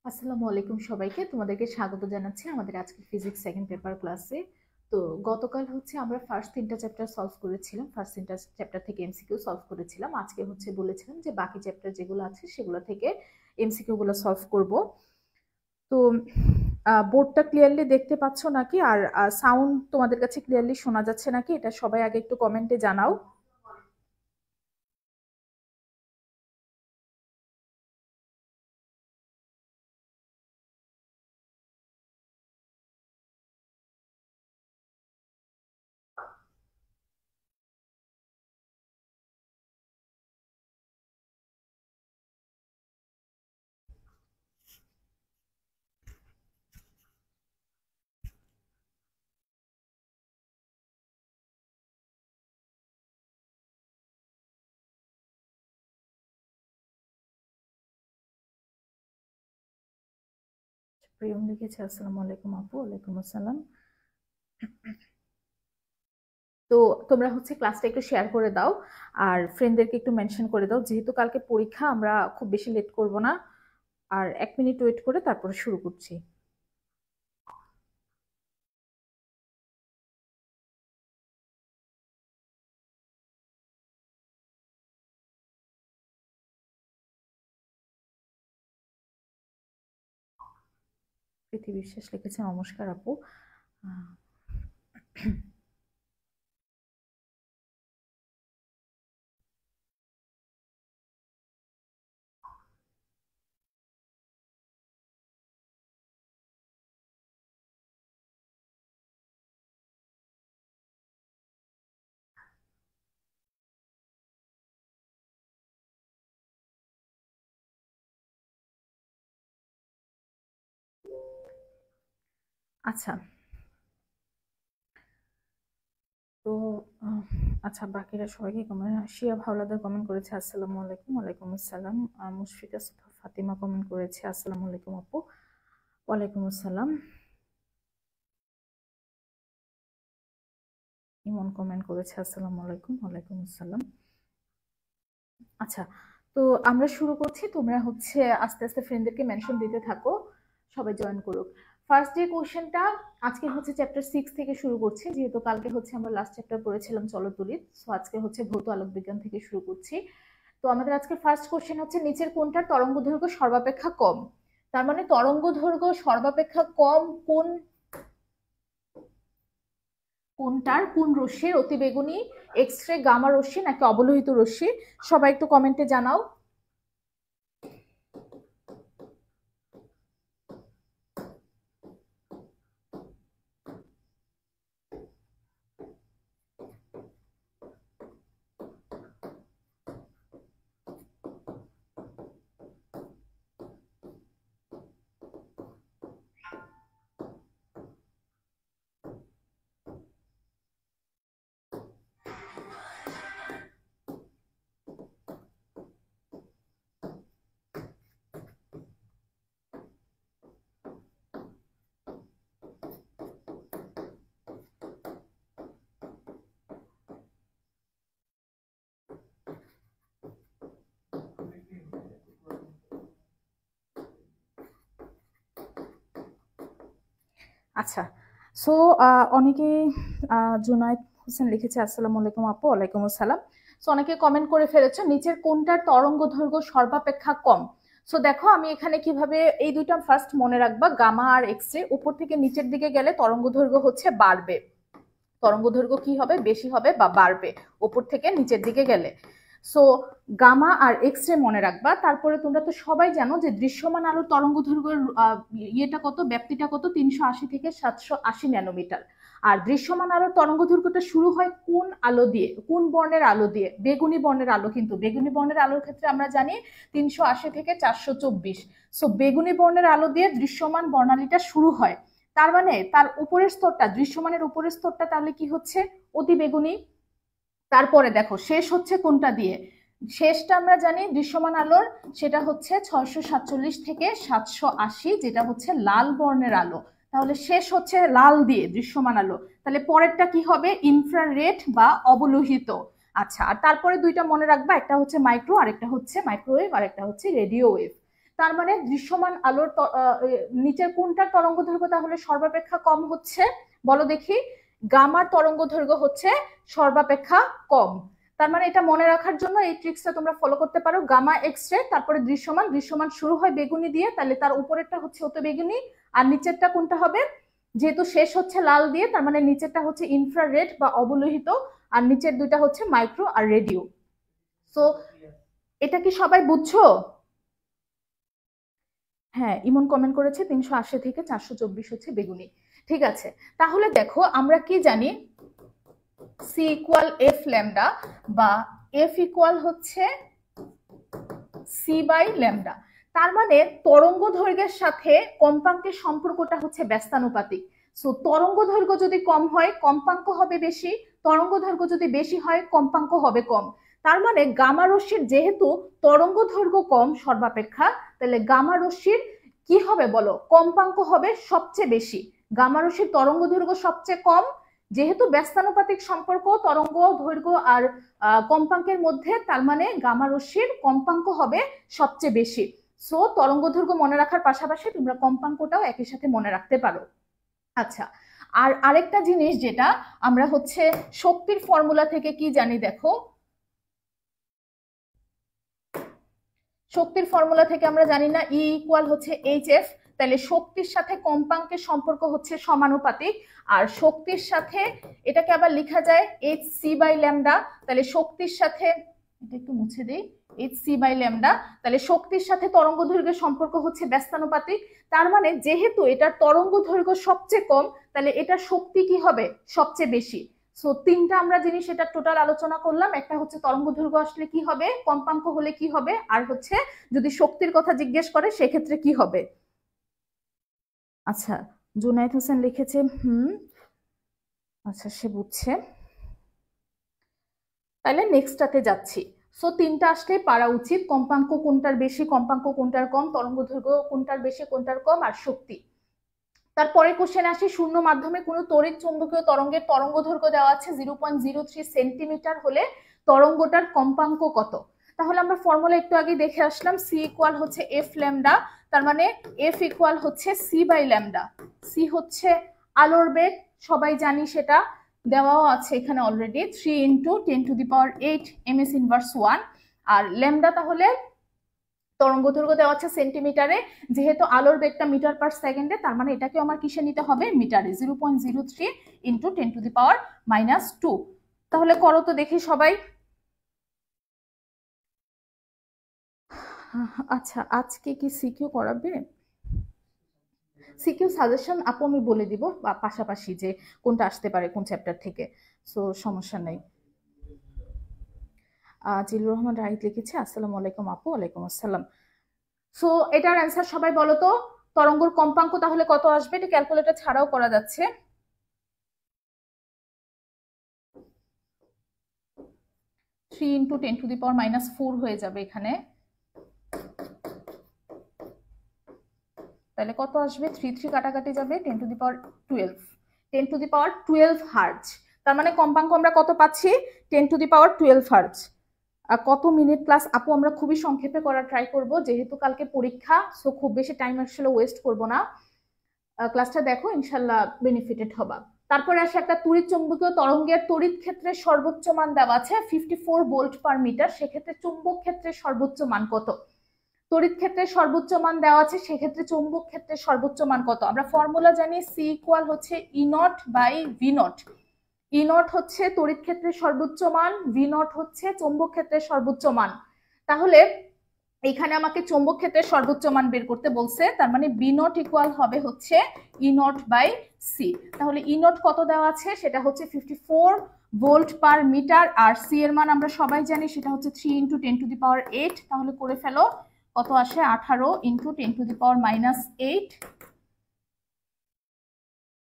আসসালামু আলাইকুম সবাইকে, তোমাদেরকে স্বাগত জানাচ্ছি আমাদের আজকে ফিজিক্স সেকেন্ড পেপার ক্লাসে। তো গতকাল হচ্ছে আমরা ফার্স্ট 3টা চ্যাপ্টার সলভ করেছিলাম, ফার্স্ট 3টা চ্যাপ্টার থেকে এমসিকিউ সলভ করেছিলাম। আজকে হচ্ছে বলেছিলাম যে বাকি চ্যাপ্টার যেগুলো আছে সেগুলো থেকে এমসিকিউ গুলো সলভ করব। তো বোর্ডটা ক্লিয়ারলি দেখতে পাচ্ছ নাকি, আর সাউন্ড তোমাদের কাছে ক্লিয়ারলি শোনা যাচ্ছে নাকি, এটা সবাই আগে একটু কমেন্টে জানাও। প্রিয়ম লিখেছে আসসালামু আলাইকুম আপু। ওয়ালাইকুম আসসালাম। তো তোমরা হচ্ছে ক্লাসটা একটু শেয়ার করে দাও আর ফ্রেন্ডদেরকে একটু মেনশন করে দাও, যেহেতু কালকে পরীক্ষা আমরা খুব বেশি লেট করব না। আর 1 মিনিট ওয়েট করে তারপরে শুরু করছি। প্রীতি বিশ্বাস লিখেছে নমস্কার আপু। আহ, আচ্ছা। তো আহ, আচ্ছা, বাকিরা সবাইকে কমেন্ট, শিয়া ভাওলাদার কমেন্ট করেছে আসসালামু আলাইকুম। ওয়ালাইকুম আসসালাম। মুশফিকা ফাতিমা কমেন্ট করেছে আসসালামু আলাইকুম আপু। ওয়ালাইকুম আসসালাম। ইমন কমেন্ট করেছে আসসালামু আলাইকুম। ওয়ালাইকুম আসসালাম। আচ্ছা, তো আমরা শুরু করছি। তোমরা হচ্ছে আস্তে আস্তে ফ্রেন্ডদেরকে মেনশন দিতে থাকো, সবাই জয়েন করুক। ফার্স্ট যে কোশ্চেনটা আজকে হচ্ছে চ্যাপ্টার 6 থেকে শুরু করছি, যেহেতু কালকে হচ্ছে আমরা লাস্ট চ্যাপ্টার পড়েছিলাম চলতরিৎ, সো আজকে হচ্ছে ভৌত আলোক বিজ্ঞান থেকে শুরু করছি। তো আমাদের আজকে ফার্স্ট কোশ্চেন হচ্ছে নিচের কোনটার তরঙ্গ দৈর্ঘ্য সর্বাপেক্ষা কম। তার মানে তরঙ্গ দৈর্ঘ্য সর্বাপেক্ষা কম কোনটার, কোন রশ্মির, অতিবেগুনি, এক্স রে, গামা রশ্মি নাকি অবলোহিত রশ্মি? সবাই একটু কমেন্টে জানাও। আচ্ছা, সো অনেকে জুনায়েদ হোসেন লিখেছে আসসালামু আলাইকুম আপু। ওয়ালাইকুম আসসালাম। সো অনেকে কমেন্ট করে ফেলেছো নিচের কোনটার তরঙ্গ দৈর্ঘ্য সর্বাপেক্ষা কম। সো দেখো আমি এখানে কিভাবে এই দুইটা ফার্স্ট মনে রাখবা, গামা আর এক্স রে উপর থেকে নিচের দিকে গেলে তরঙ্গ দৈর্ঘ্য হচ্ছে বাড়বে, তরঙ্গ দৈর্ঘ্য কি হবে, বেশি হবে বা বাড়বে উপর থেকে নিচের দিকে গেলে। সো গামা আর এক্স রে মনে রাখবা। তারপরে তোমরা তো সবাই জানো যে দৃশ্যমান আলোর তরঙ্গ দৈর্ঘ্যের ইয়েটা কত, ব্যাপ্তিটা কত, 380 থেকে 780 ন্যানোমিটার। আর দৃশ্যমান আলোর তরঙ্গ দৈর্ঘ্যটা শুরু হয় কোন আলো দিয়ে, কোন বর্ণের আলো দিয়ে? বেগুনি বর্ণের আলো। কিন্তু বেগুনি বর্ণের আলোর ক্ষেত্রে আমরা জানি 380 থেকে 424। সো বেগুনি বর্ণের আলো দিয়ে দৃশ্যমান বর্ণালীটা শুরু হয়। তার মানে তার উপরের স্তরটা, দৃশ্যমানের উপরের স্তরটা তাহলে কি হচ্ছে, অতি বেগুনি। তারপরে দেখো শেষ হচ্ছে কোনটা দিয়ে, শেষটা আমরা জানি দৃশ্যমান আলোর, সেটা হচ্ছে 647 থেকে 780, যেটা হচ্ছে লাল বর্ণের আলো। তাহলে শেষ হচ্ছে লাল দিয়ে দৃশ্যমান আলো। তাহলে পরেরটা কি হবে, ইনফ্রারেড বা অবলোহিত। আচ্ছা, আর তারপরে দুইটা মনে রাখবা, একটা হচ্ছে মাইক্রো, আরেকটা হচ্ছে মাইক্রোওয়েভ, আর একটা হচ্ছে রেডিও ওয়েভ। তার মানে দৃশ্যমান আলোর নিচের কোনটার তরঙ্গ দৈর্ঘ্য তাহলে সর্বাপেক্ষা কম হচ্ছে? বলো দেখি। গামার তরঙ্গ দৈর্ঘ্য হচ্ছে সর্বাপেক্ষা কম। তার মানে এটা মনে রাখার জন্য এই ট্রিক্সটা তোমরা ফলো করতে পারো। গামা এক্স রে, তারপরে দৃশ্যমান, দৃশ্যমান শুরু হয় বেগুনি দিয়ে, তাহলে তার উপরেরটা হচ্ছে অতি বেগুনি, আর নিচেরটা কোনটা হবে? যেহেতু শেষ হচ্ছে লাল দিয়ে, তার মানে নিচেরটা হচ্ছে ইনফ্রারেড বা অবলোহিত, আর নিচের দুইটা হচ্ছে মাইক্রো আর রেডিও। সো এটা কি সবাই বুঝছো? হ্যাঁ, ইমন কমেন্ট করেছে 380 থেকে 424 হচ্ছে বেগুনি। ঠিক আছে, তাহলে দেখো আমরা কি জানি, সি ইকুয়াল এফ ল্যামডা বা এফ ইকুয়াল হচ্ছে সি বাই ল্যামডা। তার মানে তরঙ্গ দৈর্ঘ্যের সাথে কম্পাঙ্কের সম্পর্কটা হচ্ছে ব্যস্তানুপাতিক। সো তরঙ্গ দৈর্ঘ্য যদি কম হয় কম্পাঙ্ক হবে বেশি, তরঙ্গ দৈর্ঘ্য যদি বেশি হয় কম্পাঙ্ক হবে কম। তার মানে গামা রশ্মির যেহেতু তরঙ্গ দৈর্ঘ্য কম সর্বাপেক্ষা, তাহলে গামা রশ্মির কি হবে বলো? কম্পাঙ্ক হবে সবচেয়ে বেশি। গামা রশ্মির তরঙ্গ দৈর্ঘ্য সবচেয়ে কম, যেহেতু ব্যস্তানুপাতিক সম্পর্ক তরঙ্গ দৈর্ঘ্য আর কম্পাঙ্কের মধ্যে, তার মানে গামা রশ্মির কম্পাঙ্ক হবে সবচেয়ে বেশি। সো তরঙ্গ দৈর্ঘ্য মনে রাখার পাশাপাশি তোমরা কম্পাঙ্কটাও একই সাথে মনে রাখতে পারো। আচ্ছা, আর আরেকটা জিনিস যেটা আমরা হচ্ছে শক্তির ফর্মুলা থেকে কি জানি দেখো, শক্তির ফর্মুলা থেকে আমরা জানি না ই ইকুয়াল হচ্ছে এইচ এফ, তাহলে শক্তির সাথে কম্পাঙ্কের সম্পর্ক হচ্ছে সমানুপাতিক। আর শক্তির সাথে এটাকে আবার লেখা যায় এইচ সি বাই ল্যামডা, তাহলে শক্তির সাথে, এটা একটু মুছে দিই, এইচ সি বাই ল্যামডা, তাহলে শক্তির সাথে তরঙ্গ দৈর্ঘ্যের সম্পর্ক হচ্ছে ব্যস্তানুপাতিক। তার মানে যেহেতু এটার তরঙ্গ দৈর্ঘ্য সবচেয়ে কম, তাহলে এটা শক্তি কি হবে? সবচেয়ে বেশি। সো তিনটা আমরা জিনিস এটা টোটাল আলোচনা করলাম। একটা হচ্ছে তরঙ্গ দৈর্ঘ্য আসলে কি হবে, কম্পাঙ্ক হলে কি হবে, আর হচ্ছে যদি শক্তির কথা জিজ্ঞেস করে সেক্ষেত্রে কি হবে। আচ্ছা, জুনায়েদ হোসেন লিখেছে আচ্ছা সে বুঝছে। তাহলে নেক্সটটাতে যাচ্ছি। সো তিনটা আসলেই পারা উচিত, কম্পাঙ্ক কোনটার বেশি, কম্পাঙ্ক কোনটার কম, তরঙ্গ দৈর্ঘ্য কোনটার বেশি কোনটার কম, আর শক্তি। তারপরে কোশ্চেন আসি, শূন্য মাধ্যমে কোনো তড়িৎ চুম্বকীয় তরঙ্গের তরঙ্গ দৈর্ঘ্য দেওয়া আছে 0.03 সেন্টিমিটার হলে তরঙ্গটার কম্পাঙ্ক কত? তাহলে আমরা ফর্মুলা একটু আগে দেখে আসলাম, সি ইকুয়াল হচ্ছে এফ ল্যামডা, তার মানে এফ ইকুয়াল হচ্ছে সি বাই ল্যামডা। সি হচ্ছে আলোর বেগ, সবাই জানি সেটা, দেওয়াও আছে এখানে অলরেডি, 3 × 10⁸ ms ইনভার্স 1। আর ল্যামডা তাহলে তরঙ্গ দৈর্ঘ্য দেওয়া আছে সেন্টিমিটারে, যেহেতু আলোর বেগটা মিটার পার সেকেন্ডে, তার মানে এটাকে আমার কিসে নিতে হবে? মিটারে। 0.03 × 10⁻²। তাহলে করো তো দেখি সবাই। আচ্ছা, আজকে কি সিকিউ করাবে? সিকিউ সাজেশন আপু আমি বলে দিব পাশাপাশি যে কোনটা আসতে পারে কোন চ্যাপ্টার থেকে, সো সমস্যা নেই। জিলুর রহমান রাহিত লিখেছে আসসালামু আলাইকুম আপু। ওয়ালাইকুম আসসালাম। সো এটার অ্যান্সার সবাই বলো তো, তরঙ্গের কম্পাঙ্ক তাহলে কত আসবে? এটা ক্যালকুলেটর ছাড়াও করা যাচ্ছে। থ্রি ইন্টু 10⁻⁻4 হয়ে যাবে এখানে, তাহলে কত আসবে? 3 কাটাকাটি যাবে, 10⁻12, 10⁻12 হার্জ। তার মানে কম্পাঙ্ক আমরা কত পাচ্ছি? 10⁻12 হার্জ। আর কত মিনিট ক্লাস আপু? আমরা খুবই সংক্ষেপে করার ট্রাই করব, যেহেতু কালকে পরীক্ষা, সো খুব বেশি টাইম আসলে ওয়েস্ট করব না। ক্লাসটা দেখো, ইনশাল্লাহ বেনিফিটেড হবা। তারপরে আসে একটা তড়িৎ চুম্বকীয় তরঙ্গের তড়িৎ ক্ষেত্রে সর্বোচ্চ মান দেওয়া আছে 54 ভোল্ট পার মিটার, সেক্ষেত্রে চুম্বক ক্ষেত্রে সর্বোচ্চ মান কত? তড়িৎ ক্ষেত্রে সর্বোচ্চ মান দেওয়া আছে, সেক্ষেত্রে চৌম্বক ক্ষেত্রে সর্বোচ্চ মান কত? আমরা ফর্মুলা জানি, সি ইকুয়াল হচ্ছে E naught by V naught. E naught হচ্ছে তড়িৎ ক্ষেত্রের সর্বোচ্চ মান, ভি নট হচ্ছে চৌম্বক ক্ষেত্রের সর্বোচ্চ মান। তাহলে এখানে আমাকে চৌম্বক ক্ষেত্রের সর্বোচ্চ মান বের করতে বলছে, তার মানে বি নট ইকুয়াল হবে হচ্ছে ই নট বাই সি। তাহলে ই নট কত দেওয়া আছে? সেটা হচ্ছে 54 ভোল্ট পার মিটার, আর সি এর মান আমরা সবাই জানি সেটা হচ্ছে 3 × 10⁸8। তাহলে করে ফেলো, কত আসে? 18 × 10⁻⁻8।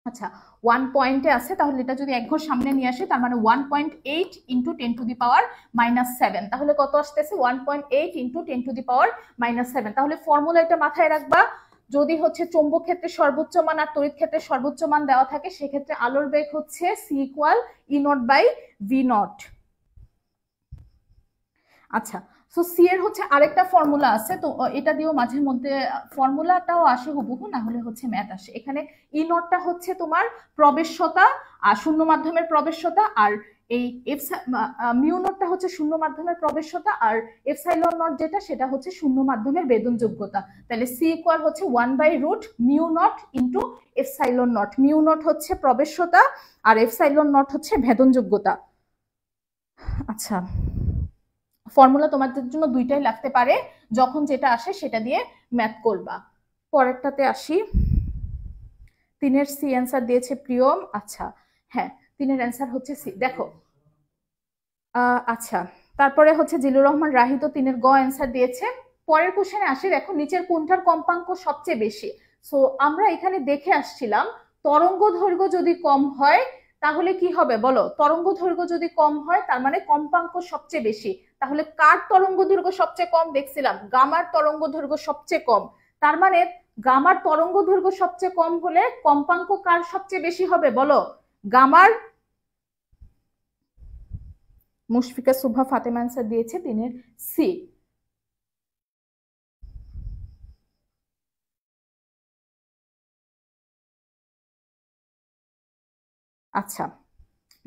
আচ্ছা, 1 পয়েন্টে আছে, তাহলে এটা যদি এক ঘর সামনে নিয়ে আসে, তার মানে 1.8 × 10⁻⁷। তাহলে কত আসতেছে? 1.8 × 10⁻⁷। তাহলে ফর্মুলা এটা মাথায় রাখবা, যদি হচ্ছে চৌম্বক ক্ষেত্রে সর্বোচ্চ মান আর তড়িৎ ক্ষেত্রে সর্বোচ্চ মান দেওয়া থাকে, সেক্ষেত্রে আলোর বেগ হচ্ছে C equal E naught by V naught. আচ্ছা, সো সি এর হচ্ছে আরেকটা ফর্মুলা আছে, তো এটা দিয়েও মাঝে মধ্যে ফর্মুলাটাও আসে হুবহু, না হলে হচ্ছে ম্যাথ আসে। এখানে ই নটটা হচ্ছে তোমার প্রবেশ্যতা আর শূন্য মাধ্যমের প্রবেশ্যতা, আর এই মিউ নটটা হচ্ছে শূন্য মাধ্যমের প্রবেশ্যতা, আর এপসাইলন নট যেটা সেটা হচ্ছে শূন্য মাধ্যমের বেদনযোগ্যতা। তাহলে সি ইকুয়াল হচ্ছে 1/√ mu not into epsilon not. Mu not হচ্ছে প্রবেশ্যতা আর এপসাইলন নট হচ্ছে ভেদনযোগ্যতা। আচ্ছা, ফর্মুলা তোমাদের জন্য দুইটাই লাগতে পারে, যখন যেটা আসে সেটা দিয়ে ম্যাথ করবা। পরেরটাতে আসি। 3-এর সি অ্যান্সার দিয়েছে প্রিয়ম। আচ্ছা হ্যাঁ, 3-এর অ্যান্সার হচ্ছে সি। দেখো আচ্ছা, তারপরে হচ্ছে জিলুর রহমান রাহিদ 3-এর গ অ্যান্সার দিয়েছে। পরের কোশ্চেনে আসি। দেখো নিচের কোনটার কম্পাঙ্ক সবচেয়ে বেশি। সো আমরা এখানে দেখে আসছিলাম তরঙ্গ দৈর্ঘ্য যদি কম হয় তাহলে কি হবে বলো? তরঙ্গ দৈর্ঘ্য যদি কম হয় তার মানে কম্পাঙ্ক সবচেয়ে বেশি। তাহলে কার তরঙ্গ দৈর্ঘ্য সবচেয়ে কম? দেখছিলাম গামার তরঙ্গ দৈর্ঘ্য সবচেয়ে কম। তার মানে গামার তরঙ্গ দৈর্ঘ্য সবচেয়ে কম হলে কম্পাঙ্ক কার সবচেয়ে বেশি হবে বলো? গামার। মুশফিকা সুভা ফাতেমা অ্যান্সার দিয়েছে 3-এর সি। আচ্ছা,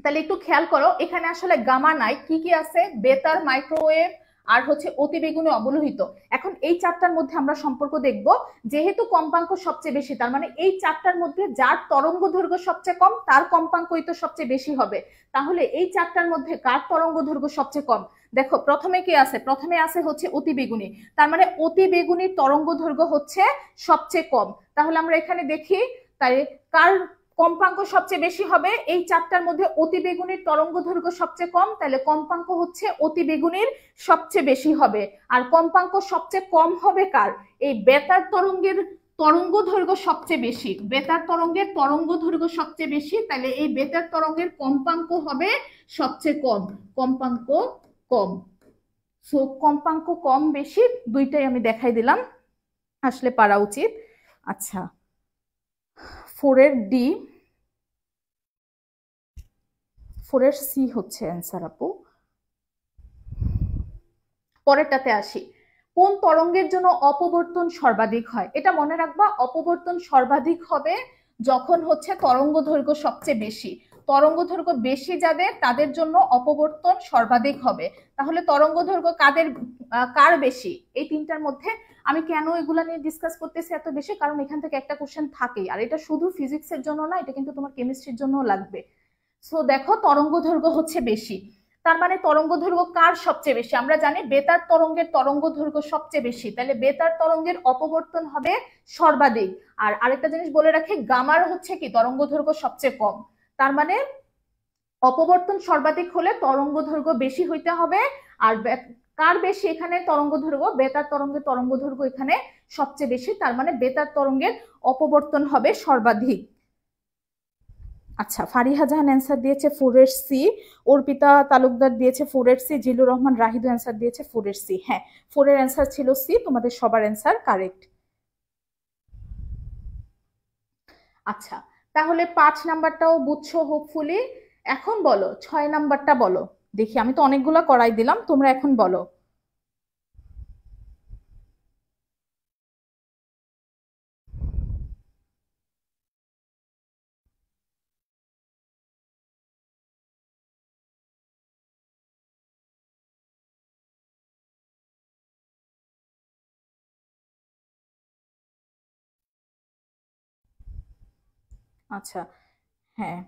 তাহলে একটু খেয়াল করো, এখানে আসলে গামা নাই, কি কি আছে? বেতার, মাইক্রোওয়েভ আর হচ্ছে অতিবেগুনি অবলোহিত। এখন এই চারটার মধ্যে আমরা সম্পর্ক দেখব। যেহেতু কম্পাঙ্ক সবচেয়ে বেশি, তার মানে এই চারটার মধ্যে যার তরঙ্গ দৈর্ঘ্য সবচেয়ে কম তার কম্পাঙ্কই তো সবচেয়ে বেশি হবে। তাহলে এই চারটার মধ্যে কার তরঙ্গ দৈর্ঘ্য সবচেয়ে কম? দেখো প্রথমে কি আছে? প্রথমে আছে হচ্ছে অতিবেগুনি। তার মানে অতিবেগুনির তরঙ্গ দৈর্ঘ্য হচ্ছে সবচেয়ে কম। তাহলে আমরা এখানে দেখি, তাই কার কম্পাঙ্ক সবচেয়ে বেশি হবে? এই চারটার মধ্যে অতিবেগুনির তরঙ্গ দৈর্ঘ্য সবচেয়ে কম, তাহলে কম্পাঙ্ক হচ্ছে অতিবেগুনির সবচেয়ে বেশি হবে। আর কম্পাঙ্ক সবচেয়ে কম হবে কার? এই বেতার তরঙ্গের তরঙ্গ দৈর্ঘ্য সবচেয়ে বেশি। বেতার তরঙ্গের তরঙ্গ দৈর্ঘ্য সবচেয়ে বেশি, তাহলে এই বেতার তরঙ্গের কম্পাঙ্ক হবে সবচেয়ে কম। কম্পাঙ্ক কম। সো কম্পাঙ্ক কম বেশি দুইটাই আমি দেখাই দিলাম, আসলে পারা উচিত। আচ্ছা, 4-এর ডি, 4-এর সি হচ্ছে অ্যান্সার আপু। পরেরটাতে আসি। কোন তরঙ্গের জন্য অপবর্তন সর্বাধিক হয়? এটা মনে রাখবা, অপবর্তন সর্বাধিক হবে যখন হচ্ছে তরঙ্গ দৈর্ঘ্য সবচেয়ে বেশি। তরঙ্গ দৈর্ঘ্য বেশি যাদের, তাদের জন্য অপবর্তন সর্বাধিক হবে। তাহলে তরঙ্গ দৈর্ঘ্য কার বেশি? এই তিনটার মধ্যে আমি কেন এগুলা নিয়ে ডিসকাস করতেছি এত বেশি, কারণ এখান থেকে একটা কোশ্চেন থাকেই, আর এটা শুধু ফিজিক্সের জন্য না, এটা কিন্তু তোমার কেমিস্ট্রির জন্য লাগবে। সো দেখো তরঙ্গ দৈর্ঘ্য হচ্ছে বেশি, তার মানে তরঙ্গ দৈর্ঘ্য কার সবচেয়ে বেশি? আমরা জানি বেতার তরঙ্গের তরঙ্গ দৈর্ঘ্য সবচেয়ে বেশি, তাহলে বেতার তরঙ্গের অপবর্তন হবে সর্বাধিক। আর আরেকটা জিনিস বলে রাখি, গামার হচ্ছে কি তরঙ্গ দৈর্ঘ্য সবচেয়ে কম। তার মানে অপবর্তন সর্বাধিক হলে তরঙ্গ দৈর্ঘ্য বেশি হইতে হবে। আর কার বেশি এখানে তরঙ্গ দৈর্ঘ্য? বেতার তরঙ্গের তরঙ্গ দৈর্ঘ্য এখানে সবচেয়ে বেশি, তার মানে বেতার তরঙ্গের অপবর্তন হবে সর্বাধিক। আচ্ছা, ফারিহা জাহান অ্যান্সার দিয়েছে 4-এর সি। অর্পিতা তালুকদার দিয়েছে 4-এর সি। জিলুর রহমান রাহিদ অ্যান্সার দিয়েছে 4-এর সি। হ্যাঁ, 4-এর অ্যান্সার ছিল সি। তোমাদের সবার অ্যান্সার কারেক্ট। আচ্ছা, তাহলে 5 নাম্বারটাও বুঝছো হোপফুলি। এখন বলো 6 নাম্বারটা বলো দেখি। আমি তো অনেকগুলা করাই দিলাম, তোমরা এখন বলো। আচ্ছা হ্যাঁ,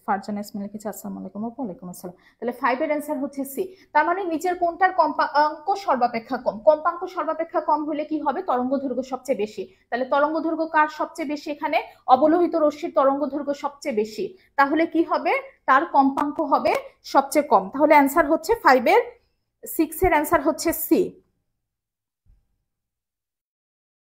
ফারজানা ইসমাইল লিখেছে আসসালামু আলাইকুম আপু। ওয়ালাইকুম আসসালাম। তাহলে 5-এর অ্যান্সার হচ্ছে সি। তার মানে নিচের কোনটার কম্পাঙ্ক সর্বাপেক্ষা কম? কম্পাঙ্ক সর্বাপেক্ষা কম হলে কি হবে? তরঙ্গ দৈর্ঘ্য সবচেয়ে বেশি। তাহলে তরঙ্গ দৈর্ঘ্য কার সবচেয়ে বেশি? এখানে অবলোহিত রশ্মির তরঙ্গ দৈর্ঘ্য সবচেয়ে বেশি, তাহলে কি হবে? তার কম্পাঙ্ক হবে সবচেয়ে কম। তাহলে অ্যান্সার হচ্ছে 5-এর 6-এর অ্যান্সার হচ্ছে সি।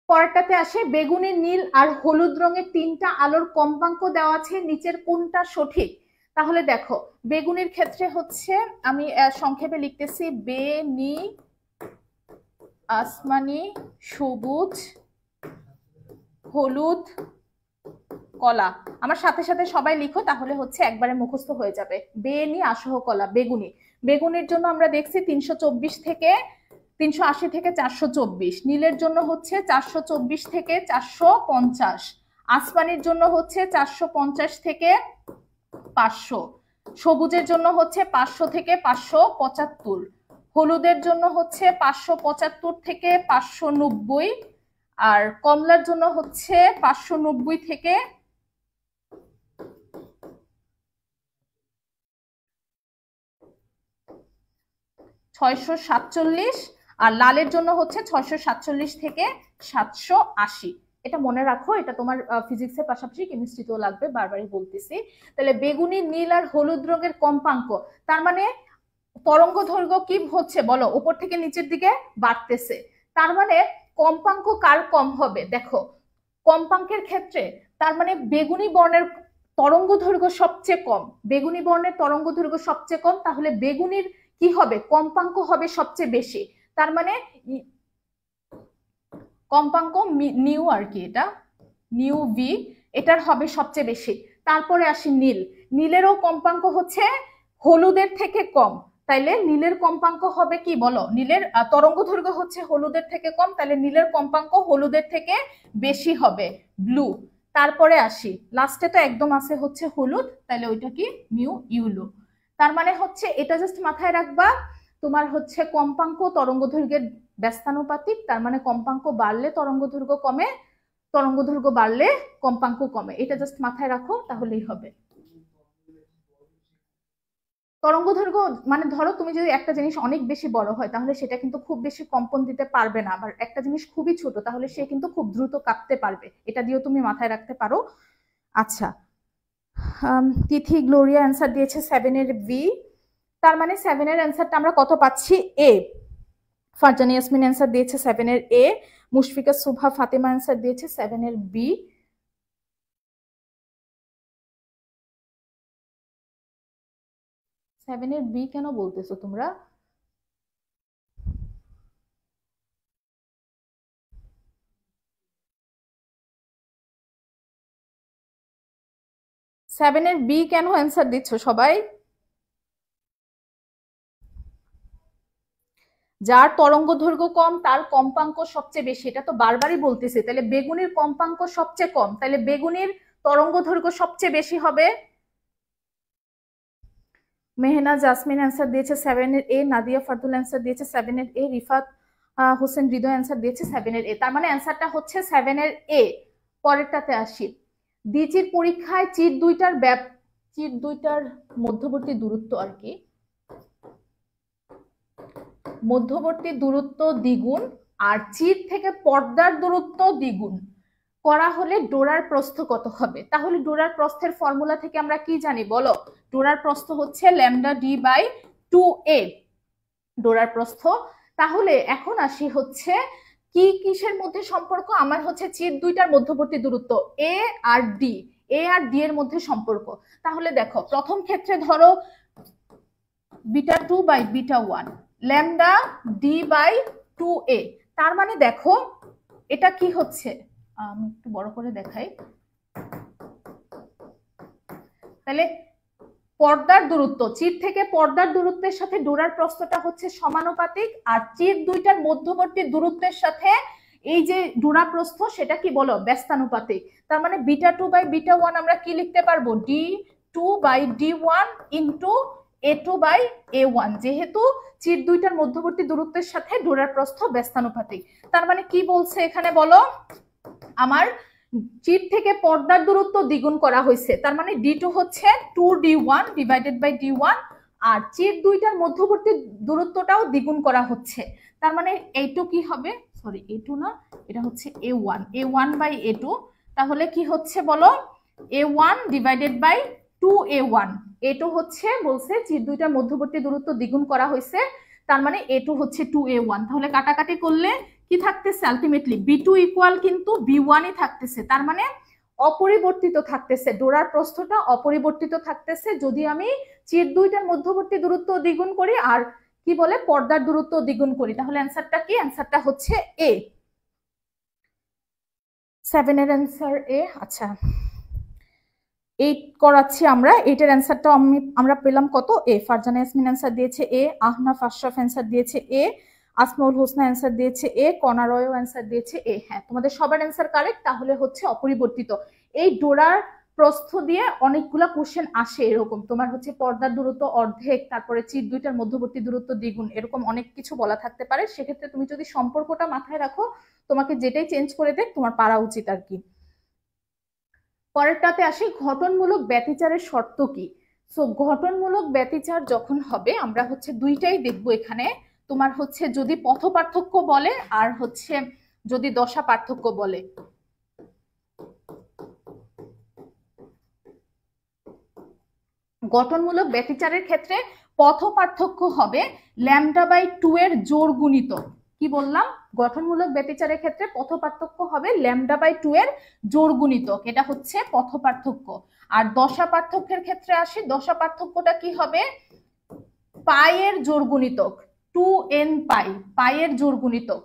পরেরটাতে আসে, বেগুনি, নীল আর হলুদ রঙের তিনটা আলোর কম্পাঙ্ক দেওয়া আছে, নিচের কোনটা সঠিক? তাহলে দেখো বেগুনির ক্ষেত্রে হচ্ছে, আমি সংক্ষেপে লিখতেছি, বেনি, আসমানি, সবুজ, হলুদ, কলা, আমার সাথে সাথে সবাই লিখো, তাহলে হচ্ছে একবারে মুখস্থ হয়ে যাবে। বেনি আসহ কলা, বেগুনি। বেগুনির জন্য আমরা দেখছি 324 থেকে 380 থেকে 424। নীলের জন্য হচ্ছে 424 থেকে 450। আসমানির জন্য হচ্ছে 450 থেকে 500। সবুজের জন্য হচ্ছে 500 থেকে 575। হলুদের জন্য হচ্ছে 575 থেকে 590। আর কমলার জন্য হচ্ছে 590 থেকে 647। আর লালের জন্য হচ্ছে 647 থেকে 780। এটা মনে রাখো, এটা তোমার ফিজিক্সের পাশাপাশি কেমিস্ট্রিতেও লাগবে, বারবারই বলতেছি। তাহলে বেগুনি, নীল আর হলুদ রঙের কম্পাঙ্ক, তার মানে তরঙ্গ দৈর্ঘ্য কি হচ্ছে বলো, উপর থেকে নিচের দিকে বাড়তেছে। তার মানে কম্পাঙ্ক কার কম হবে, দেখো কম্পাঙ্কের ক্ষেত্রে তার মানে বেগুনি বর্ণের তরঙ্গ দৈর্ঘ্য সবচেয়ে কম, বেগুনি বর্ণের তরঙ্গ দৈর্ঘ্য সবচেয়ে কম, তাহলে বেগুনির কি হবে, কম্পাঙ্ক হবে সবচেয়ে বেশি। তার মানে কম্পাঙ্ক নিউ আর কি, এটা নিউ ভি, এটার হবে সবচেয়ে বেশি। তারপরে আসি নীল, নীলেরও কম্পাঙ্ক হচ্ছে হলুদের থেকে কম, তাইলে নীলের কম্পাঙ্ক হবে কি বলো, নীলের তরঙ্গ দৈর্ঘ্য হচ্ছে হলুদের থেকে কম, তাহলে নীলের কম্পাঙ্ক হলুদের থেকে বেশি হবে, ব্লু। তারপরে আসি লাস্টে তো একদম আছে হচ্ছে হলুদ, তাহলে ওইটা কি মিউ ইউলো। তার মানে হচ্ছে এটা জাস্ট মাথায় রাখবা, তোমার হচ্ছে কম্পাঙ্ক তরঙ্গ দৈর্ঘ্যের ব্যস্তানুপাতিক, তার মানে কম্পাঙ্ক বাড়লে তরঙ্গ দৈর্ঘ্য কমে, তরঙ্গ দৈর্ঘ্য বাড়লে কম্পাঙ্ক কমে, এটা জাস্ট মাথায় রাখো তাহলেই হবে। তরঙ্গ দৈর্ঘ্য মানে ধরো তুমি যদি একটা জিনিস অনেক বেশি বড় হয় তাহলে সেটা কিন্তু খুব বেশি কম্পন দিতে পারবে না, আবার একটা জিনিস খুবই ছোট তাহলে সে কিন্তু খুব দ্রুত কাঁপতে পারবে, এটা দিয়েও তুমি মাথায় রাখতে পারো। আচ্ছা, তিথি গ্লোরিয়া অ্যান্সার দিয়েছে 7 এর বি, তার মানে 7 এর অ্যান্সারটা আমরা কত পাচ্ছি, এ। ফারজানা ইয়াসমিন অ্যান্সার দিয়েছে 7 এর এ, মুশফিকা সুভা ফাতেমা অ্যান্সার দিয়েছে 7 এর বি। সেভেনের বি কেন বলতেছো তোমরা? সেভেনের বি কেন অ্যান্সার দিচ্ছ সবাই? যার তরঙ্গ দৈর্ঘ্য কম তার কম্পাঙ্ক সবচেয়ে বেশি, এটা তো বারবারই বলতেছে। তাহলে বেগুনির কম্পাঙ্ক সবচেয়ে কম, তাহলে বেগুনির তরঙ্গ দৈর্ঘ্য সবচেয়ে বেশি হবে। মেহনা জাসমিন অ্যান্সার দিয়েছে 7 এর এ, নাদিয়া ফারদুল অ্যান্সার দিয়েছে 7 এর এ, রিফাত হোসেন হৃদয় অ্যান্সার দিয়েছে 7 এর এ, তার মানে অ্যান্সারটা হচ্ছে 7 এর এ। পরেরটাতে আসি, দ্বিচির পরীক্ষায় চির দুইটার মধ্যবর্তী দূরত্ব আর কি, মধ্যবর্তী দূরত্ব দ্বিগুণ আর চির থেকে পর্দার দূরত্ব দ্বিগুণ করা হলে ডোরার প্রস্থ কত হবে। তাহলে ডোরার প্রস্থের ফর্মুলা থেকে আমরা কি জানি বলো, ডোরার প্রস্থ হচ্ছে ল্যামডা ডি বাই 2a, ডোরার প্রস্থ। তাহলে এখন আসি হচ্ছে কি কিসের মধ্যে সম্পর্ক, আমার হচ্ছে চির দুইটার মধ্যবর্তী দূরত্ব এ আর ডি, এ আর ডি এর মধ্যে সম্পর্ক। তাহলে দেখো প্রথম ক্ষেত্রে ধরো beta 2 by beta 1, lambda D by 2a, তার মানে দেখো এটা কি হচ্ছে, আমি একটু বড় করে দেখাই, তাহলে পর্দার দূরত্ব, চির থেকে পর্দার দূরত্বের সাথে ডোরার প্রস্থটা হচ্ছে সমানুপাতিক, আর চির দুইটার মধ্যবর্তী দূরত্বের সাথে এই যে ডোরা প্রস্থ সেটা কি বলো, ব্যস্তানুপাতিক। তার মানে বিটা 2 বাই বিটা 1 আমরা কি লিখতে পারবো, d2 by d1 into a2 by a1, যেহেতু চির দুইটার মধ্যবর্তী দূরত্বের সাথে ডোরার প্রস্থ ব্যস্তানুপাতিক। তার মানে কি বলছে এখানে বলো, আমার চির থেকে পর্দার দূরত্ব দ্বিগুণ করা হয়েছে, তার মানে d2 হচ্ছে 2d1 ডিভাইডেড বাই d1, আর চির দুইটার মধ্যবর্তী দূরত্বটাও দ্বিগুণ করা হচ্ছে, তার মানে a2 কি হবে, সরি a2 না, এটা হচ্ছে a1 বাই a2, তাহলে কি হচ্ছে বলো, a1 divided by 2a1, a2 হচ্ছে বলছে চির দুইটার মধ্যবর্তী দূরত্ব দ্বিগুণ করা হয়েছে, তার মানে a2 হচ্ছে 2a1, তাহলে কাটাকাটি করলে কি থাকতেছে, আলটিমেটলি b2 ইকুয়াল কিন্তু b1 ই থাকতেছে, তার মানে অপরিবর্তিত থাকতেছে, ডোরার প্রস্থটা অপরিবর্তিত থাকতেছে যদি আমি চির দুইটার মধ্যবর্তী দূরত্ব দ্বিগুণ করি আর কি বলে পর্দার দূরত্ব দ্বিগুণ করি। তাহলে অ্যান্সারটা কি, অ্যান্সারটা হচ্ছে এ, 7 এর অ্যান্সার এ। আচ্ছা, 8 করাচ্ছি আমরা। 8 এর অ্যান্সারটা আমরা পেলাম কত? এ। ফারজানা ইয়াসমিন অ্যান্সার দিয়েছে এ, আহনাফ আশরাফ অ্যান্সার দিয়েছে এ, আসমাউল হোসনা অ্যান্সার দিয়েছে এ, কণা রয়ও অ্যান্সার দিয়েছে এ। হ্যাঁ, তোমাদের সবার অ্যান্সার কারেক্ট। তাহলে হচ্ছে অপরিবর্তিত। এই ডোরার প্রস্থ দিয়ে অনেকগুলা কোশ্চেন আসে এরকম, তোমার হচ্ছে পর্দার দূরত্ব অর্ধেক, তারপরে চির দুইটার মধ্যবর্তী দূরত্ব দ্বিগুণ, এরকম অনেক কিছু বলা থাকতে পারে। সেক্ষেত্রে তুমি যদি সম্পর্কটা মাথায় রাখো, তোমাকে যেটাই চেঞ্জ করে দেখ তোমার পারা উচিত আর কি। পরেরটাতে আসি, ঘটনমূলক ব্যতিচারের শর্ত কি। সো ঘটনমূলক ব্যতিচার যখন হবে, আমরা হচ্ছে দুইটাই দেখবো এখানে। তোমার হচ্ছে যদি পথ পার্থক্য বলে আর হচ্ছে যদি দশা পার্থক্য বলে। গঠনমূলক ব্যতিচারের ক্ষেত্রে পথ পার্থক্য হবে λ/2 এর জোড় গুণিতক। কি বললাম? গঠনমূলক ব্যতিচারের ক্ষেত্রে পথ পার্থক্য হবে λ/2 এর জোড় গুণিতক, এটা হচ্ছে পথ পার্থক্য। আর দশা পার্থক্যের ক্ষেত্রে আসি, দশা পার্থক্যটা কি হবে? পাই এর জোড় গুণিতক, 2n পাই, পাই এর জোড় গুণিতক।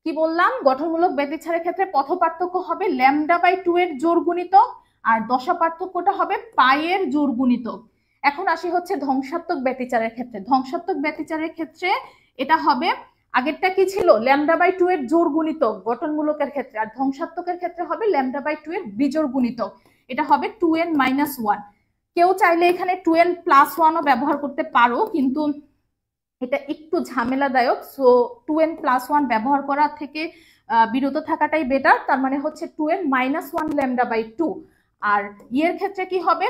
কি বললাম? গঠনমূলক ব্যতিচারের ক্ষেত্রে পথ পার্থক্য হবে λ/2 এর জোড় গুণিতক, আর দশা পার্থক্যটা হবে পাই এর জোড় গুণিতক। এখন আসি হচ্ছে ধ্বংসাত্মক ব্যতিচারের ক্ষেত্রে। ধ্বংসাত্মক ব্যতিচারের ক্ষেত্রে এটা হবে, আগেরটা কি ছিল? λ/2 এর জোড় গুণিতক গঠনমূলকের ক্ষেত্রে, আর ধ্বংসাত্মকের ক্ষেত্রে হবে λ/2 এর বিজোড় গুণিতক, এটা হবে 2n-1। কেউ চাইলে এখানে 2n+1ও ব্যবহার করতে পারো, কিন্তু এটা একটু ঝামেলাদায়ক। সো 2n+1 ব্যবহার করা থেকে বিরত থাকাটাই বেটার। তার মানে হচ্ছে 2n-1 λ/2। আর ইয়ের ক্ষেত্রে কি হবে?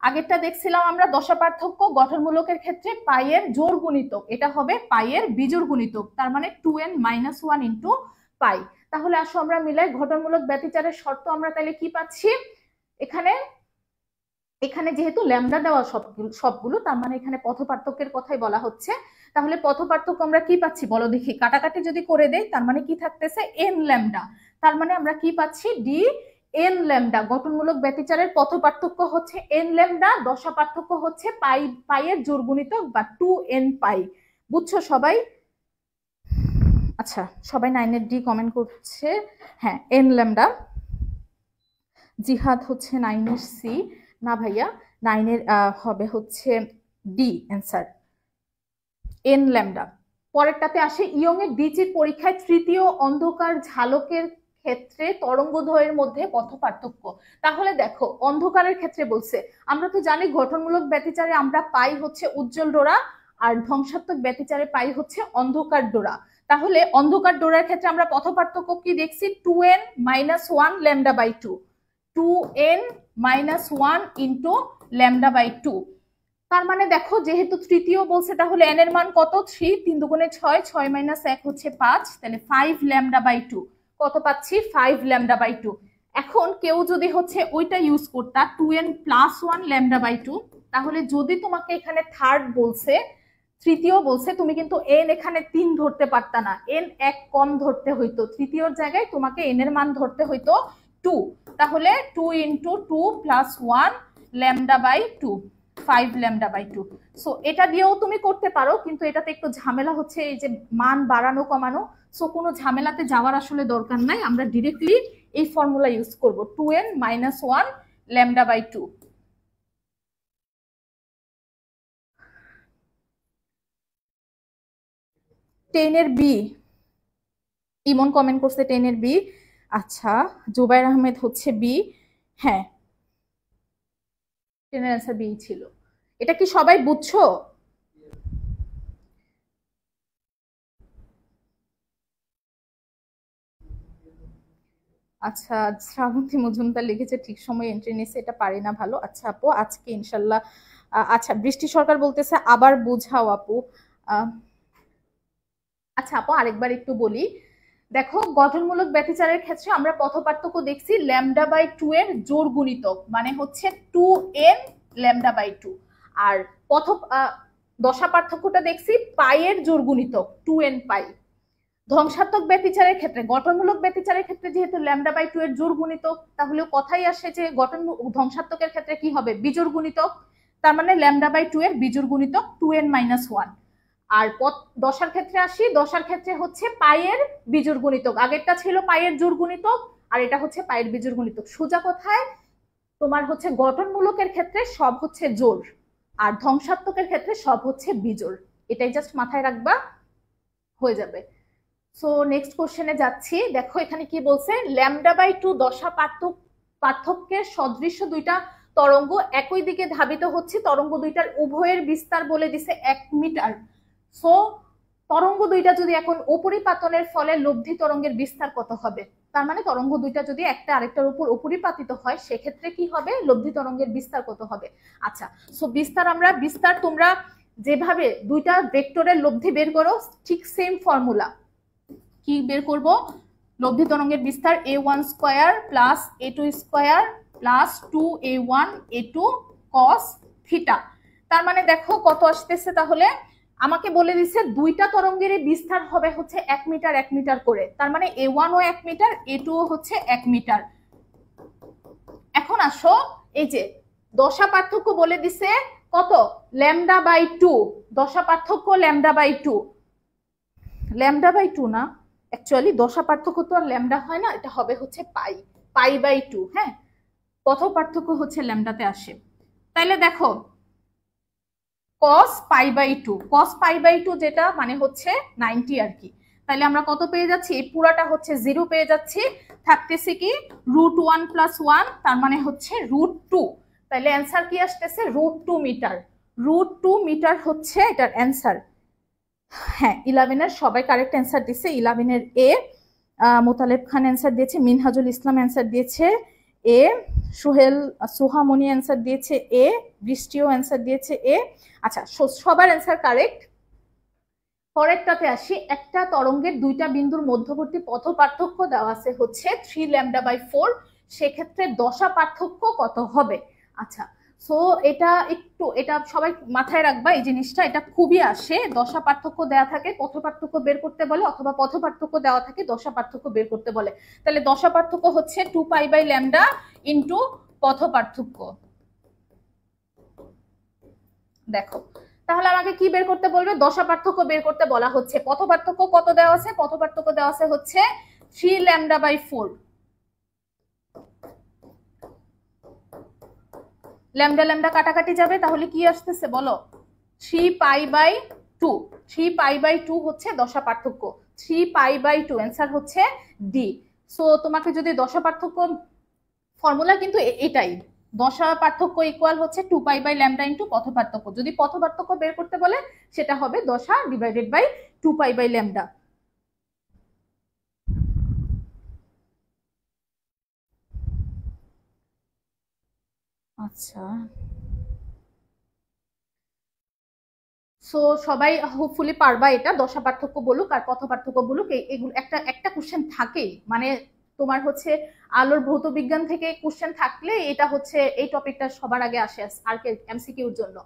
আগেরটা দেখছিলাম আমরা দশা পার্থক্য, গঠনমূলকের ক্ষেত্রে পাইয়ের জোড় গুণিতক, এটা হবে পাইয়ের বিজোড় গুণিতক, তার মানে 2n-1 ইন্টু পাই। তাহলে আসো আমরা মিলাই, ঘটনমূলক ব্যতিচারের শর্ত আমরা তাহলে কি পাচ্ছি এখানে? এখানে যেহেতু ল্যামডা দেওয়া সবগুলো, তার মানে এখানে পথ পার্থক্যের কথাই বলা হচ্ছে। তাহলে পথ পার্থক্য আমরা কি পাচ্ছি বলো দেখি? কাটাকাটি যদি করে দেই, তার মানে কি থাকতেছে? n lambda. তার মানে আমরা কি পাচ্ছি? D n lambda. গঠনমূলক ব্যতিচারের পথ পার্থক্য হচ্ছে n ল্যামডা, দশা পার্থক্য হচ্ছে পাইয়ের জোড় গুণিতক বা 2n পাই। বুঝছো সবাই? আচ্ছা, সবাই 9 এর ডি কমেন্ট করছে। হ্যাঁ, n ল্যামডা। জিহাদ হচ্ছে 9 এর সি। না ভাইয়া, 9 এর হবে হচ্ছে ডি অ্যান্সার, n ল্যামডা। পরেরটাতে আসে, ইয়ং এর ডিচির পরীক্ষায় তৃতীয় অন্ধকার ঝালকের ক্ষেত্রে তরঙ্গদৈর্ঘ্যের মধ্যে পথ পার্থক্য। তাহলে দেখো, অন্ধকারের ক্ষেত্রে বলছে, আমরা তো জানি গঠনমূলক ব্যতিচারে আমরা পাই হচ্ছে উজ্জ্বল ডোরা, আর ধ্বংসাত্মক ব্যতিচারে পাই হচ্ছে অন্ধকার ডোরা। তাহলে অন্ধকার ডোরার ক্ষেত্রে আমরা পথ পার্থক্য কি দেখছি? 2n-1 λ/2, 2n-1 into λ/2। তার মানে দেখো, যেহেতু তৃতীয় বলছে, তাহলে n এর মান কত? 3, 3 দুগুণে 6, 6 - 1 হচ্ছে 5, তাহলে 5 λ/2। কত পাচ্ছি? 5 λ/2। এখন কেউ যদি হচ্ছে ওইটা ইউজ করতা 2n+1 λ/2, তাহলে যদি তোমাকে এখানে থার্ড বলছে, তৃতীয় বলছে, তুমি কিন্তু n এখানে 3 ধরতে পারতা না, n 1 কম ধরতে হইতো। তৃতীয়র জায়গায় তোমাকে n এর মান ধরতে হইতো 2। তাহলে 2 × 2 + 1 λ/2, 5 λ/2। সো এটা দিয়েও তুমি করতে পারো, কিন্তু এটাতে একটু ঝামেলা হচ্ছে, এই যে মান বাড়ানো কমানো। সো কোনো ঝামেলাতে যাওয়ার আসলে দরকার নাই, আমরা ডিরেক্টলি এই ফর্মুলা ইউজ করব, 2n-1 λ/2। টেনের বি, ইমন কমেন্ট করছে 10 এর বি। আচ্ছা, জুবাইর আহমেদ হচ্ছে বি। হ্যাঁ, 10 এর অ্যান্সার বি ছিল। এটা কি সবাই বুঝছো? আচ্ছা, শ্রাবন্তী মজুমদার লিখেছে ঠিক সময় এন্ট্রি নিচ্ছে, এটা পারি না ভালো। আচ্ছা আপু, আজকে ইনশাল্লাহ। আচ্ছা, বৃষ্টি সরকার বলতেছে আবার বুঝাও আপু। আচ্ছা আপু, আরেকবার একটু বলি। দেখো, গঠনমূলক ব্যতিচারের ক্ষেত্রে আমরা পথ পার্থক্য দেখছি λ/2 এর জোড় গুণিতক, মানে হচ্ছে 2n λ/2। আর পথ দশা পার্থক্যটা দেখছি পাইয়ের জোড় গুণিতক 2n পাই। ধ্বংসাত্মক ব্যতিচারের ক্ষেত্রে, গঠনমূলক ব্যতিচারের ক্ষেত্রে যেহেতু λ/2 এর জোড় গুণিতক, তাহলে কথাই আসে যে ধ্বংসাত্মকের ক্ষেত্রে কি হবে? বিজোড় গুণিতক। তার মানে λ/2 এর বিজোড় গুণিতক 2n-1। আর দশার ক্ষেত্রে আসি, দশার ক্ষেত্রে হচ্ছে পাইয়ের বিজোড় গুণিতক। আগেরটা ছিল পাইয়ের জোড় গুণিতক, আর এটা হচ্ছে পাইয়ের বিজোড় গুণিতক। সোজা কথায় তোমার হচ্ছে গঠনমূলকের ক্ষেত্রে সব হচ্ছে জোড়, আর ধ্বংসাত্মকের ক্ষেত্রে সব হচ্ছে বিজোড়। এটাই জাস্ট মাথায় রাখবা, হয়ে যাবে। সো নেক্সট কোশ্চেনে যাচ্ছি। দেখো এখানে কি বলছে, λ/2 দশা পার্থক্যের সদৃশ্য দুইটা তরঙ্গ একই দিকে ধাবিত হচ্ছে, তরঙ্গ দুইটার উভয়ের বিস্তার বলে দিছে 1 মিটার। সো তরঙ্গ দুইটা যদি এখন উপরিপাতনের ফলে লব্ধি তরঙ্গের বিস্তার কত হবে? তার মানে তরঙ্গ দুইটা যদি একটা আরেকটার উপর উপরিপাতিত হয় সেক্ষেত্রে কি হবে, লব্ধি তরঙ্গের বিস্তার কত হবে। আচ্ছা, সো বিস্তার তোমরা যেভাবে দুইটা ভেক্টরের লব্ধি বের করো ঠিক সেম ফর্মুলা। কি বের করব, লব্ধি তরঙ্গের বিস্তার a1 square plus a2 square plus 2a1 a2 cos theta. তার মানে দেখো কত আসতেছে, তাহলে আমাকে বলে দিচ্ছে দুইটা তরঙ্গের বিস্তার হবে হচ্ছে 1 মিটার 1 মিটার করে, তার মানে a1 ও 1 মিটার a2 ও হচ্ছে 1 মিটার। এখন আসো, এই যে দশা পার্থক্য বলে দিছে কত, λ/2, দশা পার্থক্য λ/2, λ/2 না, অ্যাকচুয়ালি দশা পার্থক্য তো আর ল্যামডা হয় না, এটা হবে হচ্ছে পাই/2। হ্যাঁ, পথ পার্থক্য হচ্ছে ল্যামডাতে আসে। তাইলে দেখো cos π/2 যেটা মানে হচ্ছে 90 আর কি। তাহলে আমরা কত পেয়ে যাচ্ছি, এই পুরাটা হচ্ছে 0 পেয়ে যাচ্ছি, থাকতেছে কি √1 + 1, তার মানে হচ্ছে √2। তাহলে অ্যান্সার কি আসতেছে, √2 মিটার। √2 মিটার হচ্ছে এটার অ্যান্সার। হ্যাঁ, 11 এর সবাই কারেক্ট অ্যান্সার দিচ্ছে। 11 এর এ, মোতালেব খান অ্যান্সার দিয়েছে, মিনহাজুল ইসলাম অ্যান্সার দিয়েছে এ, সোহামনি অ্যান্সার দিয়েছে এ, বৃষ্টিও অ্যান্সার দিয়েছে এ। আচ্ছা, সবার অ্যান্সার কারেক্ট। পরেরটাতে আসি, একটা তরঙ্গের দুইটা বিন্দুর মধ্যবর্তী পথ পার্থক্য দেওয়া আছে হচ্ছে 3λ/4, সেক্ষেত্রে দশা পার্থক্য কত হবে। আচ্ছা, সো এটা সবাই মাথায় রাখবা, এই জিনিসটা এটা খুবই আসে, দশা পার্থক্য দেওয়া থাকে পথ পার্থক্য বের করতে বলে, অথবা পথ পার্থক্য দেওয়া থাকে দশা পার্থক্য বের করতে বলে। তাহলে দশা পার্থক্য হচ্ছে 2π/λ ইন্টু পথ পার্থক্য। দেখো তাহলে আমাকে কি বের করতে বলবে, দশা পার্থক্য বের করতে বলা হচ্ছে। পথ পার্থক্য কত দেওয়া আছে, পথ পার্থক্য দেওয়া আছে হচ্ছে 3λ/4। ল্যামডা কাটাকাটি যাবে, তাহলে কি আসতেছে বলো, 3π/2। 3π/2 হচ্ছে দশা পার্থক্য, 3π/2 অ্যান্সার হচ্ছে ডি। সো তোমাকে যদি দশা পার্থক্য ফর্মুলা কিন্তু এটাই, দশা পার্থক্য ইকুয়াল হচ্ছে 2π/λ ইন্টু পথ পার্থক্য। যদি পথ পার্থক্য বের করতে বলে সেটা হবে দশা ডিভাইডেড বাই 2π/λ। আচ্ছা, সো সবাই হোপফুলি পারবা এটা, দশা পার্থক্য বলুক আর পথ পার্থক্য বলুক, এগুলো একটা কোশ্চেন থাকেই, মানে তোমার হচ্ছে আলোর ভৌত বিজ্ঞান থেকে কোশ্চেন থাকলে এটা হচ্ছে এই টপিকটা সবার আগে আসে আর কে এমসিকিউর জন্য।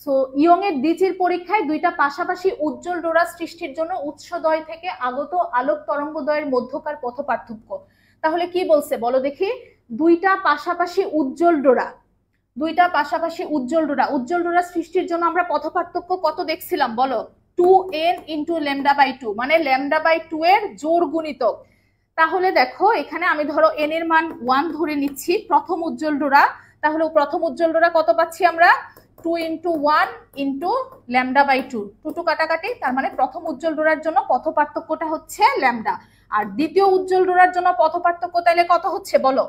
সো ইয়ং এর দ্বিতীয় পরীক্ষায় দুইটা পাশাপাশি উজ্জ্বল ডোরা সৃষ্টির জন্য উৎসদ্বয় থেকে আগত আলোক তরঙ্গদ্বয়ের মধ্যকার পথ পার্থক্য। তাহলে কি বলছে বলো দেখি, দুইটা পাশাপাশি উজ্জ্বল ডোরা উজ্জ্বল ডোরা সৃষ্টির জন্য আমরা পথ পার্থক্য কত দেখছিলাম বলো, 2n ইন্টু λ/2, মানে λ/2 এর জোড় গুণিতক। তাহলে দেখো এখানে আমি ধরো n এর মান 1 ধরে নিচ্ছি, প্রথম উজ্জ্বল ডোরা, তাহলে প্রথম উজ্জ্বল ডোরা কত পাচ্ছি আমরা, 2 ইন্টু 1 ইন্টু λ/2, 2 কাটাকাটি, তার মানে প্রথম উজ্জ্বল ডোরার জন্য পথ পার্থক্যটা হচ্ছে ল্যামডা, আর দ্বিতীয় উজ্জ্বল ডোরার জন্য পথ পার্থক্য তাহলে কত হচ্ছে বলো,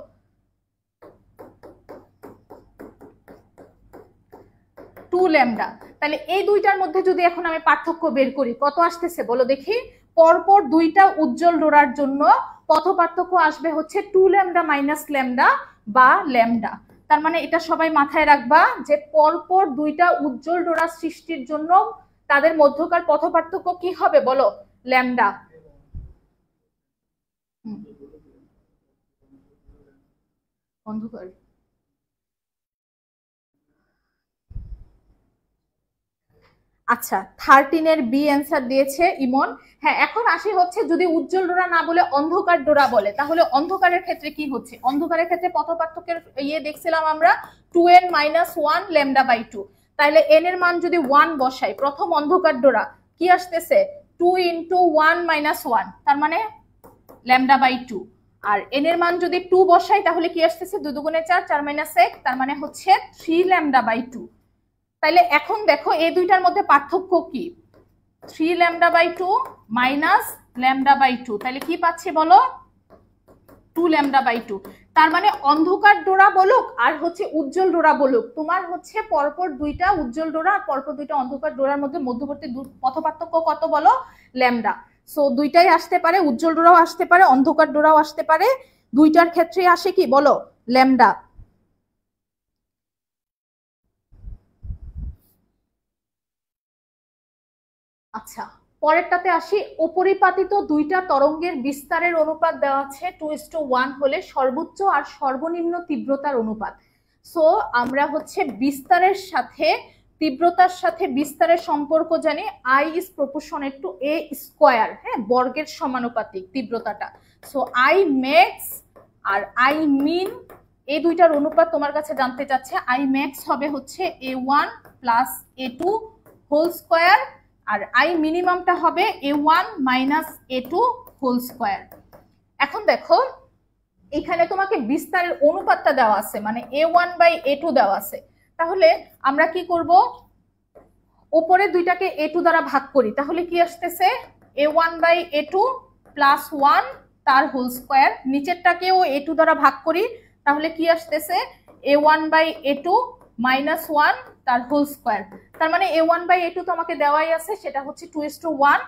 2λ। তাহলে এই দুইটার মধ্যে যদি এখন আমি পার্থক্য বের করি কত আসতেছে বলো দেখি, পরপর দুইটা উজ্জ্বল ডোরার জন্য পথ পার্থক্য আসবে হচ্ছে 2λ মাইনাস ল্যামডা বা ল্যামডা। তার মানে এটা সবাই মাথায় রাখবা যে পরপর দুইটা উজ্জ্বল ডোরা সৃষ্টির জন্য তাদের মধ্যকার পথ পার্থক্য কি হবে বলো, ল্যামডা। অন্ধকার, আচ্ছা 13 এর বি অ্যান্সার দিয়েছে ইমন। হ্যাঁ, এখন আসি হচ্ছে যদি উজ্জ্বল ডোরা না বলে অন্ধকার ডোরা বলে, তাহলে অন্ধকারের ক্ষেত্রে কি হচ্ছে, অন্ধকারের ক্ষেত্রে পথ পার্থক্যের দেখছিলাম আমরা 2n মাইনাস 1 λ/2। তাহলে n এর মান যদি 1 বসাই, প্রথম অন্ধকার ডোরা কি আসতেছে, 2 ইন্টু 1 মাইনাস 1, তার মানে λ/2। আর এন এর মান যদি 2 বসাই তাহলে কি আসতেছে 2 দুগুণে 4, 4 মাইনাস 1, তার মানে হচ্ছে 3 ল্যামডা বাই 2। তাইলে এখন দেখো এই দুইটার মধ্যে পার্থক্য কি, 3 lambda by 2 minus lambda by 2, তাহলে কি পাচ্ছি বলো, 2 ল্যামডা বাই 2। তার মানে অন্ধকার ডোরা বলুক আর হচ্ছে উজ্জ্বল ডোরা বলুক, তোমার হচ্ছে পরপর দুইটা উজ্জ্বল ডোরা আর পরপর দুইটা অন্ধকার ডোরার মধ্যে মধ্যবর্তী পথ পার্থক্য কত বলো, ল্যামডা। সো দুইটাই আসতে পারে, উজ্জ্বল ডোরাও আসতে পারে, অন্ধকার ডোরাও আসতে পারে, দুইটার ক্ষেত্রে আসে কি বলো, ল্যামডা। আচ্ছা, পরেরটাতে আসি। অপরিপাতিত দুইটা তরঙ্গের বিস্তারের অনুপাত দেওয়া আছে 2:1 হলে সর্বোচ্চ আর সর্বনিম্ন তীব্রতার অনুপাত। সো আমরা হচ্ছে বিস্তারের সাথে তীব্রতার সাথে বিস্তারের সম্পর্ক জানি, I is proportionate to A square, হ্যাঁ, বর্গের সমানুপাতিক তীব্রতাটা। সো আই ম্যাক্স আর আই মিন এই দুইটার অনুপাত তোমার কাছে জানতে চাচ্ছে। আই ম্যাক্স হবে হচ্ছে A1 plus A2 whole square, আর আই মিনিমামটা হবে A1 minus A2 whole square. এখন দেখো এখানে তোমাকে বিস্তারের অনুপাতটা দেওয়া আছে, মানে A1 বাই A2 দেওয়া আছে। তাহলে আমরা কি করব, উপরে দুইটাকে A2 দ্বারা ভাগ করি, তাহলে কি আসতেছে A1 বাই A2 প্লাস 1 তার হোল স্কোয়ার। নিচেরটাকেও A2 দ্বারা ভাগ করি, তাহলে কি আসতেছে A1 বাই A2 মাইনাস 1 তার হোল স্কোয়ার। তার মানে A1 বাই A2 তো আমাকে দেওয়াই আছে, সেটা হচ্ছে 2:1।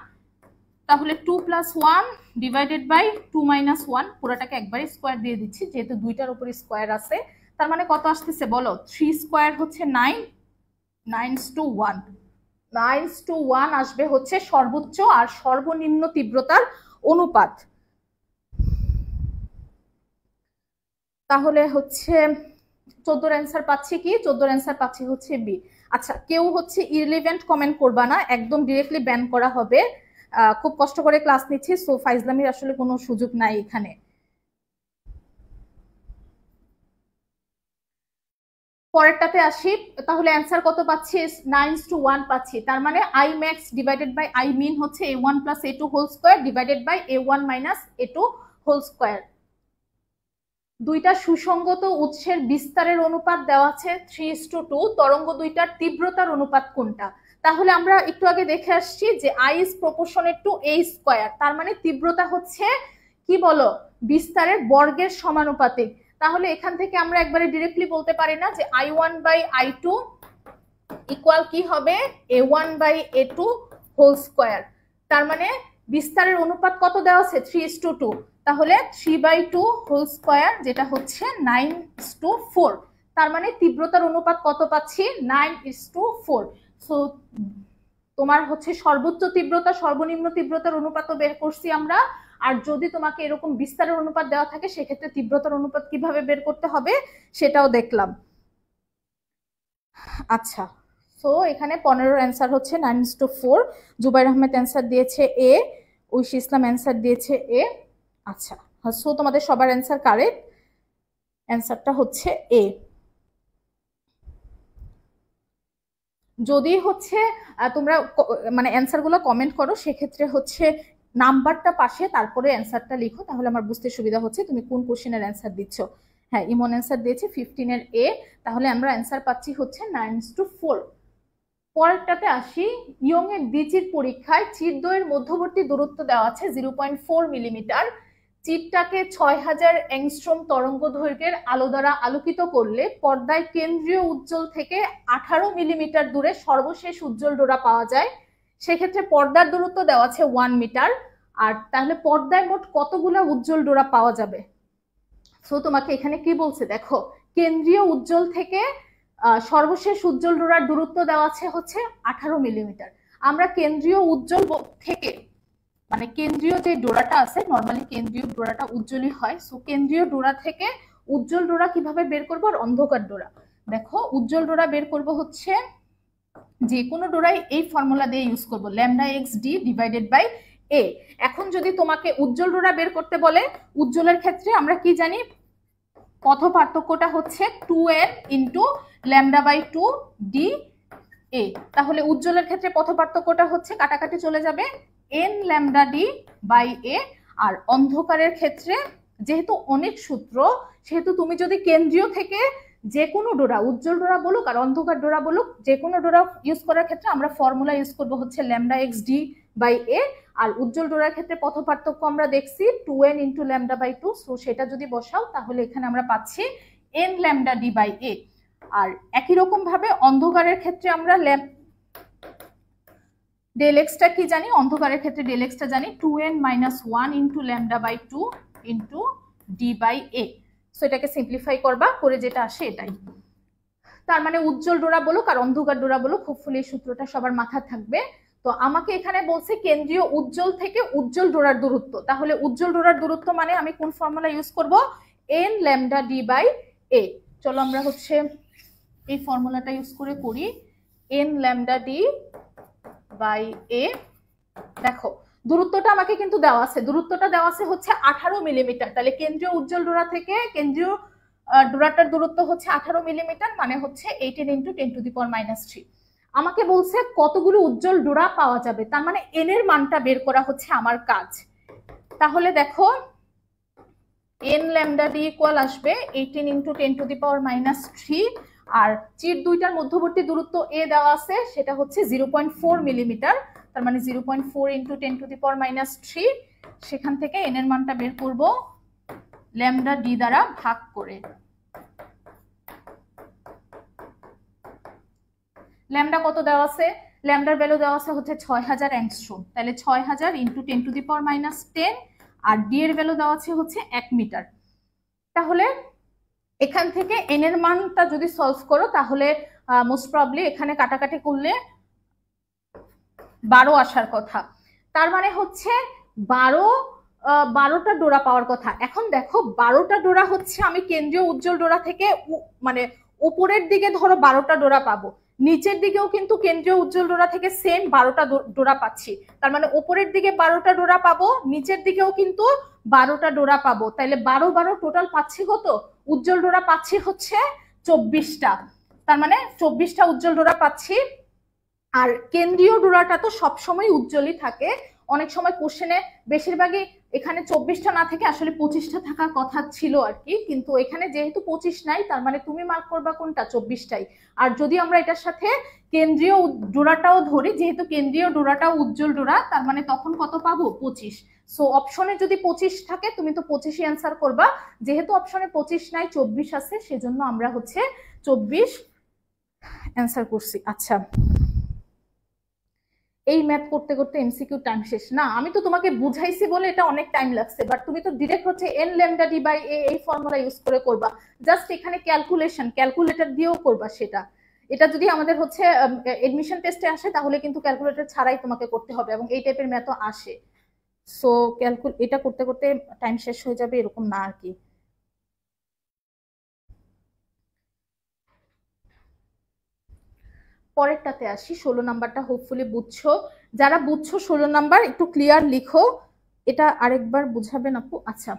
তাহলে 2 প্লাস 1 ডিভাইডেড বাই 2 মাইনাস 1, পুরোটাকে একবারে স্কোয়ার দিয়ে দিচ্ছি যেহেতু দুইটার উপরে স্কোয়ার আছে। তার মানে কত আসতেছে বলো, 3 স্কোয়ার হচ্ছে 9, 9:1, 9:1 আসবে হচ্ছে সর্বোচ্চ আর সর্বনিম্ন তীব্রতার অনুপাত। তাহলে হচ্ছে 14 অ্যান্সার পাচ্ছি কি, 14 অ্যান্সার পাচ্ছি হচ্ছে বি। আচ্ছা, কেউ হচ্ছে ইররিলেভেন্ট কমেন্ট করবা না, একদম ডিরেক্টলি ব্যান করা হবে। খুব কষ্ট করে ক্লাস নিচ্ছি, সো ফাইজলামির আসলে কোনো সুযোগ নাই এখানে। পরেরটাতে আসি, তাহলে অ্যান্সার কত পাচ্ছি, 9:1 পাচ্ছি। তার মানে I max divided by I min হচ্ছে A1 plus A2 whole square divided by A1 minus A2 whole square. দুইটা সুসংগত উৎসের বিস্তারের অনুপাত দেওয়া আছে 3:2, তরঙ্গ দুইটার তীব্রতার অনুপাত কোনটা। তাহলে আমরা একটু আগে দেখে আসছি যে I is proportionate to A square, তার মানে তীব্রতা হচ্ছে কি বলো, বিস্তারের বর্গের সমানুপাতিক। তাহলে এখান থেকে আমরা একবারে ডিরেক্টলি বলতে পারি না যে I1 বাই I2 ইকুয়াল কি হবে A1 by A2 whole square. তার মানে বিস্তারের অনুপাত কত দেওয়া আছে 3:2, তাহলে 3/2 হোল স্কোয়ার যেটা হচ্ছে 9:4। তার মানে তীব্রতার অনুপাত কত পাচ্ছি 9:4। সো তোমার হচ্ছে সর্বোচ্চ তীব্রতা সর্বনিম্ন তীব্রতার অনুপাতও বের করছি আমরা। আর যদি তোমাকে এরকম বিস্তারের অনুপাত দেওয়া থাকে সেক্ষেত্রে তীব্রতার অনুপাত কিভাবে বের করতে হবে সেটাও দেখলাম। আচ্ছা, সো এখানে 15 অ্যান্সার হচ্ছে 9:4। জুবাইর আহমেদ অ্যান্সার দিয়েছে এ, ঐশী ইসলাম অ্যান্সার দিয়েছে এ। আচ্ছা, সো তোমাদের সবার অ্যান্সার কারেক্ট, অ্যান্সারটা হচ্ছে এ। যদি হচ্ছে তোমরা মানে অ্যান্সারগুলো কমেন্ট করো সেক্ষেত্রে হচ্ছে নাম্বারটা পাশে তারপরে অ্যান্সারটা লিখো, তাহলে আমার বুঝতে সুবিধা হচ্ছে তুমি কোন কোশ্চেনের অ্যান্সার দিচ্ছ। হ্যাঁ, ইমন অ্যান্সার দিয়েছে 15 এর এ, তাহলে আমরা অ্যান্সার পাচ্ছি হচ্ছে 9:4। পরেরটাতে আসি, ইয়ং এর দ্বিচির পরীক্ষায় চিরদ্বয়ের মধ্যবর্তী দূরত্ব দেওয়া আছে 0.4 মিলিমিটার। চিরটাকে 6000 অ্যাংস্ট্রম তরঙ্গ দৈর্ঘ্যের আলো দ্বারা আলোকিত করলে পর্দায় কেন্দ্রীয় উজ্জ্বল থেকে 18 মিলিমিটার দূরে সর্বশেষ উজ্জ্বল ডোরা পাওয়া যায়। সেক্ষেত্রে পর্দার দূরত্ব দেওয়া আছে 1 মিটার। আর তাহলে পর্দায় মোট কতগুলো উজ্জ্বল ডোরা পাওয়া যাবে। সো তোমাকে এখানে কি বলছে দেখো, কেন্দ্রীয় উজ্জ্বল থেকে সর্বশেষ উজ্জ্বল ডোরার দূরত্ব দেওয়া আছে হচ্ছে 18 মিলিমিটার। আমরা কেন্দ্রীয় উজ্জ্বল থেকে মানে কেন্দ্রীয় যে ডোরাটা আছে, নর্মালি কেন্দ্রীয় ডোরাটা উজ্জ্বলই হয়, সো কেন্দ্রীয় ডোরা থেকে উজ্জ্বল ডোরা কিভাবে বের করবো আর অন্ধকার ডোরা। দেখো উজ্জ্বল ডোরা বের করব হচ্ছে যে কোনো ডোরাই এই ফর্মুলা দিয়ে ইউজ করব, lambda X D divided by A. এখন যদি তোমাকে উজ্জ্বল ডোরা বের করতে বলে, উজ্জ্বলের ক্ষেত্রে আমরা কি জানি, পথ পার্থক্যটা হচ্ছে 2n into lambda by 2 D A. তাহলে উজ্জ্বলের ক্ষেত্রে পথ পার্থক্যটা হচ্ছে কাটাকাটি চলে যাবে n ল্যামডা ডি বাই এ, আর অন্ধকারের ক্ষেত্রে যেহেতু অনেক সূত্র, সেহেতু তুমি যদি কেন্দ্রীয় থেকে যে কোনো ডোরা, উজ্জ্বল ডোরা বলুক আর অন্ধকার ডোরা বলুক, যে কোনো ডোরা ইউজ করার ক্ষেত্রে আমরা ফর্মুলা ইউজ করবো হচ্ছে ল্যামডা এক্স ডি বাই এ। আর উজ্জ্বল ডোরার ক্ষেত্রে পথ পার্থক্য আমরা দেখছি 2n into lambda by 2। So সেটা যদি বসাও তাহলে এখানে আমরা পাচ্ছি n ল্যামডা ডি বাই এ। আর একই রকম ভাবে অন্ধকারের ক্ষেত্রে আমরা ডেল এক্সটা কি জানি, অন্ধকারের ক্ষেত্রে ডেল এক্সটা জানি 2n minus 1 into lambda by 2 into D by A. So এটাকে সিম্পলিফাই করবা, করে যেটা আসে এটাই। তার মানে উজ্জ্বল ডোরা বলুক আর অন্ধকার ডোরা বলুক, হোপফুলি এই সূত্রটা সবার মাথায় থাকবে। তো আমাকে এখানে বলছে কেন্দ্রীয় উজ্জ্বল থেকে উজ্জ্বল ডোরার দূরত্ব, তাহলে উজ্জ্বল ডোরার দূরত্ব মানে আমি কোন ফর্মুলা ইউজ করব, n ল্যামডা ডি বাই এ। চলো আমরা হচ্ছে এই ফর্মুলাটা ইউজ করে করি, n ল্যামডা ডি বাই এ। দেখো দূরত্বটা আমাকে কিন্তু দেওয়া আছে, দূরত্বটা দেওয়া আছে হচ্ছে 18 মিলিমিটার। তাহলে কেন্দ্রীয় উজ্জ্বল ডোরা থেকে কেন্দ্রীয় ডোরাটার দূরত্ব হচ্ছে 18 মিলিমিটার, মানে হচ্ছে 18 into 10 to the power minus 3। আমাকে বলছে কতগুলো উজ্জ্বল ডোরা পাওয়া যাবে, তার মানে এন এর মানটা বের করা হচ্ছে আমার কাজ। তাহলে দেখো n ল্যামডা ডি ইকুয়াল আসবে 18 into 10 to the power minus 3। আর চির দুইটার মধ্যবর্তী দূরত্ব এ দেওয়া আছে, সেটা হচ্ছে 0.4 মিলিমিটার। তার মানে 0.4 into 10 to the power minus 3। সেখান থেকে n এর মানটা বের করব ল্যামডা ডি দ্বারা ভাগ করে। ল্যামডা কত দেওয়া আছে, ল্যামডার ভ্যালু দেওয়া আছে হচ্ছে 6000 অ্যাংস্ট্রোম। তাহলে 6000 into 10 to the power minus 10। আর ডি এর ভ্যালু দেওয়া আছে হচ্ছে 1 মিটার। তাহলে এখান থেকে এন এর মানটা যদি সলভ করো তাহলে মোস্ট প্রবলি এখানে কাটাকাটি করলে 12 আসার কথা। তার মানে হচ্ছে 12টা ডোরা পাওয়ার কথা। এখন দেখো 12টা ডোরা হচ্ছে আমি কেন্দ্রীয় উজ্জ্বল ডোরা থেকে মানে উপরের দিকে ধরো 12টা ডোরা পাবো, নিচের দিকেও কিন্তু কেন্দ্রীয় উজ্জ্বল ডোরা থেকে সেম 12টা ডোরা পাচ্ছি। তার মানে উপরের দিকে 12টা ডোরা পাবো, নিচের দিকেও কিন্তু 12টা ডোরা পাবো। তাইলে 12 টোটাল পাচ্ছি কত, উজ্জ্বল ডোরা পাচ্ছি হচ্ছে 24টা। তার মানে 24টা উজ্জ্বল ডোরা পাচ্ছি। আর কেন্দ্রীয় ডোরাটা তো সবসময় উজ্জ্বলই থাকে। অনেক সময় কোশ্চেনে বেশিরভাগই এখানে 24টা না থেকে আসলে 25টা থাকার কথা ছিল আর কি, কিন্তু এখানে যেহেতু 25 নাই, তার মানে তুমি মার্ক করবা কোনটা, 24টাই। আর যদি আমরা এটার সাথে কেন্দ্রীয় ডোরাটাও ধরি, যেহেতু কেন্দ্রীয় ডোরাটাও উজ্জ্বল ডোরা, তার মানে তখন কত পাবো, 25। সো অপশনে যদি 25 থাকে তুমি তো 25ই অ্যান্সার করবা। যেহেতু অপশনে 25 নাই, 24 আছে, সেজন্য আমরা হচ্ছে 24 অ্যান্সার করছি। আচ্ছা, এই ম্যাথ করতে করতে এমসিকিউ টাইম শেষ না। আমি তো তোমাকে বুঝাইছি বলে এটা অনেক টাইম লাগছে, বাট তুমি তো ডিরেক্ট হচ্ছে এন ল্যামডা ডি বাই এ এই ফর্মুলা ইউজ করে করবা। জাস্ট এখানে ক্যালকুলেশন, ক্যালকুলেটর দিয়েও করবা সেটা। এটা যদি আমাদের হচ্ছে এডমিশন টেস্টে আসে তাহলে কিন্তু ক্যালকুলেটর ছাড়াই তোমাকে করতে হবে, এবং এই টাইপের ম্যাথও আসে। সো এটা করতে করতে টাইম শেষ হয়ে যাবে এরকম না আর কি। পরেরটাতে আসি, 16 নাম্বারটা হোপফুলি বুঝছো। যারা বুঝছো 16 নাম্বার একটু ক্লিয়ার লিখো, এটা আরেকবার বুঝাবেন আপু। আচ্ছা,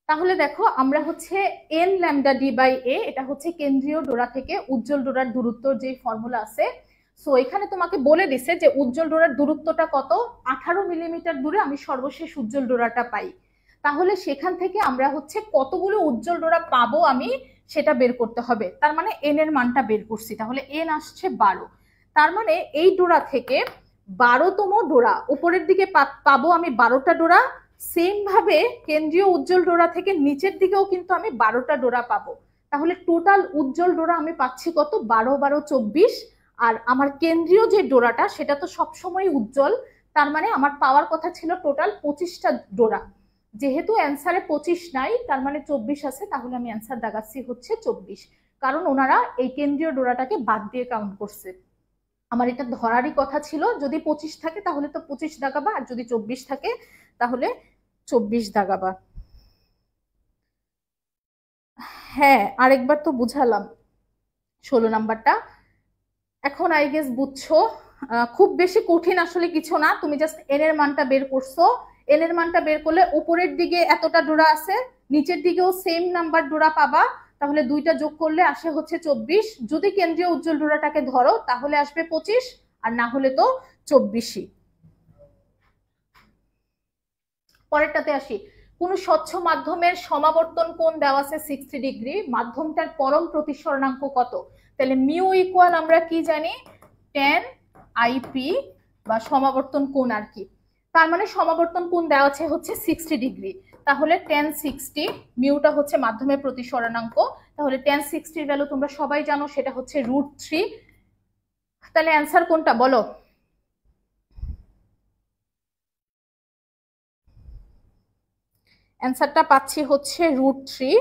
তাহলে দেখো আমরা হচ্ছে এন ল্যামডা ডি বাই এ, এটা হচ্ছে কেন্দ্রীয় ডোরা থেকে উজ্জ্বল ডোরার দূরত্ব যে ফর্মুলা আছে। সো এখানে তোমাকে বলে দিছে যে উজ্জ্বল ডোরার দূরত্বটা কত, 18 মিলিমিটার দূরে আমি সর্বশেষ উজ্জ্বল ডোরাটা পাই। তাহলে সেখান থেকে আমরা হচ্ছে কতগুলো উজ্জ্বল ডোরা পাবো আমি সেটা বের করতে হবে। তার মানে এন এর মানটা বের করছি, তাহলে এন আসছে 12। তার মানে এই ডোরা থেকে 12তম ডোরা উপরের দিকে পাবো আমি 12টা ডোরা। সেম ভাবে কেন্দ্রীয় উজ্জ্বল ডোরা থেকে নিচের দিকেও কিন্তু আমি 12টা ডোরা পাবো। তাহলে টোটাল উজ্জ্বল ডোরা আমি পাচ্ছি কত, 12 12 24। আর আমার কেন্দ্রীয় যে ডোরাটা সেটা তো সবসময় উজ্জ্বল, তার মানে আমার পাওয়ার কথা ছিল টোটাল 25টা ডোরা। যেহেতু অ্যান্সারে 25 নাই, তার মানে 24 আছে, তাহলে আমি অ্যান্সার দাগাচ্ছি হচ্ছে 24। কারণ ওনারা এই কেন্দ্রীয় ডোরাটাকে বাদ দিয়ে কাউন্ট করছে। আমার এটা ধরারই কথা ছিল, যদি 25 থাকে তাহলে তো 25 দাগাবা, আর যদি 24 থাকে তাহলে 24 দাগাবা। হ্যাঁ, আরেকবার তো বুঝালাম 16 নাম্বারটা। এখন আই গেস বুঝছো। খুব বেশি কঠিন আসলে কিছু না, তুমি জাস্ট এন এর মানটা বের করছো। এন এর মানটা বের করলে উপরের দিকে এতটা ডোরা আছে, নিচের দিকেও সেম নাম্বার ডোরা পাবা। তাহলে দুইটা যোগ করলে আসে হচ্ছে 24। যদি কেন্দ্রীয় উজ্জ্বল ডোরাটাকে ধরো তাহলে আসবে 25, আর না হলে তো 24ই। পরেরটাতে আসি, কোন স্বচ্ছ মাধ্যমের সমাবর্তন কোণ দেওয়া আছে 60 ডিগ্রি, মাধ্যমটার পরম প্রতিসরণাঙ্ক কত? তাহলে মিউ ইকুয়াল আমরা কি জানি, tan আইপি বা সমাবর্তন কোণ আর কি। তার মানে সমাবর্তন কোণ দেওয়া আছে হচ্ছে 60 ডিগ্রি, তাহলে tan 60, মিউটা হচ্ছে মাধ্যমের প্রতিসরণাঙ্ক, তাহলে tan 60 এর ভ্যালু তোমরা সবাই জানো, সেটা হচ্ছে √3। তাহলে অ্যান্সার কোনটা বলো? অ্যান্সারটা পাচ্ছি হচ্ছে √3।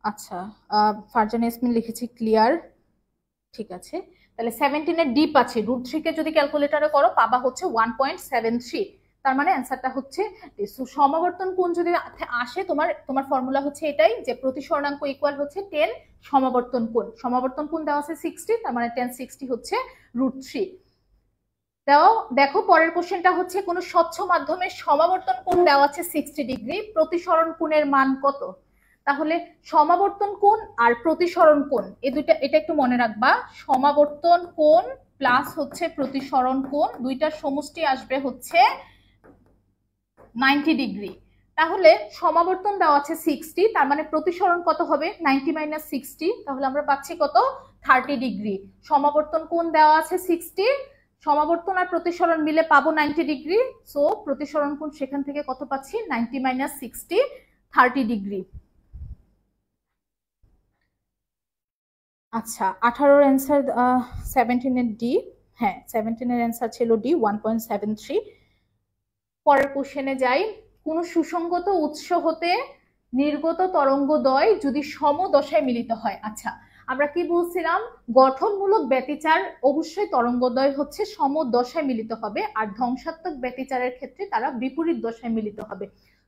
আচ্ছা, ফারজান ইয়াসমিন লিখেছি ক্লিয়ার, ঠিক আছে। তাহলে 17 এর ডি পাচ্ছি, √3 কে যদি ক্যালকুলেটরে করো পাবা হচ্ছে 1.73, তার মানে অ্যান্সারটা হচ্ছে সমাবর্তন কোণ যদি আসে, তোমার তোমার ফর্মুলা হচ্ছে এটাই যে প্রতিসরণাঙ্ক ইকুয়াল হচ্ছে 10 সমাবর্তন কোণ। সমাবর্তন কোণ দেওয়া আছে 60, তার মানে tan 60 হচ্ছে √3। দেখো পরের কোশ্চেনটা হচ্ছে কোন স্বচ্ছ মাধ্যমের সমাবর্তন কোণ দেওয়া আছে 60 ডিগ্রি, প্রতিসরণ কোণের মান কত? তাহলে সমাবর্তন কোণ আর প্রতিসরণ কোণ এই দুইটা, এটা একটু মনে রাখবা, সমাবর্তন কোণ প্লাস হচ্ছে প্রতিসরণ কোণ, দুইটার সমষ্টি আসবে হচ্ছে 90 ডিগ্রি। তাহলে সমাবর্তন দেওয়া আছে 60, তার মানে প্রতিসরণ কত হবে 90 - 60, তাহলে আমরা পাচ্ছি কত 30 ডিগ্রি। সমাবর্তন কোণ দেওয়া আছে 60, সমাবর্তন আর প্রতিসরণ মিলে পাবো 90 ডিগ্রি, সো প্রতিসরণ কোণ সেখান থেকে কত পাচ্ছি 90 - 60, 30 ডিগ্রি। আচ্ছা, 18 এর অ্যান্সার 17 এর ডি, হ্যাঁ 17 এর অ্যান্সার ছিল ডি 1.73। পরের কোশ্চেনে যাই, কোন সুসংগত উৎস হতে নির্গত তরঙ্গদ্বয় যদি সমদশায় মিলিত হয়। আচ্ছা, আমরা কি বলছিলাম, গঠনমূলক ব্যতিচার অবশ্যই তরঙ্গদ্বয় হচ্ছে সমদশায় মিলিত হবে, আর ধ্বংসাত্মক ব্যতিচারের ক্ষেত্রে তারা বিপরীত দশায় মিলিত হবে।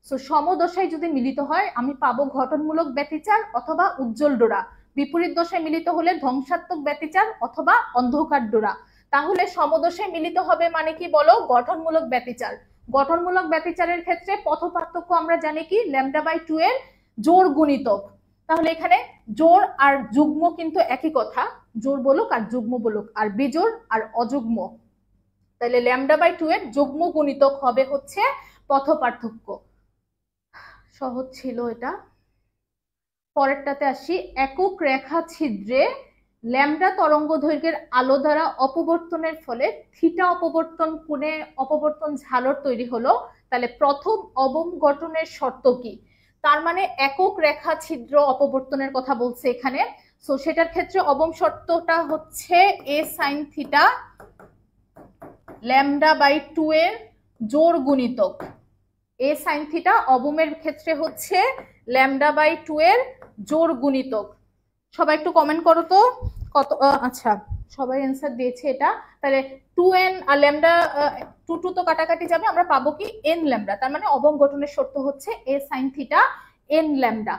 সো সমদশায় যদি মিলিত হয় আমি পাবো ঘটনমূলক ব্যতিচার অথবা উজ্জ্বল ডোরা, বিপরীত দশায় মিলিত হলে ধ্বংসাত্মক ব্যতিচার অথবা অন্ধকার ডোরা। তাহলে সমদশায় মিলিত হবে মানে কি বলো, গঠনমূলক ব্যতিচার। গঠনমূলক ব্যতিচারের ক্ষেত্রে পথ পার্থক্য আমরা জানি কি, λ/2 এর জোড় গুণিতক। তাহলে এখানে জোড় আর যুগ্ম কিন্তু একই কথা, জোড় বলুক আর যুগ্ম বলুক, আর বিজোড় আর অযুগ্ম, তাহলে λ/2 এর যুগ্ম গুণিতক হবে হচ্ছে পথ পার্থক্য। সহজ ছিল এটা। পরেরটাতে আসি, একক রেখা ছিদ্রে ল্যামডা তরঙ্গ দৈর্ঘ্যের আলো দ্বারা অপবর্তনের ফলে থিটা অপবর্তন কোণে অপবর্তন ঝালর তৈরি হলো, তাহলে প্রথম অবম গঠনের শর্ত কি? তার মানে একক রেখা ছিদ্র অপবর্তনের কথা বলছে এখানে, সো সেটার ক্ষেত্রে অবম শর্তটা হচ্ছে এ সাইন থিটা λ/2 এর জোড় গুণিতক। এ সাইন থিটা অবমের ক্ষেত্রে হচ্ছে λ/2 এর জোড় গুণিতক। সবাই একটু কমেন্ট করো তো কত, আচ্ছা সবাই অ্যান্সার দিয়েছে এটা। তাহলে 2n আর ল্যামডা 2 তো কাটাকাটি যাবে, আমরা পাবো কি n ল্যামডা, তার মানে অবম গঠনের শর্ত হচ্ছে a sin theta n lambda.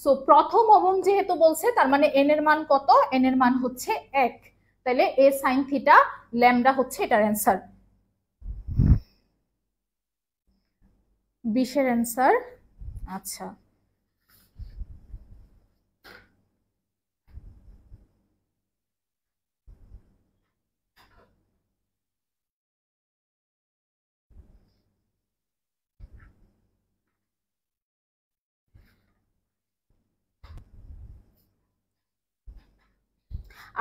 So প্রথম অবম যেহেতু বলছে, তার মানে n এর মান কত, n এর মান হচ্ছে 1, তাহলে a sin থিটা ল্যামডা হচ্ছে এটার অ্যান্সার। 20 এর অ্যান্সার। আচ্ছা,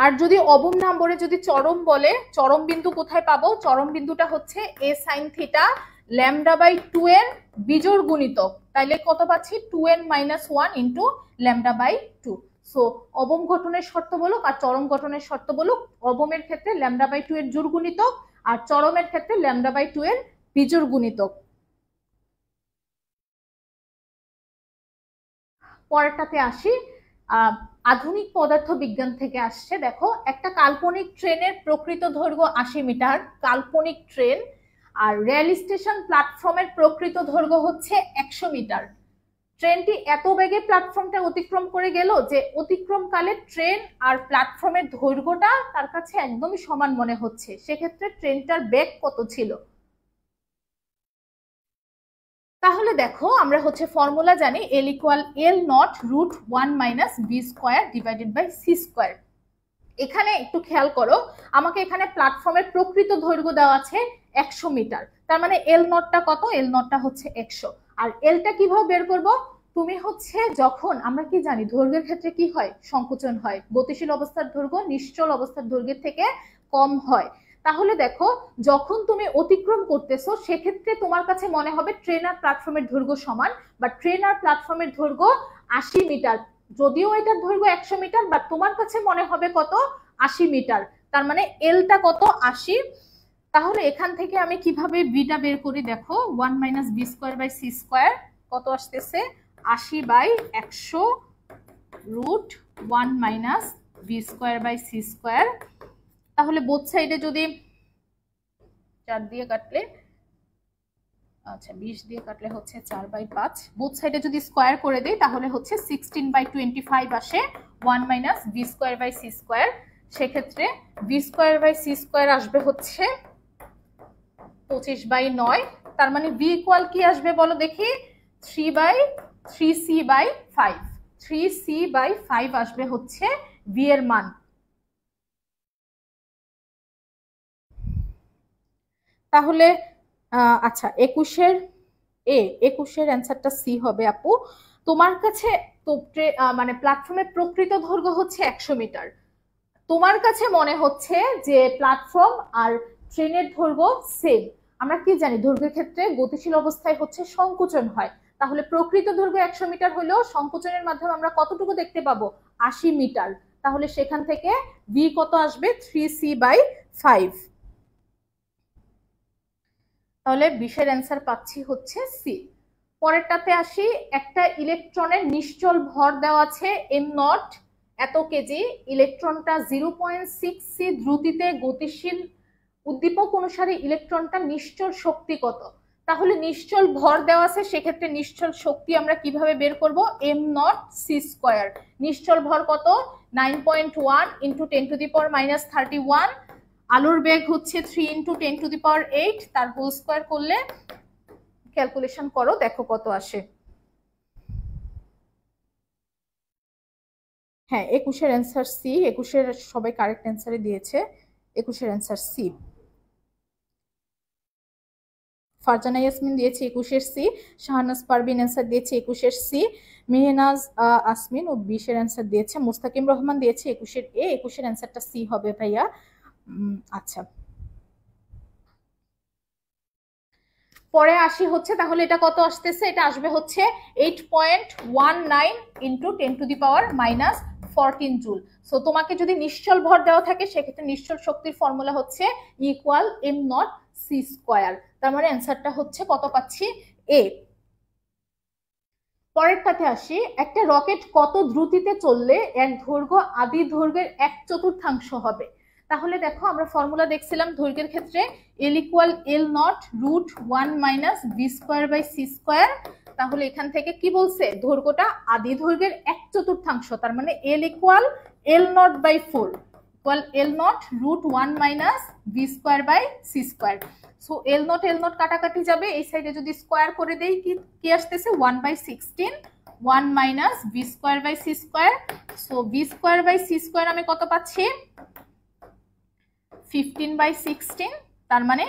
আর যদি অবম নাম বলে যদি চরম বলে, চরম বিন্দু কোথায় পাবো, চরম বিন্দুটা হচ্ছে a sin থিটা λ/2 এর বিজোড় গুণিতক, তাইলে কত পাচ্ছি 2n - 1 ইন্টু λ/2। সো অবম গঠনের শর্ত বলুক আর চরম গঠনের শর্ত বলুক, অবমের ক্ষেত্রে λ/2 এর জোড় গুণিতক আর চরমের ক্ষেত্রে λ/2 এর বিজোড় গুণিতক। পরেরটাতে আসি, আধুনিক পদার্থ বিজ্ঞান থেকে আসছে। দেখো, একটা কাল্পনিক ট্রেনের প্রকৃত দৈর্ঘ্য 80 মিটার, কাল্পনিক ট্রেন, আর রেল স্টেশন প্ল্যাটফর্মের প্রকৃত দৈর্ঘ্য হচ্ছে 100 মিটার। ট্রেনটি এত বেগে প্ল্যাটফর্মটা অতিক্রম করে গেল যে অতিক্রমকালে ট্রেন আর প্ল্যাটফর্মের দৈর্ঘ্যটা তার কাছে একদমই সমান মনে হচ্ছে, সেক্ষেত্রে ট্রেনটার বেগ কত ছিল? তাহলে দেখো আমরা হচ্ছে ফর্মুলা জানি L equal L naught root 1 minus B square divided by C square. এখানে একটু খেয়াল করো, আমাকে এখানে প্ল্যাটফর্মের প্রকৃত দৈর্ঘ্য দেওয়া আছে 100 মিটার, তার মানে এল নটটা কত? এল নটটা হচ্ছে 100। আর এলটা কিভাবে বের করব? তুমি হচ্ছে যখন আমরা কি জানি দৈর্ঘ্যের ক্ষেত্রে কি হয়? সংকোচন হয়। গতিশীল অবস্থার দৈর্ঘ্য নিশ্চল অবস্থার দৈর্ঘ্যের থেকে কম হয়। তাহলে দেখো যখন তুমি অতিক্রম করতেছো সেক্ষেত্রে তোমার কাছে মনে হবে ট্রেন আর প্ল্যাটফর্মের দৈর্ঘ্য সমান, বা ট্রেন আর প্ল্যাটফর্মের দৈর্ঘ্য 80 মিটার, যদিও এটার দৈর্ঘ্য 100 মিটার, বাট তোমার কাছে মনে হবে কত? 80 মিটার। তার মানে এলটা কত? 80। তাহলে এখান থেকে আমি কিভাবে বিটা বের করি? দেখো 1 minus B square by C square কত আসতেছে? 80 by 100 root 1 minus B square by C square. তাহলে বোথ সাইডে যদি 4 দিয়ে কাটলে, আচ্ছা 20 দিয়ে কাটলে হচ্ছে 4 বাই 5, বোথ সাইডে যদি স্কোয়ার করে দেই তাহলে হচ্ছে 16 বাই 25 আসে 1 minus B square by C square. সেক্ষেত্রে B square by C square আসবে হচ্ছে 25 বাই 9। তার মানে বি ইকুয়াল কি আসবে বলো দেখি? 3 by 3c by 5, 3c by 5 আসবে হচ্ছে বি এর মান। তাহলে আচ্ছা 21-এর অ্যান্সারটা সি হবে আপু। তোমার কাছে তো মানে প্ল্যাটফর্মের প্রকৃত দৈর্ঘ্য হচ্ছে 100 মিটার, তোমার কাছে মনে হচ্ছে যে প্ল্যাটফর্ম আর ট্রেনের দৈর্ঘ্য সেম। আমরা কি জানি দৈর্ঘ্যের ক্ষেত্রে গতিশীল অবস্থায় হচ্ছে সংকোচন হয়। তাহলে প্রকৃত দৈর্ঘ্য 100 মিটার হলেও সংকোচনের মাধ্যমে আমরা কতটুকু দেখতে পাবো? 80 মিটার। তাহলে সেখান থেকে ভি কত আসবে? 3c by 5। তাহলে 20-এর অ্যান্সার পাচ্ছি হচ্ছে সি। পরেরটাতে আসি। একটা ইলেকট্রনের নিশ্চল ভর দেওয়া আছে এম নট এত কেজি, ইলেকট্রনটা 0.6 সি দ্রুতিতে গতিশীল, উদ্দীপক অনুসারে ইলেকট্রনটা নিশ্চল শক্তি কত? তাহলে নিশ্চল ভর দেওয়া আছে, সেক্ষেত্রে নিশ্চল শক্তি আমরা কিভাবে বের করব? M naught C square. নিশ্চল ভর কত? 9.1 into 10 to the power minus 31। আলোর বেগ হচ্ছে 3 ইন্টু 10 টু দি পাওয়ার 8, তার হোল স্কোয়ার করলে ক্যালকুলেশন করো, দেখো কত আসে। হ্যাঁ 21-এর অ্যান্সার সি। 21-এর সবাই কারেক্ট অ্যান্সারে দিয়েছে। 21-এর অ্যান্সার সি। ফারজানা ইয়াসমিন দিয়েছে 21-এর সি। শাহনাজ পারভিন অ্যান্সার দিয়েছে 21-এর সি। মেহনাজ আসমিন ও 20-এর অ্যান্সার দিয়েছে। মুস্তাকিম রহমান দিয়েছে 21-এর এ। 21-এর অ্যান্সারটা সি হবে ভাইয়া। আচ্ছা পরে আসি হচ্ছে, তাহলে এটা কত আসতেছে? এটা আসবে হচ্ছে 8.19 into 10 to the power minus 14 joule. So তোমাকে যদি নিশ্চল ভর দেওয়া থাকে সেক্ষেত্রে নিশ্চল শক্তির ফর্মুলা হচ্ছে equal M naught C square. তার মানে অ্যান্সারটা হচ্ছে কত পাচ্ছি? এ। পরেরটাতে আসি। একটা রকেট কত দ্রুতিতে চললে এক দৈর্ঘ্য আদি দৈর্ঘ্যের 1/4 হবে? তাহলে দেখো আমরা ফর্মুলা দেখছিলাম দৈর্ঘ্যের ক্ষেত্রে L equal L naught root 1 minus B square by C square. তাহলে এখান থেকে কি বলছে? দৈর্ঘ্যটা আদি দৈর্ঘ্যের 1/4, তার মানে L equal L naught by 4 equal L naught root 1 minus B square by C square. So L naught কাটাকাটি যাবে, এই সাইডে যদি স্কোয়ার করে দেই কি আসতেছে? 1/16 1 minus B square by C square. So B square by C square আমি কত পাচ্ছি? 15/16। তার মানে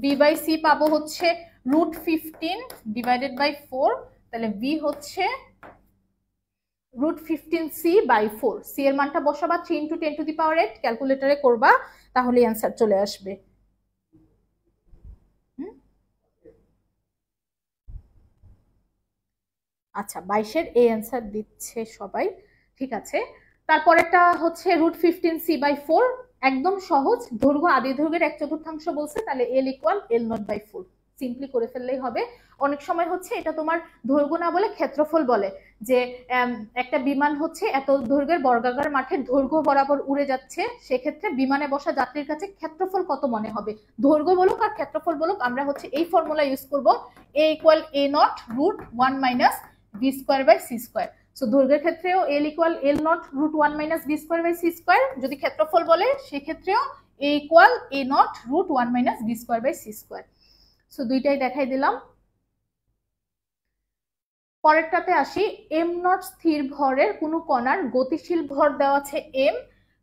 বি বাই সি পাবো হচ্ছে রুট 15 ডিভাইডেড বাই 4। তাহলে বি হচ্ছে রুট 15c বাই 4। সি এর মানটা বসাবা 3 ইন্টু 10 টু দি পাওয়ার 8, ক্যালকুলেটরে করবা, তাহলে অ্যান্সার চলে আসবে। আচ্ছা 22-এর এই অ্যান্সার দিচ্ছে সবাই, ঠিক আছে। তারপরেরটা হচ্ছে রুট 15c বাই 4, একদম সহজ। দৈর্ঘ্য আদি দৈর্ঘ্যের 1/4 বলছে, তাহলে L equal L naught by 4 simply করে ফেললেই হবে। অনেক সময় হচ্ছে এটা তোমার দৈর্ঘ্য না বলে ক্ষেত্রফল বলে, যে একটা বিমান হচ্ছে এত দৈর্ঘ্যের বর্গাকার মাঠের দৈর্ঘ্য বরাবর উড়ে যাচ্ছে, সেক্ষেত্রে বিমানে বসা যাত্রীর কাছে ক্ষেত্রফল কত মনে হবে? দৈর্ঘ্য বলুক আর ক্ষেত্রফল বলুক, আমরা হচ্ছে এই ফর্মুলা ইউজ করব, A equal A naught root 1 minus B square by C square. So দৈর্ঘ্যের ক্ষেত্রেও L equal L naught root 1 minus B square by C square. যদি ক্ষেত্রফল বলে সেক্ষেত্রেও A equal A naught root 1 minus B square by C square. So দুইটাই দেখাই দিলাম। পরেরটাতে আসি, এম নট স্থির ভরের কোনো কণার গতিশীল ভর দেওয়া আছে এম,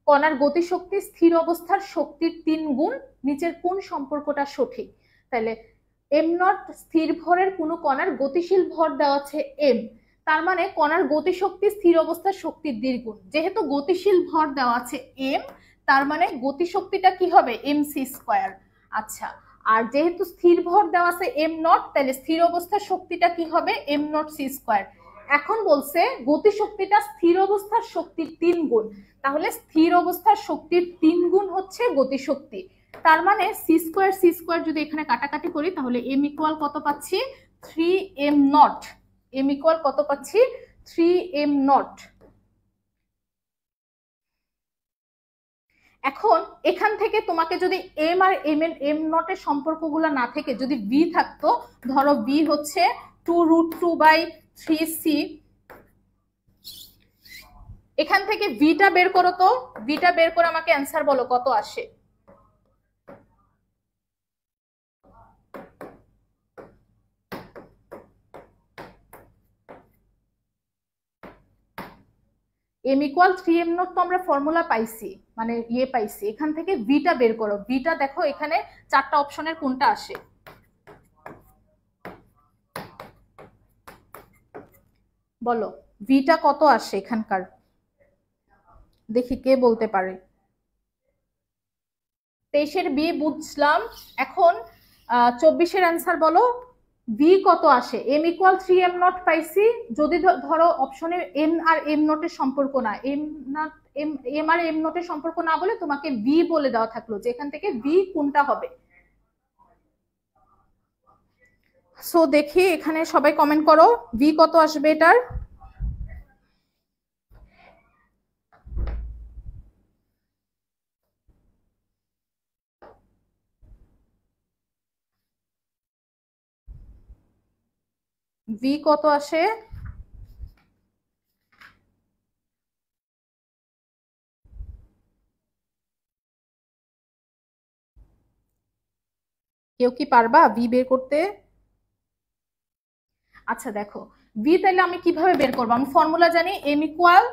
কণার গতিশক্তি স্থির অবস্থার শক্তির 3 গুণ, নিচের কোন সম্পর্কটা সঠিক? তাহলে এম নট স্থির ভরের কোনো কণার গতিশীল ভর দেওয়া আছে এম, তার মানে কণার গতিশক্তি স্থির অবস্থার শক্তির 2 গুণ। যেহেতু গতিশীল ভর দেওয়া আছে এম, তার মানে গতিশক্তিটা কি হবে? M C square. আচ্ছা, আর যেহেতু স্থির ভর দেওয়া আছে এম নট, তাহলে স্থির অবস্থার শক্তিটা কি হবে? M naught C square. এখন বলছে গতিশক্তিটা স্থির অবস্থার শক্তির 3 গুণ, তাহলে স্থির অবস্থার শক্তির 3 গুণ হচ্ছে গতিশক্তি। তার মানে সি স্কোয়ার যদি এখানে কাটাকাটি করি, তাহলে এম ইকুয়াল কত পাচ্ছি? 3 এম নট। এম ইকুয়াল কত পাচ্ছি? 3 এম নট। এখন এখান থেকে তোমাকে যদি এম আর এম নটের সম্পর্কগুলো না থেকে যদি বি থাকতো, ধরো বি হচ্ছে 2√2/3c, এখান থেকে ভিটা বের করো তো, ভিটা বের করে আমাকে অ্যান্সার বলো কত আসে। এম ইকুয়াল 3 এম নট তো আমরা ফর্মুলা পাইছি, মানে পাইছি, এখান থেকে ভিটা বের করো। ভিটা দেখো এখানে 4টা অপশনের কোনটা আসে, বলো ভিটা কত আসে এখানকার, দেখি কে বলতে পারে। 23-এর বি বুঝলাম, এখন 24-এর অ্যান্সার বলো। বি কত আসে? এম ইকুয়াল 3 এম নট পাইছি, যদি ধরো অপশনে এম আর এম নটের সম্পর্ক না, এম আর এম নটের সম্পর্ক না বলে তোমাকে বি বলে দেওয়া থাকলো, যে এখান থেকে বি কোনটা হবে। সো দেখি এখানে সবাই কমেন্ট করো, বি কত আসবে এটার। ভি কত আসে? কেউ কি পারবা ভি বের করতে? আচ্ছা দেখো, ভি তাহলে আমি কিভাবে বের করবো? আমি ফর্মুলা জানি, M equal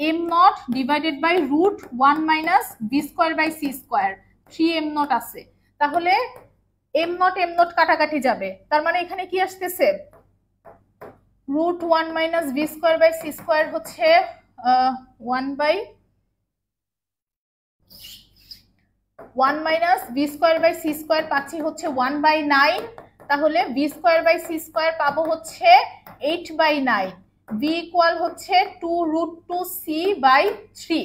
M naught divided by √1 minus B square by C square. 3 M naught আছে, তাহলে এম নট কাটাকাটি যাবে, তার মানে এখানে কি আসতেছে? √1 minus B square by C square হচ্ছে 1 minus B square by C square পাচ্ছি হচ্ছে 1/9, তাহলে B square by C square পাবো হচ্ছে 8/9। বি ইকুয়াল হচ্ছে 2√2c/3।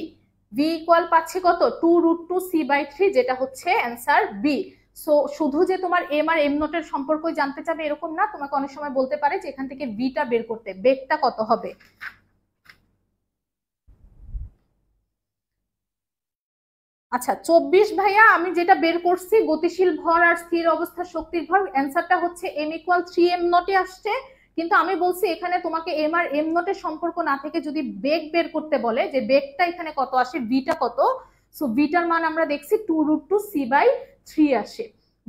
বি ইকুয়াল পাচ্ছি কত? 2√2c/3, যেটা হচ্ছে অ্যান্সার বি। সো শুধু যে তোমার এম আর এম নটের সম্পর্কই জানতে চাবে এরকম না, তোমাকে অনেক সময় বলতে পারে যে এখান থেকে বিটা বের করতে, বেগটা কত হবে। আচ্ছা 24 ভাইয়া, আমি যেটা বের করছি গতিশীল ভর আর স্থির অবস্থার শক্তির ভর, অ্যান্সারটা হচ্ছে এম ইকুয়াল 3 এম নটে আসছে, কিন্তু আমি বলছি এখানে তোমাকে এম আর এম নটের সম্পর্ক না থেকে যদি বেগ বের করতে বলে, যে বেগটা এখানে কত আসে, ভিটা কত, সো ভিটার মান আমরা দেখছি 2√2c/3 আসে।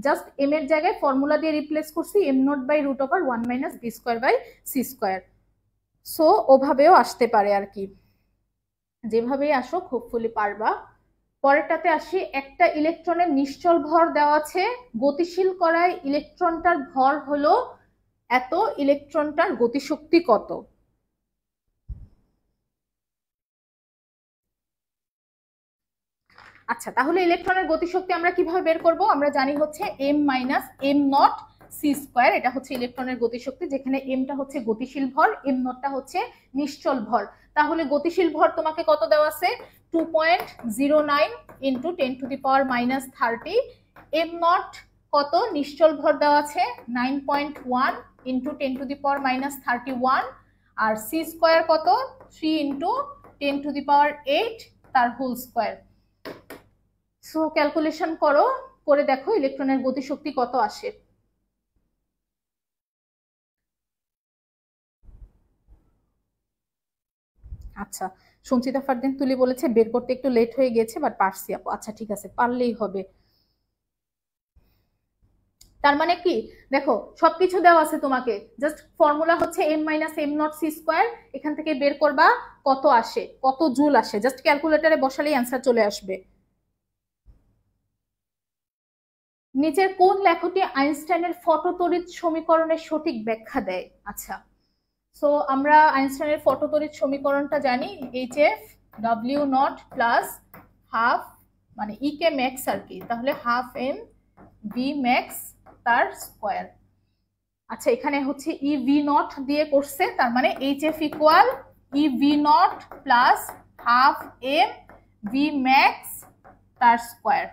জাস্ট এম এর জায়গায় ফর্মুলা দিয়ে রিপ্লেস করছি M naught by √1 minus B square by C square. So ওভাবেও আসতে পারে আর কি, যেভাবেই আসুক হোপফুলি পারবা। পরেরটাতে আসি, একটা ইলেকট্রনের নিশ্চল ভর দেওয়া আছে, গতিশীল করায় ইলেকট্রনটার ভর হলো এত, ইলেকট্রনটার গতিশক্তি কত? আচ্ছা তাহলে ইলেকট্রনের গতিশক্তি আমরা কিভাবে বের করব? আমরা জানি হচ্ছে M minus M naught C square, এটা হচ্ছে ইলেকট্রনের গতিশক্তি, যেখানে এমটা হচ্ছে গতিশীল ভর, এম নটটা হচ্ছে নিশ্চল ভর। তাহলে গতিশীল ভর তোমাকে কত দেওয়া আছে? 2.09 ইন্টু 10⁻⁻30। এম নট কত? নিশ্চল ভর দেওয়া আছে 9.1 ইন্টু 10⁻31। আর সি স্কোয়ার কত? 3 ইন্টু 10⁸ তার হোল স্কোয়ার। সো ক্যালকুলেশন করো, করে দেখো ইলেকট্রনের গতিশক্তি কত আসে। আচ্ছা, সঞ্চিতা ফারদিন তুলি বলেছে বের করতে একটু লেট হয়ে গেছে, বাট পারছি আপু। আচ্ছা ঠিক আছে, পারলেই হবে। তার মানে কি দেখো সবকিছু দেওয়া আছে তোমাকে, জাস্ট ফর্মুলা হচ্ছে m minus M naught C square, এখান থেকে বের করবা কত আসে, কত জুল আসে, জাস্ট ক্যালকুলেটরে বসালেই অ্যান্সার চলে আসবে। নিচের কোন লেখটি আইনস্টাইনের ফটোতড়িৎ সমীকরণের সঠিক ব্যাখ্যা দেয়? আচ্ছা, সো আমরা আইনস্টাইনের ফটোতড়িৎ সমীকরণটা জানি, H F W not plus half মানে ই কে ম্যাক্স আর কি, তাহলে হাফ এম ভি ম্যাক্স তার স্কোয়ার। আচ্ছা, এখানে হচ্ছে ই ভি নট দিয়ে করছে, তার মানে H F equal E V naught plus half M V max তার স্কোয়ার।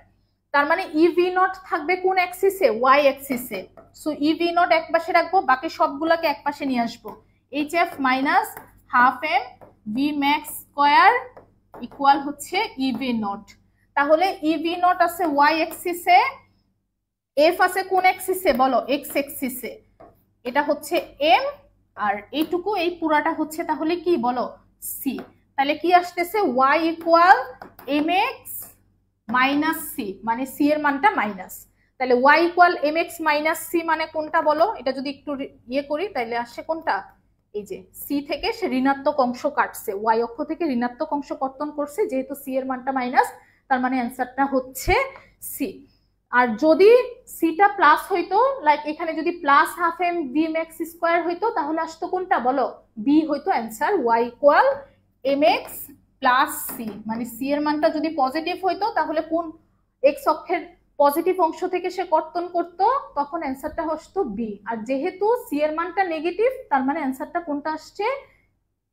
তার মানে ই ভি নট থাকবে কোন অ্যাক্সিসে? ওয়াই অ্যাক্সিসে। সো ই ভি নট এক পাশে রাখবো, বাকি সবগুলোকে এক পাশে নিয়ে আসবো। H F minus half M V max square equal হচ্ছে ই ভি নট। তাহলে ই ভি নট আছে ওয়াই অ্যাক্সিসে, এফ আছে কোন অ্যাক্সিসে বলো? এক্স অ্যাক্সিসে। এটা হচ্ছে এম, আর এইটুকু এই পুরাটা হচ্ছে তাহলে কি বলো? সি। তাহলে কি আসতেছে? Y equal M X minus C, মানে সি এর মানটা মাইনাস। তাহলে Y equal M X minus C মানে কোনটা বলো? এটা যদি একটু ইয়ে করি তাহলে আসছে কোনটা? এই যে সি থেকে সে ঋণাত্মক অংশ কাটছে, ওয়াই অক্ষ থেকে ঋণাত্মক অংশ কর্তন করছে, যেহেতু সি এর মানটা মাইনাস, তার মানে অ্যান্সারটা হচ্ছে সি। আর যদি সিটা প্লাস হইতো, লাইক এখানে যদি plus half M V max square হইতো, তাহলে আসতো কোনটা বলো? বি হইতো answer, Y equal M X plus C. মানে সি এর মানটা যদি পজিটিভ হইতো তাহলে কোন এক্স অক্ষের পজিটিভ অংশ থেকে সে কর্তন করত, তখন অ্যান্সারটা আসতো বি। আর যেহেতু সি এর মানটা নেগেটিভ, তার মানে অ্যান্সারটা কোনটা আসছে?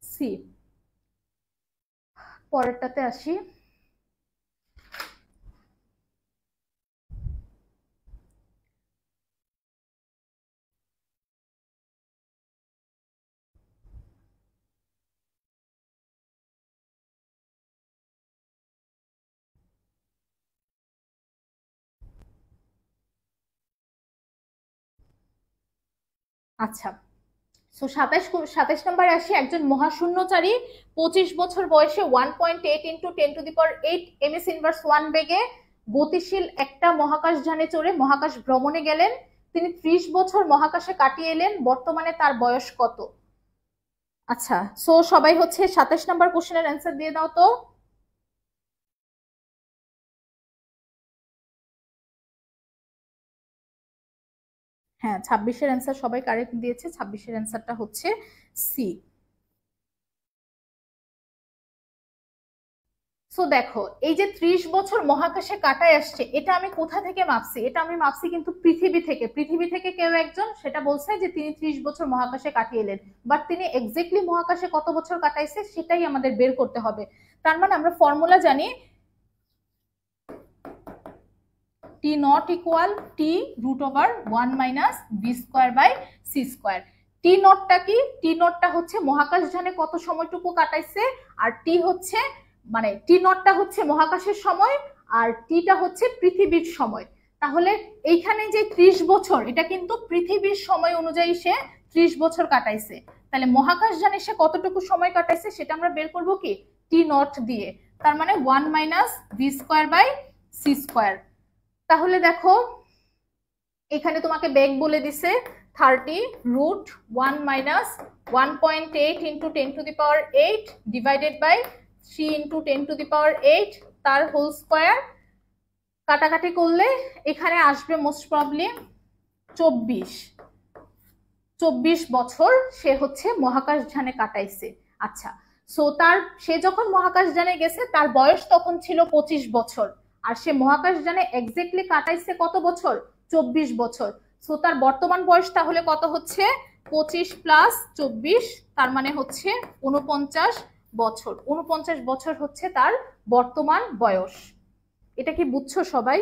সি। পরেরটাতে আসি। আচ্ছা, সো 27 নম্বরে আসি। একজন মহাশূন্যচারী 25 বছর বয়সে 1.8 ইন্টু 10⁸ এমএস ইনভার্স 1 বেগে গতিশীল একটা মহাকাশ যানে চড়ে মহাকাশ ভ্রমণে গেলেন। তিনি 30 বছর মহাকাশে কাটিয়ে এলেন, বর্তমানে তার বয়স কত? আচ্ছা, সো সবাই হচ্ছে 27 নম্বর কোশ্চেনের অ্যান্সার দিয়ে দাও তো। হ্যাঁ, 26-এর অ্যান্সার সবাই কারেক্ট দিয়েছে, 26-এর অ্যান্সারটা হচ্ছে সি। সো দেখো, এই যে 30 বছর মহাকাশে কাটায় আসছে, এটা আমি কোথা থেকে মাপছি? এটা আমি মাপছি কিন্তু পৃথিবী থেকে। পৃথিবী থেকে কেউ একজন সেটা বলছে যে তিনি 30 বছর মহাকাশে কাটিয়ে এলেন, বাট তিনি এক্স্যাক্টলি মহাকাশে কত বছর কাটাইছে সেটাই আমাদের বের করতে হবে। তার মানে আমরা ফর্মুলা জানি, T naught equal T root over 1 minus B square by C square. T নটটা কি? টি নটটা হচ্ছে মহাকাশ যানে কত সময়টুকু কাটাইছে, আর টি হচ্ছে মানে টি নটটা হচ্ছে মহাকাশের সময়, আর টিটা হচ্ছে পৃথিবীর সময়। তাহলে এইখানে যে 30 বছর, এটা কিন্তু পৃথিবীর সময় অনুযায়ী সে 30 বছর কাটাইছে। তাহলে মহাকাশ যানে সে কতটুকু সময় কাটাইছে সেটা আমরা বের করব কি? টি নট দিয়ে। তার মানে 1 minus V square by C square. তাহলে দেখো, এখানে তোমাকে বেগ বলে দিছে 30 √1 minus 1.8 into 10⁸ divided by 3 into 10⁸ তার হোল স্কোয়ার। কাটাকাটি করলে এখানে আসবে মোস্ট প্রবলি 24 বছর সে হচ্ছে মহাকাশ যানে কাটাইছে। আচ্ছা, সো সে যখন মহাকাশ যানে গেছে তার বয়স তখন ছিল 25 বছর, আর সে মহাকাশ যানে এক্স্যাক্টলি কাটাইছে কত বছর? 24 বছর। সো তার বর্তমান বয়স তাহলে কত হচ্ছে? 25 প্লাস 24, তার মানে হচ্ছে 49 বছর। 49 বছর হচ্ছে তার বর্তমান বয়স। এটা কি বুঝছো সবাই?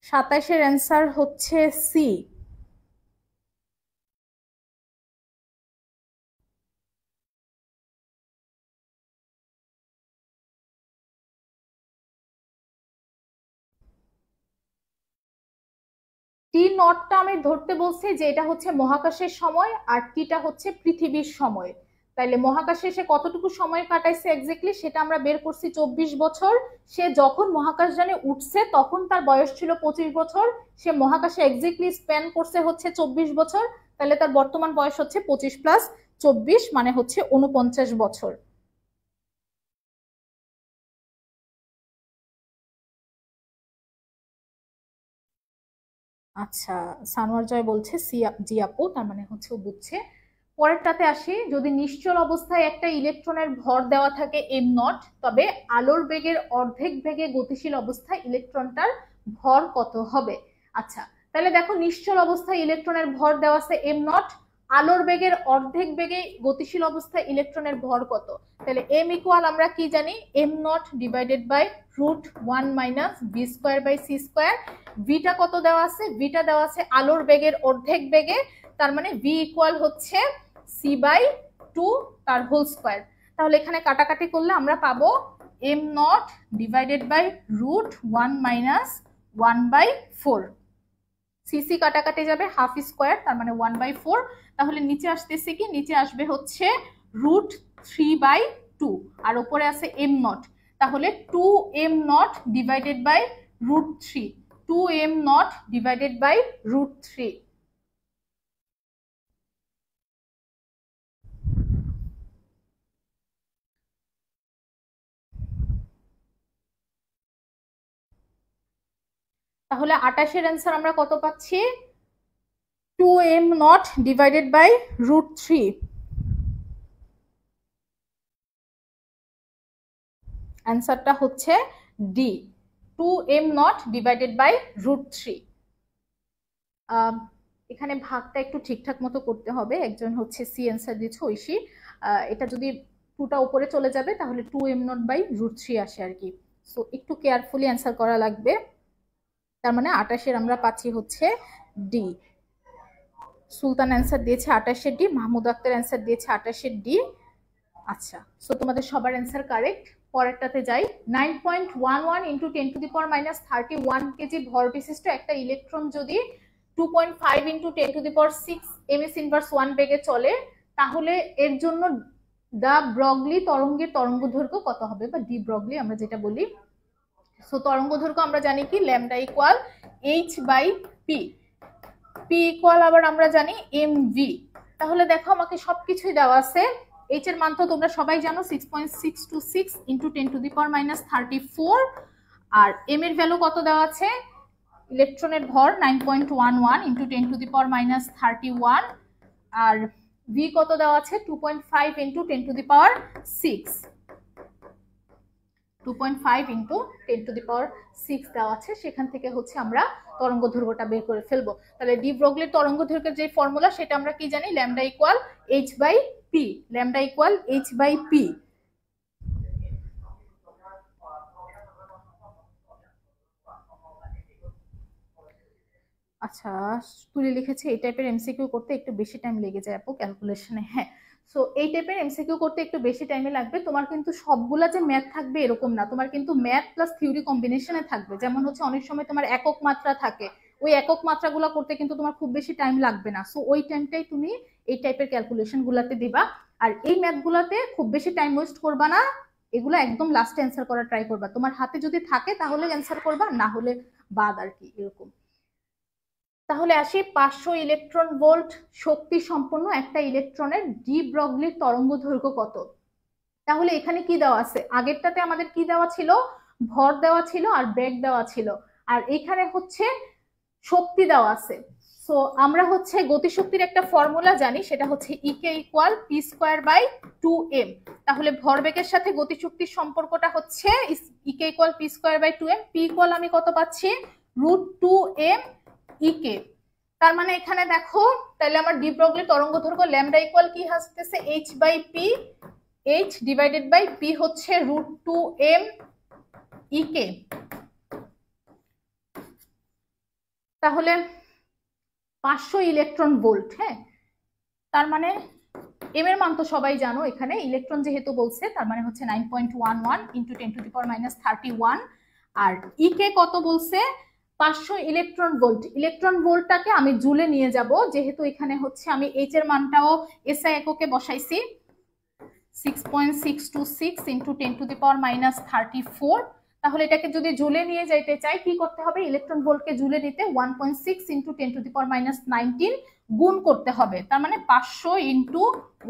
27-এর অ্যান্সার হচ্ছে সি। টি নটটা আমি ধরতে বলছি যে এটা হচ্ছে মহাকাশের সময়, আর টিটা হচ্ছে পৃথিবীর সময়। তাইলে মহাকাশে সে কতটুকু সময় কাটাইছে এক্স্যাক্টলি সেটা আমরা বের করছি 24 বছর। সে যখন মহাকাশযানে উঠছে তখন তার বয়স ছিল 25 বছর, সে মহাকাশে এক্স্যাক্টলি স্পেন করছে হচ্ছে 24 বছর, তাহলে তার বর্তমান বয়স হচ্ছে 25 প্লাস 24 মানে হচ্ছে 49 বছর। আচ্ছা, সানোয়ার জয় বলছে জি আপু, তার মানে হচ্ছে ও বুঝছে। পরেরটাতে আসি, যদি নিশ্চল অবস্থায় একটা ইলেকট্রনের ভর দেওয়া থাকে এম নট, তবে আলোর বেগের অর্ধেক বেগে গতিশীল অবস্থায় ইলেকট্রনটার ভর কত হবে? আচ্ছা, তাহলে দেখো নিশ্চল অবস্থায় ইলেকট্রনের ভর দেওয়া আছে এম নট, আলোর বেগের অর্ধেক বেগে গতিশীল অবস্থায় ইলেকট্রনের ভর কত? তাহলে এম ইকুয়াল আমরা কি জানি, M naught divided by √1 minus V square by C square. ভিটা কত দেওয়া আছে? ভিটা দেওয়া আছে আলোর বেগের অর্ধেক বেগে, তার মানে ভি ইকুয়াল হচ্ছে সি বাই 2 তার হোল স্কোয়ার। তাহলে এখানে কাটাকাটি করলে আমরা পাবো M naught divided by √1 minus 1/4। CC কাটাকাটি যাবে, হাফ স্কোয়ার তার মানে 1/4। তাহলে নিচে আসতেছে কি, নিচে আসবে হচ্ছে √3/2 আর উপরে আছে এম নট। তাহলে 2m naught divided by √3, 2m naught divided by √3। তাহলে 28-এর অ্যান্সার আমরা কত পাচ্ছি? 2m naught divided by √3। অ্যান্সারটা হচ্ছে D, 2m naught divided by √3। এখানে ভাগটা একটু ঠিকঠাক মতো করতে হবে। একজন হচ্ছে সি অ্যান্সার দিচ্ছে ঐশী, এটা যদি 2টা উপরে চলে যাবে তাহলে 2m নট বাই √3 আসে আর কি। সো একটু কেয়ারফুলি অ্যান্সার করা লাগবে। তার মানে 28-এর আমরা পাচ্ছি হচ্ছে ডি। সুলতান অ্যান্সার দিয়েছে 28-এর ডি, মাহমুদ আক্তার অ্যান্সার দিয়েছে 28-এর ডি। আচ্ছা, সো তোমাদের সবার অ্যান্সার কারেক্ট। পরেরটাতে যাই। 9.11 ইন্টু 10⁻31 কেজি ভর বিশিষ্ট একটা ইলেকট্রন যদি 2.5 ইন্টু 10⁶ ms ইনভার্স 1 বেগে চলে, তাহলে এর জন্য দা ব্রগলি তরঙ্গের তরঙ্গ দৈর্ঘ্য কত হবে, বা ডি ব্রগলি আমরা যেটা বলি। সো তরঙ্গ দৈর্ঘ্য আমরা জানি কি, lambda equal h/p, p equal আবার আমরা জানি mv। তাহলে দেখো আমাকে সবকিছুই দেওয়া আছে। এইচ এর মান তো তোমরা সবাই জানো 6.626 ইন্টু 10⁻34, আর এম এর ভ্যালু কত দেওয়া আছে, ইলেকট্রনের ভর 9.11 ইন্টু 10⁻31, আর ভি কত দেওয়া আছে 2.5 ইন্টু 10⁶, 2.5 ইন্টু 10⁶ দেওয়া আছে। সেখান থেকে হচ্ছে আমরা তরঙ্গ দৈর্ঘ্যটা বের করে ফেলবো। তাহলে ডি ব্রগলির তরঙ্গ দৈর্ঘ্যের যে ফর্মুলা সেটা আমরা কি জানি, lambda equal h/p, lambda equal h/p। আচ্ছা, তুলে লিখেছে এই টাইপের এমসিকিউ করতে একটু বেশি টাইম লেগে যায় আপু ক্যালকুলেশনে। হ্যাঁ, সো এই টাইপের এমসিকিউ করতে একটু বেশি টাইমে লাগবে। তোমার কিন্তু সবগুলা যে ম্যাথ থাকবে এরকম না, তোমার কিন্তু ম্যাথ প্লাস থিওরি কম্বিনেশনে থাকবে। যেমন হচ্ছে অনেক সময় তোমার একক মাত্রা থাকে, ওই একক মাত্রাগুলো করতে কিন্তু তোমার খুব বেশি টাইম লাগবে না। সো ওই টাইমটাই তুমি এই টাইপের ক্যালকুলেশন গুলাতে দিবা। আর এই ম্যাথ গুলাতে খুব বেশি টাইম ওয়েস্ট করবা না, এগুলো একদম লাস্টে অ্যান্সার করার ট্রাই করবা। তোমার হাতে যদি থাকে তাহলে অ্যান্সার করবা, না হলে বাদ আর কি, এরকম। তাহলে আসি 500 ইলেকট্রন ভোল্ট শক্তি সম্পন্ন একটা ইলেকট্রনের ডি ব্রগলির তরঙ্গ দৈর্ঘ্য কত? তাহলে এখানে কি দেওয়া আছে, আগেরটাতে আমাদের কি দেওয়া ছিল, ভর দেওয়া ছিল আর বেগ দেওয়া ছিল, আর এখানে হচ্ছে শক্তি দেওয়া আছে। সো আমরা হচ্ছে গতিশক্তির একটা ফর্মুলা জানি, সেটা হচ্ছে E K equal P square by 2m। তাহলে ভরবেগের সাথে গতিশক্তির সম্পর্কটা হচ্ছে E K equal P square by 2m। P equal আমি কত পাচ্ছি, √2m ইকে। তার মানে এখানে দেখো, তাহলে আমার ডি ব্রগলি তরঙ্গ দৈর্ঘ্য ল্যামডা ইকুয়াল কি আসতেছে, h/p, h divided by p হচ্ছে √2m ইকে। তাহলে 500 ইলেকট্রন ভোল্ট, হ্যাঁ, তার মানে এম এর মান তো সবাই জানো, এখানে ইলেকট্রন যেহেতু বলছে তার মানে হচ্ছে 9.11 ইন্টু 10⁻31, আর ইকে কত বলছে 500 ইলেকট্রন ভোল্ট। ইলেকট্রন ভোল্টটাকে আমি জুলে নিয়ে যাব, যেহেতু এখানে হচ্ছে আমি এইচ এর মানটাও এসআই এককে বসাইছি। 6.626 ইন্টু 10⁻⁻34। তাহলে এটাকে যদি জুলে নিয়ে যাইতে চাই কি করতে হবে? ইলেকট্রন ভোল্টকে জুলে নিতে 1.6 ইন্টু 10⁻⁻19 গুণ করতে হবে। তার মানে 500 ইন্টু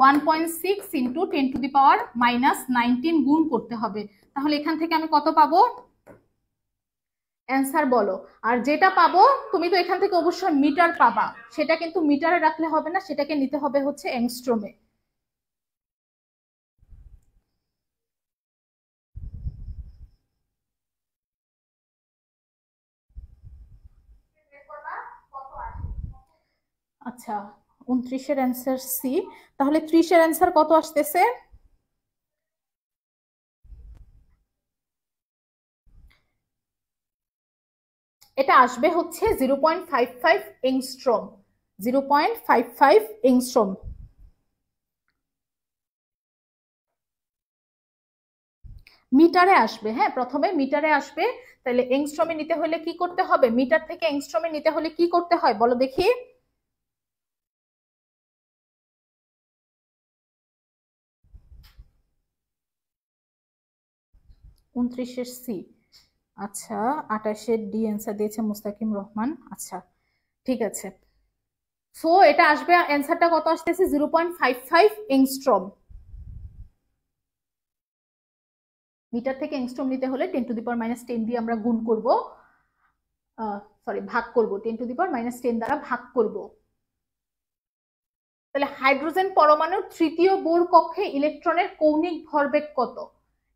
1.6 ইন্টু 10⁻⁻19 গুণ করতে হবে। তাহলে এখান থেকে আমি কত পাবো? অ্যান্সার বলো। আর যেটা পাবো তুমি তো এখান থেকে অবশ্যই মিটার পাবা, সেটা কিন্তু মিটারে রাখলে হবে না, সেটাকে নিতে হবে হচ্ছে অ্যাংস্ট্রমে। আচ্ছা 29-এর অ্যান্সার সি। তাহলে 30-এর অ্যান্সার কত আসতেছে? এটা আসবে হচ্ছে 0.55 এংস্ট্রম। 0.55 এংস্ট্রম। মিটারে আসবে, হ্যাঁ প্রথমে মিটারে আসবে। তাহলে এংস্ট্রমে নিতে হলে কি করতে হবে? মিটার থেকে এংস্ট্রমে নিতে হলে কি করতে হয় বলো দেখি? উনত্রিশের সি। আচ্ছা 28-এর ডি অ্যান্সার দিয়েছে মুস্তাকিম রহমান। আচ্ছা ঠিক আছে। সো এটা আসবে, অ্যান্সারটা কত আসতেছে? 0.55 এংস্ট্রম। মিটার থেকে এংস্ট্রম নিতে হলে 10⁻⁻10 দিয়ে আমরা গুণ করব, সরি ভাগ করব, 10⁻⁻10 দ্বারা ভাগ করব। তাহলে হাইড্রোজেন পরমাণুর তৃতীয় বোর কক্ষে ইলেকট্রনের কৌণিক ভরবেগ কত?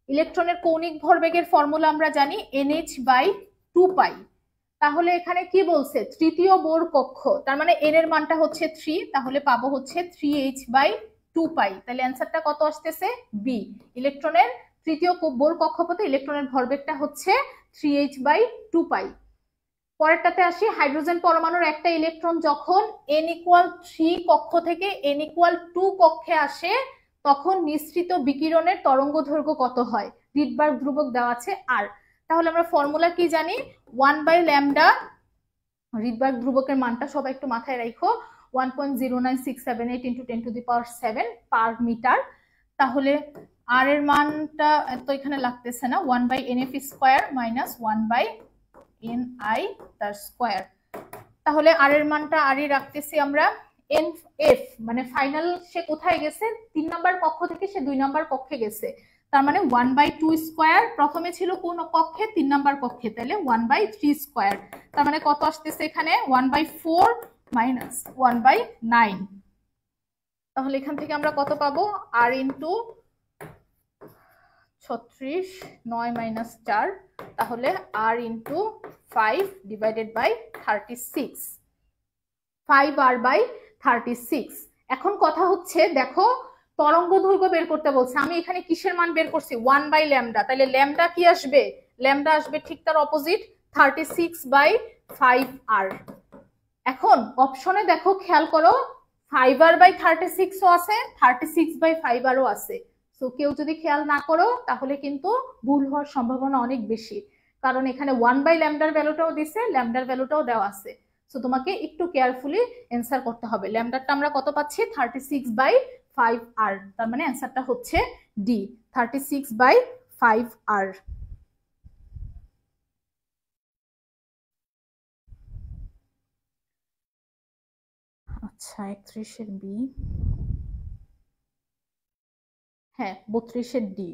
ইলেকট্রনের কৌণিক ভরবেগের ফর্মুলা আমরা জানি NH/2π। তাহলে এখানে কি বলছে? তৃতীয় বোর কক্ষ, তার মানে n এর মানটা হচ্ছে 3, তাহলে পাবো হচ্ছে 3h/2π। তাহলে অ্যান্সারটা কত আসতেছে? বি। ইলেকট্রনের তৃতীয় বোর কক্ষপথে ইলেকট্রনের ভরবেগটা হচ্ছে 3h/2π। পরেরটাতে আসি। হাইড্রোজেন পরমাণুর একটা ইলেকট্রন যখন n=3 কক্ষ থেকে n=2 কক্ষে আসে তখন নিঃসৃত বিকিরণের তরঙ্গ দৈর্ঘ্য কত হয়? রিডবার্গ ধ্রুবক দেওয়া আছে আর। তাহলে আমরা ফর্মুলা কি জানি? 1/λ। রিডবার্গ ধ্রুবকের মানটা সবাই একটু মাথায় রাখো, 1.09678 ইন্টু 10⁻7 পার মিটার। তাহলে আর এর মানটা তো এখানে লাগতেছে না, 1/nf² মাইনাস 1/ni তার স্কোয়ার। তাহলে আর এর মানটা আরই রাখতেছি আমরা। এফ মানে ফাইনাল সে কোথায় গেছে? 3 নাম্বার কক্ষ থেকে সে 2 নাম্বার কক্ষে গেছে, তার মানে 1/2²। প্রথমে ছিল কোন কক্ষে? 3 নাম্বার কক্ষে, তাহলে 1/3²। তার মানে কত আসতেছে এখানে? 1/4 মাইনাস 1/9। তাহলে এখান থেকে আমরা কত পাবো? আর ইন্টু 36 9 মাইনাস 4, তাহলে আর ইন্টু 5 ডিভাইডেড বাই 36, 5r/36। এখন কথা হচ্ছে দেখো তরঙ্গ দৈর্ঘ্য বের করতে বলছে, আমি এখানে কিসের মান বের করছি? 1/λ। তাহলে ল্যামডা কি আসবে? ল্যামডা আসবে ঠিক তার অপোজিট, 36/5r। এখন অপশনে দেখো খেয়াল করো 5r/36 ও আছে, 36/5r ও আছে। তো কেউ যদি খেয়াল না করো তাহলে কিন্তু ভুল হওয়ার সম্ভাবনা অনেক বেশি, কারণ এখানে 1/λ ভ্যালুটাও দিছে, ল্যামডার ভ্যালুটাও দেওয়া আছে। সো তোমাকে একটু কেয়ারফুলি অ্যান্সার করতে হবে। ল্যামডারটা আমরা কত পাচ্ছি? 36/5r। তার মানে অ্যান্সারটা হচ্ছে ডি, 36/5r। আচ্ছা 31-এর বি, হ্যাঁ 32-এর ডি।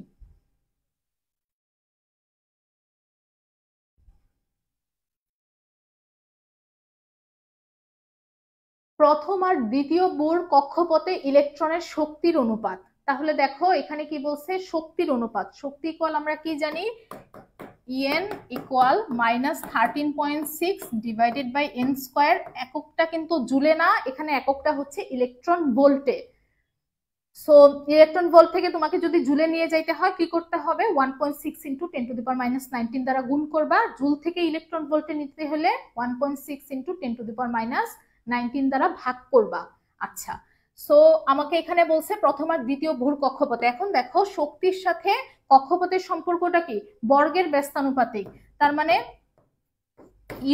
প্রথম আর দ্বিতীয় বোর কক্ষপথে ইলেকট্রনের শক্তির অনুপাত। তাহলে দেখো এখানে কি বলছে? শক্তির অনুপাত। শক্তি ইকুয়াল আমরা কি জানি? En equal -13.6 divided by n²। এককটা কিন্তু জুলে না, এখানে এককটা হচ্ছে ইলেকট্রন ভোল্টে। সো ইলেকট্রন ভোল্ট থেকে তোমাকে যদি জুলে নিয়ে যাইতে হয় কি করতে হবে? 1.6 ইন্টু 10⁻⁻19 দ্বারা গুণ করবা। জুল থেকে ইলেকট্রন ভোল্টে নিতে হলে 1.6 ইন্টু 10⁻⁹ দ্বারা ভাগ করবা। আচ্ছা সো আমাকে এখানে বলছে প্রথম আর দ্বিতীয় ভোর কক্ষপথে। এখন দেখো শক্তির সাথে কক্ষপথের সম্পর্কটা কি? বর্গের ব্যস্তানুপাতিক। তার মানে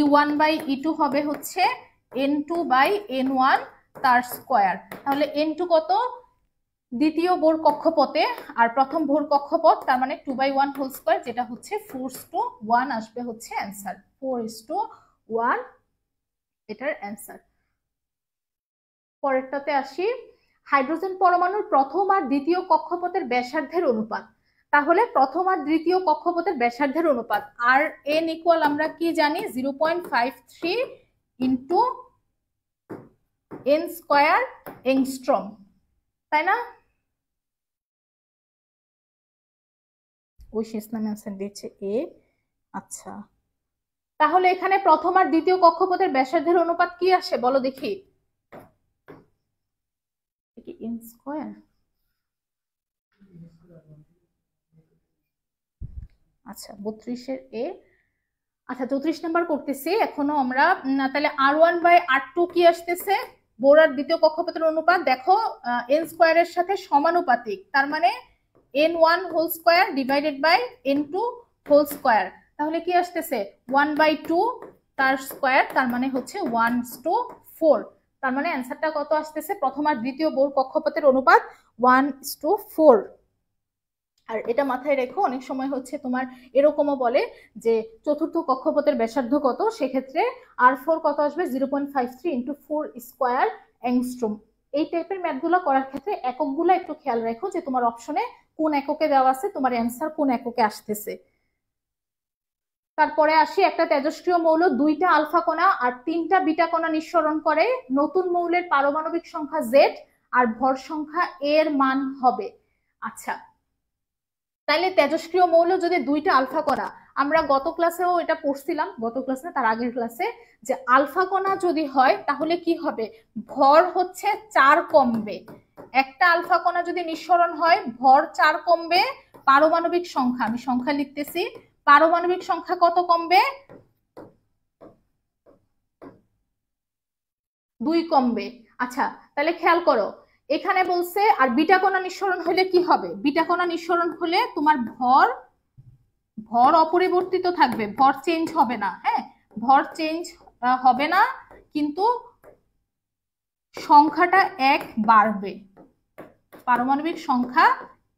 E1/E2 হবে হচ্ছে N2/N1 তার স্কোয়ার। তাহলে N2 কত? দ্বিতীয় বোর কক্ষপথে আর প্রথম বোর কক্ষপথ, তার মানে 2/1 হোল স্কয়ার, যেটা হচ্ছে 4:1 আসবে হচ্ছে অ্যান্সার। 4:1 এটার অ্যান্সার। পরেরটাতে আসি, হাইড্রোজেন পরমাণুর প্রথম আর দ্বিতীয় কক্ষপথের ব্যাসার্ধের অনুপাত। তাহলে প্রথম আর দ্বিতীয় কক্ষপথের ব্যাসার্ধের অনুপাত, আর এন ইকুয়াল আমরা কি জানি, 0.53 ইন্টু এন স্কয়ার এংস্ট্রম, তাই না? ঐশী ইসলাম অ্যান্সার দিচ্ছে এ। আচ্ছা, তাহলে এখানে প্রথম আর দ্বিতীয় কক্ষপথের ব্যাসার্ধের অনুপাত কি আসে বলো দেখি। এন স্কয়ার, আচ্ছা 32-এর এ। আচ্ছা 34 নাম্বার করতেছি এখনো আমরা। তাহলে R1/R2 কি আসতেছে, বোর আর দ্বিতীয় কক্ষপথের অনুপাত দেখো এন স্কয়ারের সাথে সমানুপাতিক, তার মানে n1 whole square divided by n2 whole square. তাহলে কি আসতেছে 1/2 তার স্কয়ার, তার মানে হচ্ছে 1:4। তার মানে অ্যান্সারটা কত আসতেছে, প্রথম আর দ্বিতীয় বোর কক্ষপথের অনুপাত 1:4। আর এটা মাথায় রেখো, অনেক সময় হচ্ছে তোমার এরকমও বলে যে চতুর্থ কক্ষপথের ব্যাসার্ধ কত, সেক্ষেত্রে R4 কত আসবে, 0.53 ইন্টু 4 স্কয়ার অ্যাংস্ট্রম। এই টাইপের ম্যাথগুলো করার ক্ষেত্রে এককগুলো একটু খেয়াল রাখো যে তোমার অপশনে কোন এককে দেওয়া আছে, তোমার অ্যান্সার কোন এককে আসতেছে। তারপরে আসি, একটা তেজস্ক্রিয় মৌল 2টা আলফা কণা আর 3টা বিটা কণা নিঃসরণ করে, নতুন মৌলের পারমাণবিক সংখ্যা Z আর ভর সংখ্যা A এর মান হবে। আচ্ছা, তাইলে তেজস্ক্রিয় মৌল যদি 2টা আলফা কণা, আমরা গত ক্লাসেও এটা পড়ছিলাম, গত ক্লাসে তার আগের ক্লাসে, যে আলফা কণা যদি হয় তাহলে কি হবে, ভর হচ্ছে 4 কমবে। একটা আলফা কণা যদি নিঃসরণ হয় ভর 4 কমবে, পারমাণবিক সংখ্যা, আমি সংখ্যা লিখতেছি, পারমাণবিক সংখ্যা কত কমবে, 2 কমবে। আচ্ছা তাহলে খেয়াল করো, এখানে বলছে আর বিটা কণা নিঃসরণ হলে কি হবে, বিটা কণা নিঃসরণ হলে তোমার ভর অপরিবর্তিত থাকবে, ভর চেঞ্জ হবে না। হ্যাঁ, ভর চেঞ্জ হবে না, কিন্তু সংখ্যাটা 1 বাড়বে, পারমাণবিক সংখ্যা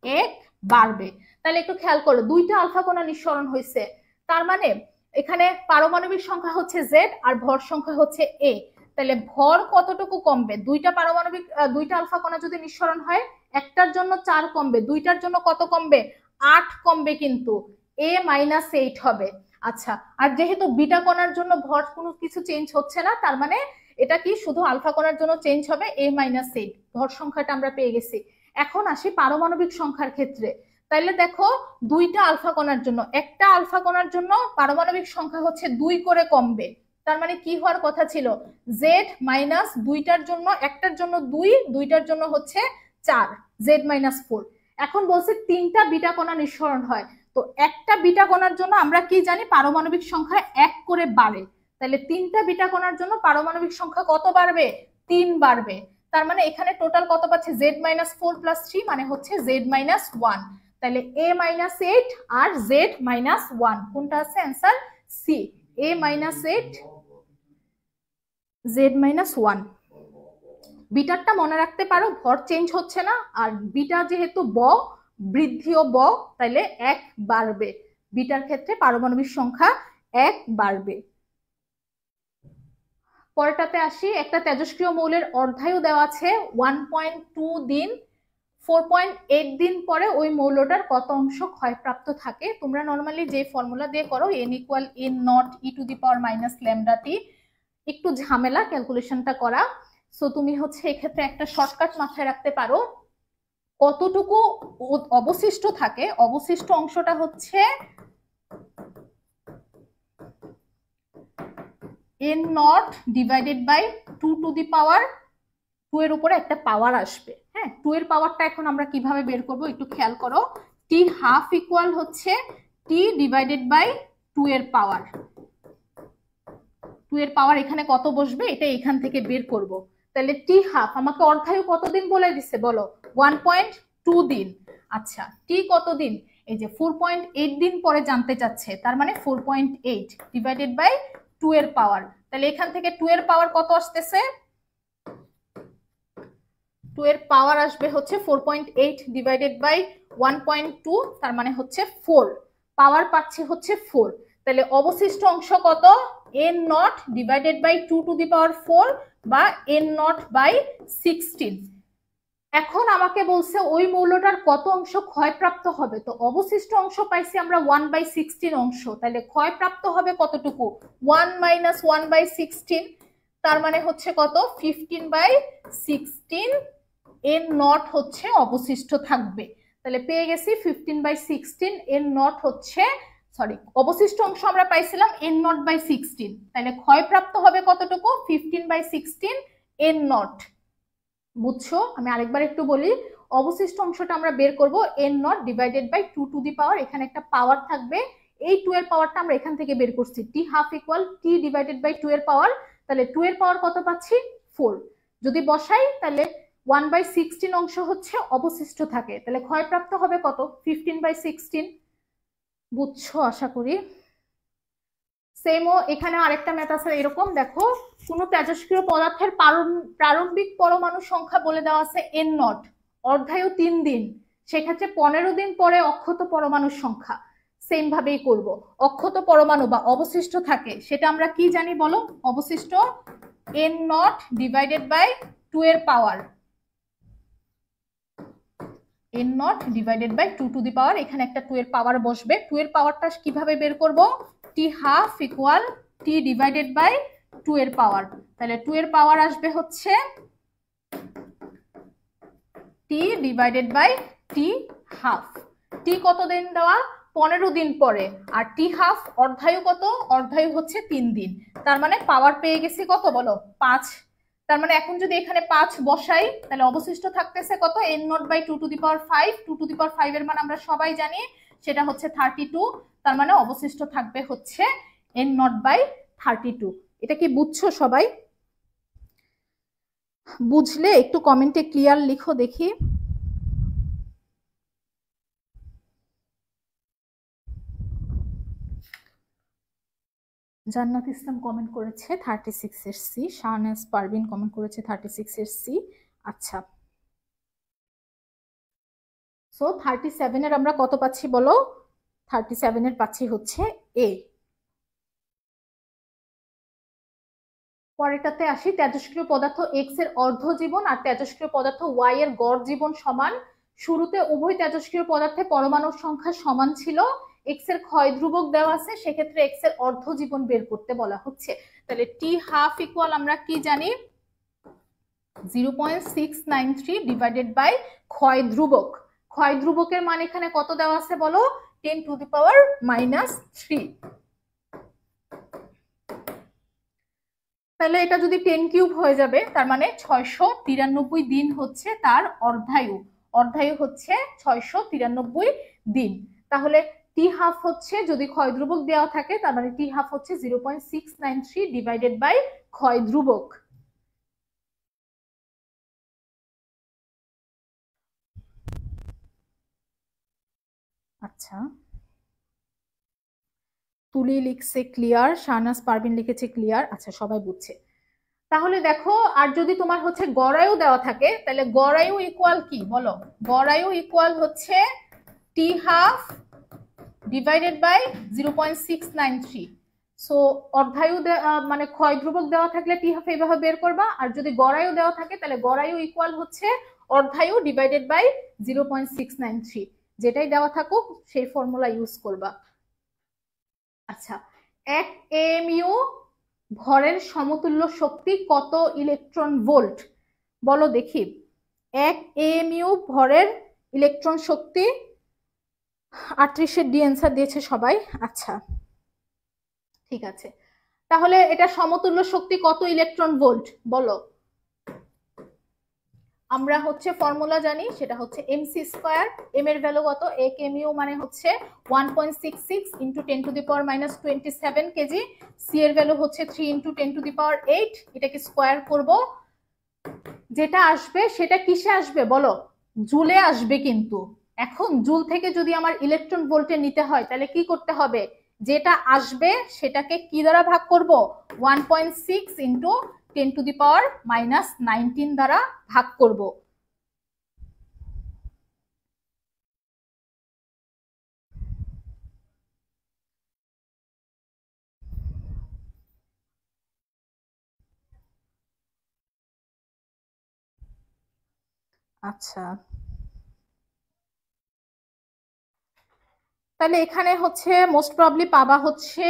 1 বাড়বে। তাহলে একটু খেয়াল করো, 2টা আলফা কণা নিঃসরণ হয়েছে, তার মানে এখানে পারমাণবিক সংখ্যা হচ্ছে Z আর ভর সংখ্যা হচ্ছে A। তাহলে ভর কতটুকু কমবে, 2টা আলফা কণা যদি নিঃসরণ হয়, একটার জন্য 4 কমবে, 2টার জন্য কত কমবে, 8 কমবে, কিন্তু A-8 হবে। আচ্ছা, আর যেহেতু বিটা কণার জন্য ভর কোনো কিছু চেঞ্জ হচ্ছে না, তার মানে এটা কি শুধু আলফা কণার জন্য চেঞ্জ হবে, A-8। ভর সংখ্যাটা আমরা পেয়ে গেছি। এখন আসি পারমাণবিক সংখ্যার ক্ষেত্রে। তাইলে দেখো 2টা আলফা কণার জন্য, একটা আলফা কণার জন্য পারমাণবিক সংখ্যা হচ্ছে 2 করে কমবে, তার মানে কি হওয়ার কথা ছিল, Z মাইনাস 2টার জন্য, একটার জন্য 2, 2টার জন্য হচ্ছে 4, Z-4। এখন বলছে 3টা বিটা কণা নিঃসরণ হয়, তো একটা বিটা কণার জন্য আমরা কি জানি, পারমাণবিক সংখ্যা 1 করে বাড়ে। তাহলে 3টা বিটা কণার জন্য পারমাণবিক সংখ্যা কত বাড়বে, 3 বাড়বে। তার মানে এখানে টোটাল কত পাচ্ছে, Z-4 প্লাস 3 মানে হচ্ছে Z-1। তাহলে A-8 আর Z-1 কোনটা আছে অ্যান্সার, সি, A-8 Z-1। বিটারটা মনে রাখতে পারো, ভর চেঞ্জ হচ্ছে না, আর বিটা যেহেতু বৃদ্ধিও তাইলে 1 বাড়বে, বিটার ক্ষেত্রে পারমাণবিক সংখ্যা 1 বাড়বে। পরেরটাতে আসি, একটা তেজস্ক্রিয় মৌলের অর্ধায়ু দেওয়া আছে 1.2 দিন, 4.8 দিন পরে ওই মৌলটার কত অংশ ক্ষয়প্রাপ্ত থাকে। তোমরা নর্মালি যে ফর্মুলা দিয়ে করো, n=n0 e⁻ একটু ঝামেলা ক্যালকুলেশনটা করা। সো তুমি হচ্ছে এক্ষেত্রে একটা শর্টকাট মাথায় রাখতে পারো, কতটুকু অবশিষ্ট থাকে, অবশিষ্ট অংশটা হচ্ছে n0 divided by 2 to the power 2 এর উপরে একটা পাওয়ার আসবে। হ্যাঁ, 2 এর পাওয়ারটা এখন আমরা কিভাবে বের করব একটু খেয়াল করো, t½ ইকুয়াল হচ্ছে t ডিভাইডেড বাই 2 এর পাওয়ার। 2 এর পাওয়ার এখানে কত বসবে এটা এখান থেকে বের করব। তাহলে t½ আমাকে অর্ধায়ু কতদিন বলে দিচ্ছে বলো, 1.2 দিন। আচ্ছা, t কত দিন, এই যে 4.8 দিন পরে জানতে চাচ্ছে, তার মানে 4.8 ডিভাইডেড বাই 2 এর পাওয়ার। তাহলে এখান থেকে 2 এর পাওয়ার কত আসতেছে, 2 2 এর পাওয়ার আসবে হচ্ছে 4.8 ডিভাইডেড বাই 1.2, তার মানে হচ্ছে 4, পাওয়ার পাচ্ছি হচ্ছে 4। তাহলে অবশিষ্ট অংশ কত? n naught divided by 2 to the power 4 বা n নট বাই 16। এখন আমাকে বলছে ওই মৌলটার কত অংশ ক্ষয়প্রাপ্ত হবে। তো অবশিষ্ট অংশ পাইছি আমরা 1/16 অংশ, তাহলে ক্ষয়প্রাপ্ত হবে কতটুকু? 1 মাইনাস 1/16, তার মানে হচ্ছে কত? 15/16 n নট হচ্ছে অবশিষ্ট থাকবে। তাহলে পেয়ে গেছি 15/16 n নট হচ্ছে, সরি, অবশিষ্ট অংশ আমরা পাইছিলাম n নট বাই 16, তাহলে ক্ষয়প্রাপ্ত হবে কতটুকু? 15/16 n নট। বুঝছো? আমি আরেকবার একটু বলি, অবশিষ্ট অংশটা আমরা বের করব n naught divided by 2 to the power, এখানে একটা পাওয়ার থাকবে, এই 2 এর পাওয়ারটা আমরা এখান থেকে বের করছি, t half equal t divided by 2 এর পাওয়ার। তাহলে 2 এর পাওয়ার কত পাচ্ছি? 4। যদি বসাই তাহলে 1/16 অংশ হচ্ছে অবশিষ্ট থাকে, তাহলে ক্ষয়প্রাপ্ত হবে কত? 15/16। বুঝছো আশা করি। সেমও এখানে আরেকটা ম্যাথ আছে এরকম, দেখো কোন তেজস্ক্রিয় পদার্থের প্রারম্ভিক পরমাণু সংখ্যা বলে দেওয়া আছে n নট, অর্ধায়ু 3 দিন, সেক্ষেত্রে 15 দিন পরে অক্ষত পরমাণুর সংখ্যা। সেম ভাবেই করব, অক্ষত পরমাণু বা অবশিষ্ট থাকে সেটা আমরা কি জানি বলো? অবশিষ্ট n নট ডিভাইডেড বাই 2 এর power, n naught divided by 2 to the power, এখানে একটা 2 এর পাওয়ার বসবে। 2 এর পাওয়ারটা কিভাবে বের করব? t half equal t divided by 2 এর পাওয়ার, তাহলে 2 এর পাওয়ার আসবে হচ্ছে t divided by t half. t কত দিন দেওয়া? 15 দিন পরে, আর t হাফ অর্ধায়ু কত? অর্ধায়ু হচ্ছে 3 দিন, তার মানে পাওয়ার পেয়ে গেছি কত বলো? 5। তার মানে এখন যদি এখানে 5 বসাই তাহলে অবশিষ্ট থাকতেছে কত? n naught by 2 to the power 5। 2 to the power 5 এর মান আমরা সবাই জানি, সেটা হচ্ছে 32, তার মানে অবশিষ্ট থাকবে হচ্ছে n নট বাই 32। এটা কি বুঝছো সবাই? বুঝলে একটু কমেন্টে ক্লিয়ার লিখো দেখি। জান্নাত ইসলাম কমেন্ট করেছে 36 এর সি, শাহনাজ পারভিন কমেন্ট করেছে 36 এর সি। আচ্ছা, সো 37 এর আমরা কত পাচ্ছি বলো? 37 এর পাচ্ছি হচ্ছে এ। পরেরটাতে আসি, তেজস্ক্রিয় পদার্থ এক্স এর অর্ধ জীবন আর তেজস্ক্রিয় পদার্থ ওয়াই এর গড় জীবন সমান। শুরুতে উভয় তেজস্ক্রিয় পদার্থে পরমাণুর সংখ্যা সমান ছিল, এক্স এর ক্ষয় ধ্রুবক দেওয়া আছে, সেক্ষেত্রে এক্স এর অর্ধ জীবন বের করতে বলা হচ্ছে। তাহলে টি হাফ ইকুয়াল আমরা কি জানি? 0.693 ডিভাইডেড বাই ক্ষয় ধ্রুবক। ক্ষয় ধ্রুবকের মান এখানে কত দেওয়া আছে বলো? 10 টু দি পাওয়ার -3। তাহলে এটা যদি 10 কিউব হয়ে যাবে, তার মানে 693 দিন হচ্ছে তার অর্ধায়ু। অর্ধায়ু হচ্ছে 693 দিন। তাহলে টি হাফ হচ্ছে, যদি ক্ষয় ধ্রুবক দেওয়া থাকে, তার মানে টি হাফ হচ্ছে 0.693 ডিভাইডেড বাই ক্ষয় ধ্রুবক। আচ্ছা, তুলি লিখছে ক্লিয়ার, শাহনাজ পারভিন লিখেছে ক্লিয়ার। আচ্ছা, সবাই বুঝছে। তাহলে দেখো, আর যদি তোমার হচ্ছে গড়ায়ু দেওয়া থাকে, তাহলে গড়ায়ু ইকুয়াল কি বলো? গড়ায়ু ইকুয়াল হচ্ছে টি হাফ ডিভাইডেড বাই 0.693। সো অর্ধায়ু মানে ক্ষয় ধ্রুবক দেওয়া থাকলে টি হাফ এইভাবে বের করবা, আর যদি গড়ায়ু দেওয়া থাকে তাহলে গড়ায়ু ইকুয়াল হচ্ছে অর্ধায়ু ডিভাইডেড বাই 0.693, যেটাই দেওয়া থাকুক সেই ফর্মুলা ইউজ করবা। আচ্ছা, 1 AMU ভরের সমতুল্য শক্তি কত ইলেকট্রন ভোল্ট বলো দেখি? 1 AMU ভরের ইলেকট্রন শক্তি 38 এর ডি অ্যান্সার দিয়েছে সবাই। আচ্ছা, ঠিক আছে, তাহলে এটা সমতুল্য শক্তি কত ইলেকট্রন ভোল্ট বলো? আমরা হচ্ছে ফর্মুলা জানি, সেটা হচ্ছে mc স্কয়ার। m এর ভ্যালু কত? 1 mu মানে হচ্ছে 1.66 into 10 to the power -27 KG. c এর ভ্যালু হচ্ছে 3 ইনটু 10 টু দি পাওয়ার 8। এটাকে স্কয়ার করব, যেটা আসবে সেটা কিসে আসবে বলো? জুলে আসবে। কিন্তু এখন জুল থেকে যদি আমার ইলেকট্রন ভোল্টে নিতে হয় তাহলে কি করতে হবে? যেটা আসবে সেটাকে কি দ্বারা ভাগ করব? 1.6 ইনটু 10 টু দি পাওয়ার -19 দ্বারা ভাগ করব। আচ্ছা, তাহলে এখানে হচ্ছে মোস্ট প্রবলি পাবা হচ্ছে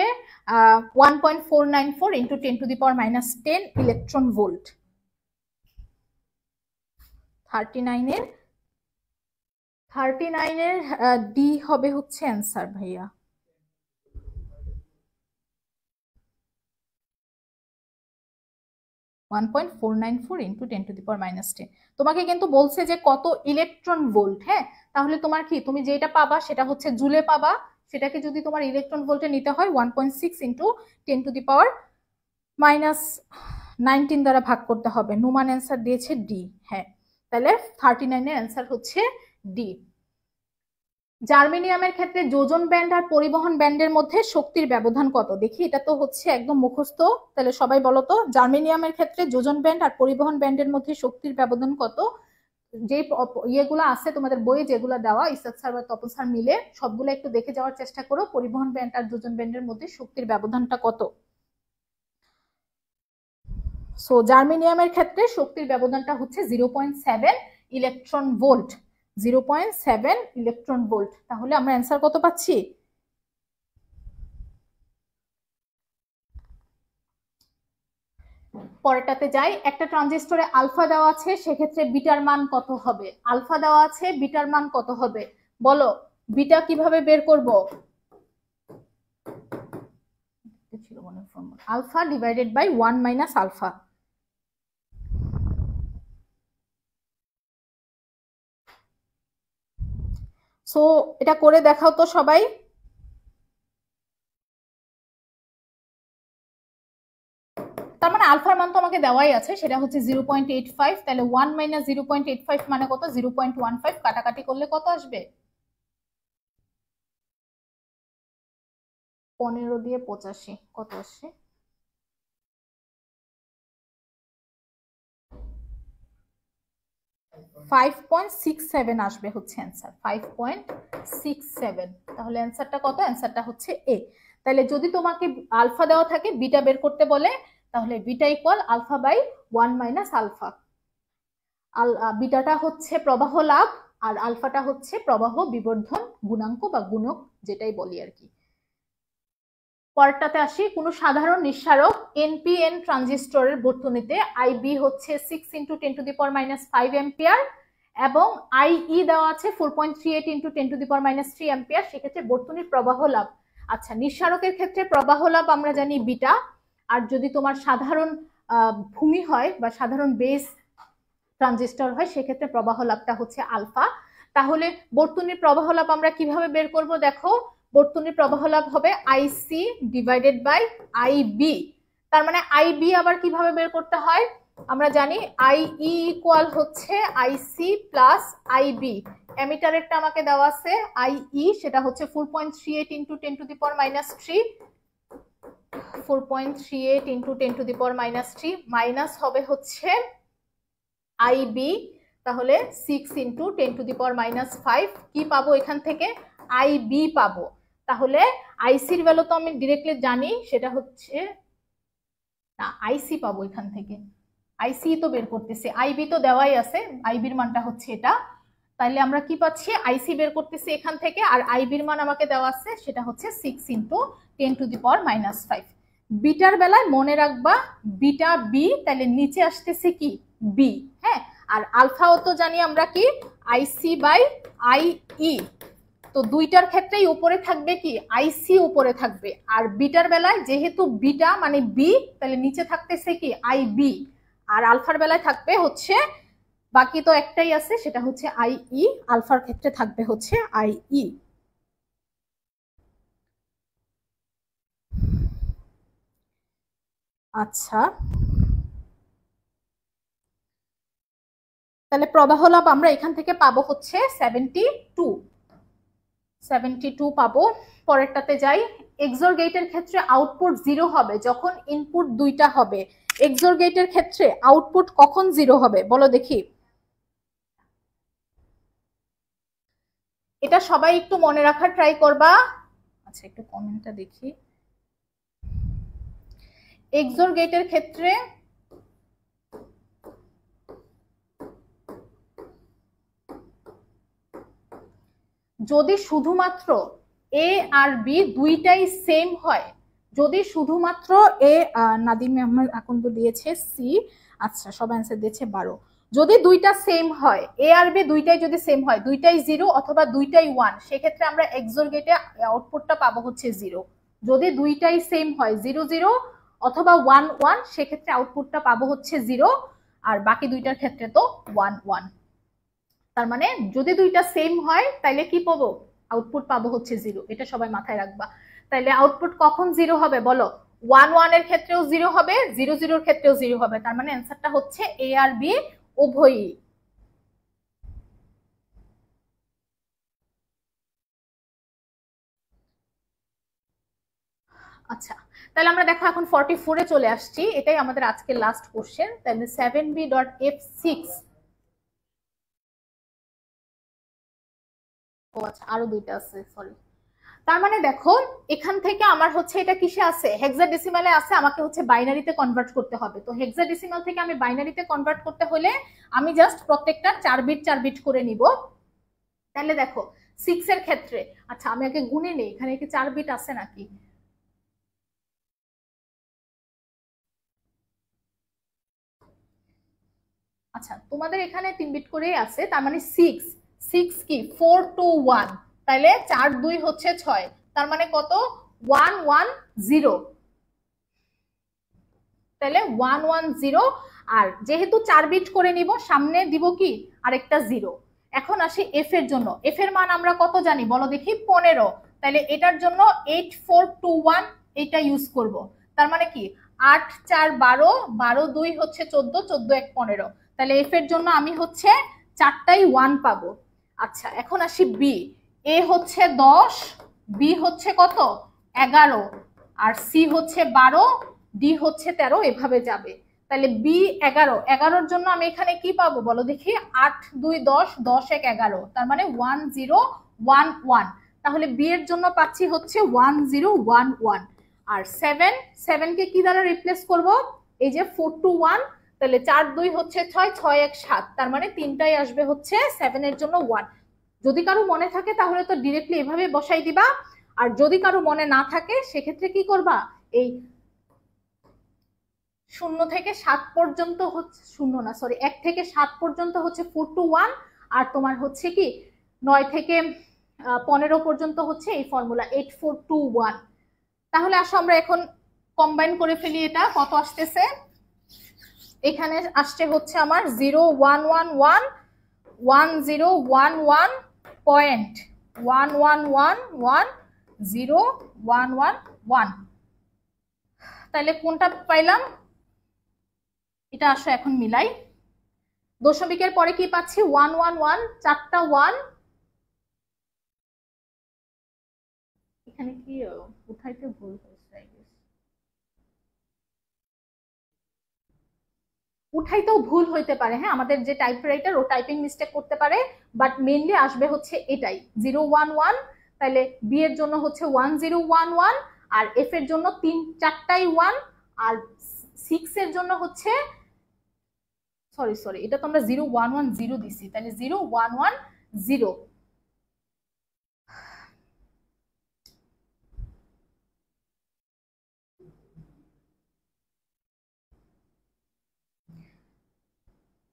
1.494 ইন্টু 10⁻⁻10 ইলেকট্রন ভোল্ট। 39 এর ডি হবে হচ্ছে অ্যান্সার ভাইয়া। 1.494 ইন্টু 10⁻10। তোমাকে কিন্তু বলছে যে কত ইলেকট্রন ভোল্ট। হ্যাঁ, তাহলে তোমার কি, তুমি যেটা পাবা সেটা হচ্ছে জুলে পাবা, সেটাকে যদি তোমার ইলেকট্রন ভোল্টে নিতে হয় 1.6 ইন্টু 10⁻⁻19 দ্বারা ভাগ করতে হবে। নুমান অ্যান্সার দিয়েছে ডি। হ্যাঁ, তাহলে 39 এর অ্যান্সার হচ্ছে ডি। জার্মেনিয়ামের ক্ষেত্রে যোজন ব্যান্ড আর পরিবহন ব্যান্ডের মধ্যে শক্তির ব্যবধান কত? দেখি, এটা তো হচ্ছে একদম মুখস্থ। তাহলে সবাই বলো তো, জার্মেনিয়ামের ক্ষেত্রে যোজন ব্যান্ড আর পরিবহন ব্যান্ডের মধ্যে শক্তির ব্যবধান কত? যে ইয়েগুলো আছে তোমাদের বইয়ে, যেগুলো দেওয়া ইসাক স্যার বা তপন স্যার মিলে, সবগুলো একটু দেখে যাওয়ার চেষ্টা করো। পরিবহন ব্যান্ড আর যোজন ব্যান্ডের মধ্যে শক্তির ব্যবধানটা কত? সো জার্মেনিয়ামের ক্ষেত্রে শক্তির ব্যবধানটা হচ্ছে 0.7 ইলেকট্রন ভোল্ট। 0.7 electron volt. তাহলে আমরা অ্যান্সার কত পাচ্ছি? পরেরটাতে যাই। একটা ট্রানজিস্টরে আলফা দেওয়া আছে, সেক্ষেত্রে বিটার মান কত হবে? আলফা দেওয়া আছে, বিটার মান কত হবে বলো? বিটা কিভাবে বের করব? Alpha divided by 1 minus alpha. So এটা করে দেখাও তো সবাই। তার মানে আলফার মান তো আমাকে দেওয়াই আছে, সেটা হচ্ছে 0.85। তাহলে 1 মাইনাস 0.85 মানে কত? 0.15। কাটাকাটি করলে কত আসবে? 15 দিয়ে 85 কত আসছে? 5.67 আসবে হচ্ছে অ্যান্সার। 5.67। তাহলে অ্যান্সারটা কত? অ্যান্সারটা হচ্ছে এ। তাহলে যদি তোমাকে আলফা দেওয়া থাকে, বিটা বের করতে বলে, তাহলে beta equal alpha by 1 minus alpha. বিটাটা হচ্ছে প্রবাহ লাভ, আর আলফাটা হচ্ছে প্রবাহ বিবর্ধন গুণাঙ্ক বা গুণক, যেটাই বলি আর কি। পরেরটাতে আসি। কোন সাধারণ নিঃসারক এনপিএন ট্রানজিস্টরের বর্তনীতে আইবি হচ্ছে 6 ইন্টু 10⁻⁵ অ্যাম্পিয়ার এবং আইই দেওয়া আছে 4.38 ইন্টু 10⁻³ অ্যাম্পিয়ার। সেক্ষেত্রে বর্তনীর প্রবাহ লাভ। আচ্ছা, নিঃসারকের ক্ষেত্রে প্রবাহ লাভ আমরা জানি বিটা, আর যদি তোমার সাধারণ ভূমি হয় বা সাধারণ বেস ট্রানজিস্টর হয়, সেক্ষেত্রে প্রবাহ লাভটা হচ্ছে আলফা। তাহলে বর্তনীর প্রবাহ লাভ আমরা কিভাবে বের করব? দেখো, বর্তনীর প্রবাহ লাভ হবে আইসি ডিভাইডেড বাই আইবি। তার মানে আইবি আবার কিভাবে বের করতে হয়? আমরা জানি আইই ইকুয়াল হচ্ছে আইসি প্লাস আইবি। অ্যামিটারেরটা আমাকে দেওয়া আছে আইই, সেটা হচ্ছে 4.38 ইন্টু 10⁻³ 4.38 ইন্টু 10⁻³ মাইনাস হবে হচ্ছে আইবি, তাহলে 6 ইন্টু 10⁻⁵। কি পাবো এখান থেকে? আইবি পাবো। তাহলে আইসির ভ্যালু তো আমি ডিরেক্টলি জানি, সেটা হচ্ছে না, আইসি পাবো এখান থেকে। আইসি তো বের করতেছি, আইবি তো দেওয়াই আছে, আইবির মানটা হচ্ছে এটা। তাহলে আমরা কি পাচ্ছি? আইসি বের করতেছি এখান থেকে, আর আইবির মান আমাকে দেওয়া আছে, সেটা হচ্ছে 6 ইন্টু 10⁻⁵। বিটার বেলায় মনে রাখবা বিটা বি, তাহলে নিচে আসতেছে কি? বি। হ্যাঁ, আর আলফাও তো জানি আমরা কি? IC by IE. তো দুইটার ক্ষেত্রেই উপরে থাকবে কি? আইসি উপরে থাকবে। আর বিটার বেলায় যেহেতু বিটা মানে বি, তাহলে নিচে থাকতেছে কি? আইবি। আর আলফার বেলায় থাকবে হচ্ছে, বাকি তো একটাই আছে, সেটা হচ্ছে আইই। আলফার ক্ষেত্রে থাকবে হচ্ছে আইই। আচ্ছা, তাহলে প্রবাহ লাভ আমরা এখান থেকে পাবো হচ্ছে 72 পাবো। পরেরটাতে যাই। এক্সোর গেটের ক্ষেত্রে আউটপুট 0 হবে যখন ইনপুট দুইটা হবে। এক্সোর গেটের ক্ষেত্রে আউটপুট কখন 0 হবে বলো দেখি? এটা সবাই একটু মনে রাখার ট্রাই করবা। আচ্ছা, একটু কমেন্টটা দেখি। এক্সোর গেটের ক্ষেত্রে যদি শুধুমাত্র এ আর বি দুইটাই সেম হয়, যদি শুধুমাত্র এ, নাদিম আহমেদ আকন্দ দিয়েছে সি, আচ্ছা সব অ্যান্সার দিয়েছে 12। যদি দুইটা সেম হয়, এ আর বি দুইটাই যদি সেম হয়, দুইটাই 0 অথবা দুইটাই 1, সেক্ষেত্রে আমরা এক্সোর গেটে আউটপুটটা পাবো হচ্ছে 0। যদি দুইটাই সেম হয় 0 0 অথবা 1 1, সেক্ষেত্রে আউটপুটটা পাবো হচ্ছে 0, আর বাকি দুইটার ক্ষেত্রে তো 1 1। তার মানে যদি দুইটা সেম হয় তাইলে কি পাবো, আউটপুট পাবো হচ্ছে 0। এটা সবাই মাথায় রাখবা। তাইলে আউটপুট কখন 0 হবে বলো, 1 1 এর ক্ষেত্রেও 0 হবে, 0 0 এর ক্ষেত্রেও 0 হবে। তার মানে অ্যান্সারটা হচ্ছে এ আর বি উভয়ই। আচ্ছা, তাহলে আমরা দেখো এখন 44 এ চলে আসছি, এটাই আমাদের আজকের লাস্ট কোশ্চেন। তাহলে 7b.f6, ও আচ্ছা আরো দুইটা আছে, সরি। তার মানে দেখো এখান থেকে আমার হচ্ছে এটা কিসে আছে, হেক্সাডেসিমালে আছে, আমাকে হচ্ছে বাইনারিতে কনভার্ট করতে হবে। তো হেক্সাডেসিমাল থেকে আমি বাইনারিতে কনভার্ট করতে হলে আমি জাস্ট প্রত্যেকটা 4 বিট 4 বিট করে নিব। তাহলে দেখো 6 এর ক্ষেত্রে, আচ্ছা আমি আগে গুনে নেই এখানে কি 4 বিট আছে নাকি। আচ্ছা তোমাদের এখানে 3 বিট করেই আছে, তার মানে 6 6 কি 4 2 1, তাহলে 4 2 হচ্ছে 6, তার মানে কত 1 1 0, তাহলে 1 1 0। আর যেহেতু 4 বিট করে নিব, সামনে দিব কি আরেকটা 0। এখন আসি এফ এর জন্য, এফ এর মান আমরা কত জানি বলো দেখি, 15। তাহলে এটার জন্য 8421 এটা ইউজ করব। তার মানে কি 8 4 12, 12 2 হচ্ছে 14, 14 1 15। তাহলে এফ এর জন্য আমি হচ্ছে 4টাই 1 পাবো। আচ্ছা এখন আসি বি, এ হচ্ছে 10, বি হচ্ছে কত 11, আর সি হচ্ছে 12, ডি হচ্ছে 13, এভাবে যাবে। তাহলে বি 11, 11-র জন্য আমি এখানে কি পাবো বলো দেখি, 8 2 10, 10 1 11, তার মানে 1 0 1 1। তাহলে বি এর জন্য পাচ্ছি হচ্ছে 1 0 1 1। আর 7, 7 কে কি দ্বারা রিপ্লেস করব, এই যে 4 2 1, তাহলে 4 2 হচ্ছে 6, 6 1 7, তার মানে তিনটাই আসবে হচ্ছে 7 এর জন্য 1। যদি কারো মনে থাকে তাহলে তো ডিরেক্টলি এভাবে বসাই দিবা, আর যদি কারো মনে না থাকে সেক্ষেত্রে কি করবা, এই 0 থেকে 7 পর্যন্ত হচ্ছে, 0 না সরি 1 থেকে 7 পর্যন্ত হচ্ছে 4 2 1, আর তোমার হচ্ছে কি 9 থেকে 15 পর্যন্ত হচ্ছে এই ফর্মুলা 8 4 2 1। তাহলে আসো আমরা এখন কম্বাইন করে ফেলি, এটা কত আসতেছে, এখানে আসছে হচ্ছে আমার 0 1 1 1 1 0 1 1 পয়েন্ট 1 1 1 1 0 1 1 1। তাহলে কোনটা পাইলাম, এটা আসো এখন মিলাই। দশমিকের পরে কি পাচ্ছি 1 1 1, 4টা 1, এখানে কি উঠাইতে ভুল হয়েছে, উঠাইতেও ভুল হইতে পারে, হ্যাঁ আমাদের যে টাইপরাইটার ও টাইপিং মিস্টেক করতে পারে, বাট মেইনলি আসবে হচ্ছে এটাই 0 1 1। তাহলে বি এর জন্য হচ্ছে 1 0 1 1, আর এফ এর জন্য 4টাই 1, আর 6 এর জন্য হচ্ছে, সরি সরি এটা তো আমরা 0 1 1 0 দিছি, তাহলে 0 1 1 0।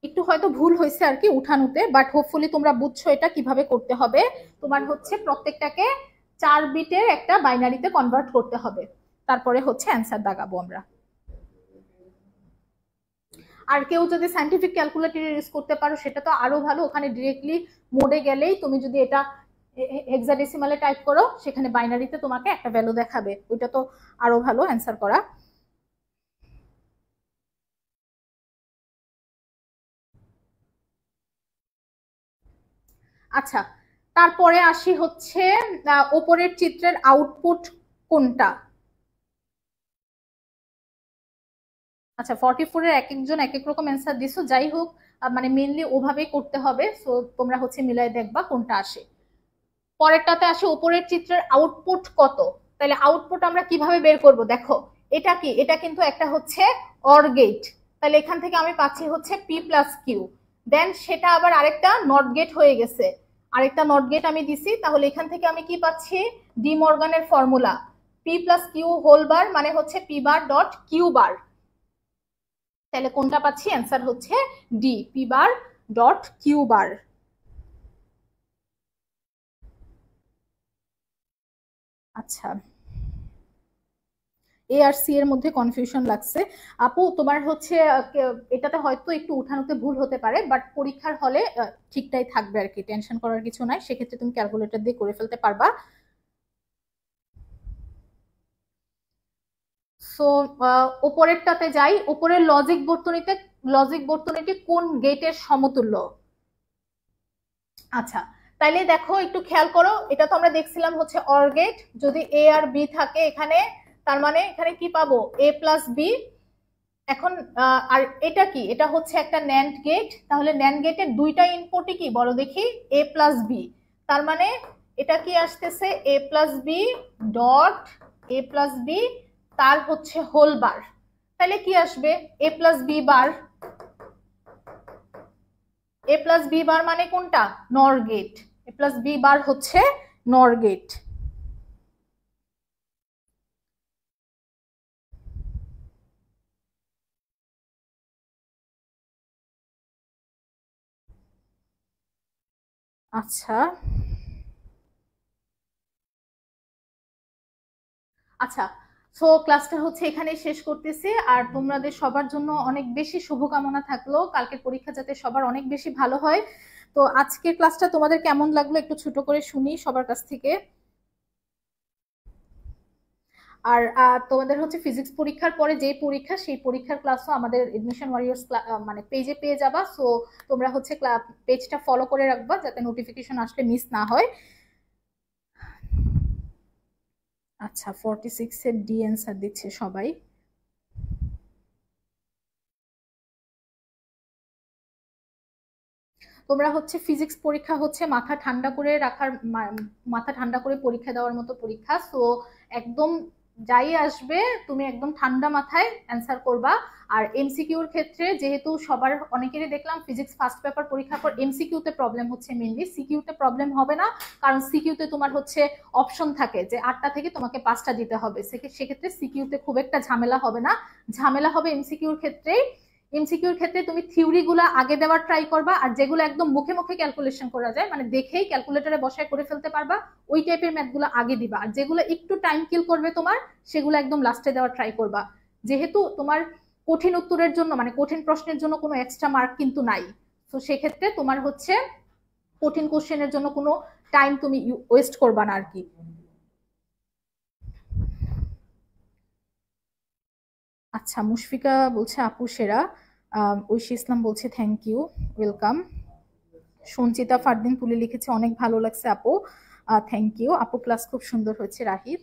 একটু হয়তো ভুল হয়েছে আর কি উঠানোতে, বাট হোপফুলি তোমরা বুঝছো এটা কিভাবে করতে হবে। তোমার হচ্ছে প্রত্যেকটাকে 4 বিটের একটা বাইনারিতে কনভার্ট করতে হবে, তারপরে হচ্ছে অ্যান্সার দাগাবো আমরা। আর কেউ যদি সাইন্টিফিক ক্যালকুলেটর ইউজ করতে পারো সেটা তো আরো ভালো, ওখানে ডিরেক্টলি মোডে গেলেই তুমি যদি এটা হেক্সাডেসিমালে টাইপ করো সেখানে বাইনারিতে তোমাকে একটা ভ্যালু দেখাবে, ওইটা তো আরো ভালো অ্যান্সার করা। আচ্ছা তারপরে আসি হচ্ছে ওপরের চিত্রের আউটপুট কোনটা। আচ্ছা 44-এর এক একজন এক এক রকম অ্যান্সার দিছো, যাই হোক মানে মেনলি ওভাবেই করতে হবে, সো তোমরা হচ্ছে মিলাই দেখবা কোনটা আসে। পরেরটাতে আসে উপরের চিত্রের আউটপুট কত। তাহলে আউটপুট আমরা কিভাবে বের করব, দেখো এটা কি, এটা কিন্তু একটা হচ্ছে অর গেট, তাহলে এখান থেকে আমি পাচ্ছি হচ্ছে পি প্লাস কিউ, দেন সেটা আবার আরেকটা নট গেট হয়ে গেছে, আরেকটা নট গেট আমি দিছি, তাহলে এখান থেকে আমি কি পাচ্ছি, ডি মর্গানের formula P plus Q whole bar মানে হচ্ছে P bar dot Q bar. তাহলে কোনটা পাচ্ছি, অ্যান্সার হচ্ছে D, P bar dot Q bar. আচ্ছা, এ আর সি এর মধ্যে কনফিউশন লাগছে আপু, তোমার হচ্ছে এটাতে হয়তো একটু উঠানোতে ভুল হতে পারে, বাট পরীক্ষার হলে ঠিকটাই থাকবে আর কি, টেনশন করার কিছু নাই, সেক্ষেত্রে তুমি ক্যালকুলেটর দিয়ে করে ফেলতে পারবা। সো উপরেরটাতে যাই, উপরের লজিক বর্তনীটি কোন গেটের সমতুল্য? আচ্ছা, তাইলে দেখো একটু খেয়াল করো, এটা তো আমরা দেখছিলাম হচ্ছে অর গেট, যদি এ আর বি থাকে এখানে, তার মানে এখানে কি পাবো, এ প্লাস বি। এখন আর এটা কি, এটা হচ্ছে একটা ন্যান্ড গেট, তাহলে ন্যান্ড গেটের দুইটা ইনপুটই কি বলো দেখি, এ প্লাস বি। তার মানে এটা কি আসতেছে, A plus B dot A plus B, তার হচ্ছে হোল বার। তাহলে কি আসবে, A plus B bar. A plus B bar মানে কোনটা, NOR gate. A plus B bar হচ্ছে নর গেট। আচ্ছা আচ্ছা, সো ক্লাসটা হচ্ছে এখানে শেষ করতেছি, আর তোমাদের সবার জন্য অনেক বেশি শুভকামনা থাকলো, কালকের পরীক্ষা যাতে সবার অনেক বেশি ভালো হয়। তো আজকের ক্লাসটা তোমাদের কেমন লাগলো একটু ছোট করে শুনি সবার কাছ থেকে। আর তোমাদের হচ্ছে ফিজিক্স পরীক্ষার পরে যে পরীক্ষা, সেই পরীক্ষার ক্লাসও আমাদের এডমিশন ওয়ারিয়র্স মানে পেজে পেয়ে যাবা। সো তোমরা হচ্ছে পেজটা ফলো করে রাখবা যাতে নোটিফিকেশন আসলে মিস না হয়। আচ্ছা, 46 এর ডি অ্যান্সার দিচ্ছে সবাই। তোমরা হচ্ছে ফিজিক্স পরীক্ষা হচ্ছে মাথা ঠান্ডা করে রাখার, মাথা ঠান্ডা করে পরীক্ষা দেওয়ার মতো পরীক্ষা। সো একদম যাই আসবে তুমি একদম ঠান্ডা মাথায় অ্যান্সার করবা। আর এমসিকিউর ক্ষেত্রে যেহেতু সবার অনেকেরই দেখলাম ফিজিক্স ফার্স্ট পেপার পরীক্ষার পর এমসিকিউতে প্রবলেম হচ্ছে, মেনলি সিকিউতে প্রবলেম হবে না, কারণ সিকিউতে তোমার হচ্ছে অপশন থাকে যে 8টা থেকে তোমাকে 5টা দিতে হবে, সেক্ষেত্রে সিকিউতে খুব একটা ঝামেলা হবে না। ঝামেলা হবে এমসিকিউর ক্ষেত্রে। এমসিকিউর ক্ষেত্রে তুমি থিওরি গুলা আগে দেওয়ার ট্রাই করবা, আর যেগুলো একদম মুখে মুখে ক্যালকুলেশন করা যায়, মানে দেখেই ক্যালকুলেটরে বসায় করে ফেলতে পারবা, ওই টাইপের ম্যাথ গুলো আগে দিবা। আর যেগুলো একটু টাইম কিল করবে তোমার, সেগুলো একদম লাস্টে দেওয়ার ট্রাই করবা। যেহেতু তোমার কঠিন উত্তরের জন্য মানে কঠিন প্রশ্নের জন্য কোনো এক্সট্রা মার্ক কিন্তু নাই, তো সেক্ষেত্রে তোমার হচ্ছে কঠিন কোশ্চেনের জন্য কোনো টাইম তুমি ওয়েস্ট করবা না আর কি। আচ্ছা, মুশফিকা বলছে আপু সেরা, ঐশী ইসলাম বলছে thank you, welcome. Sanchita Fardin তুলে লিখেছে অনেক ভালো লাগছে আপু, থ্যাংক ইউ আপু, ক্লাস খুব সুন্দর হয়েছে রাহিব।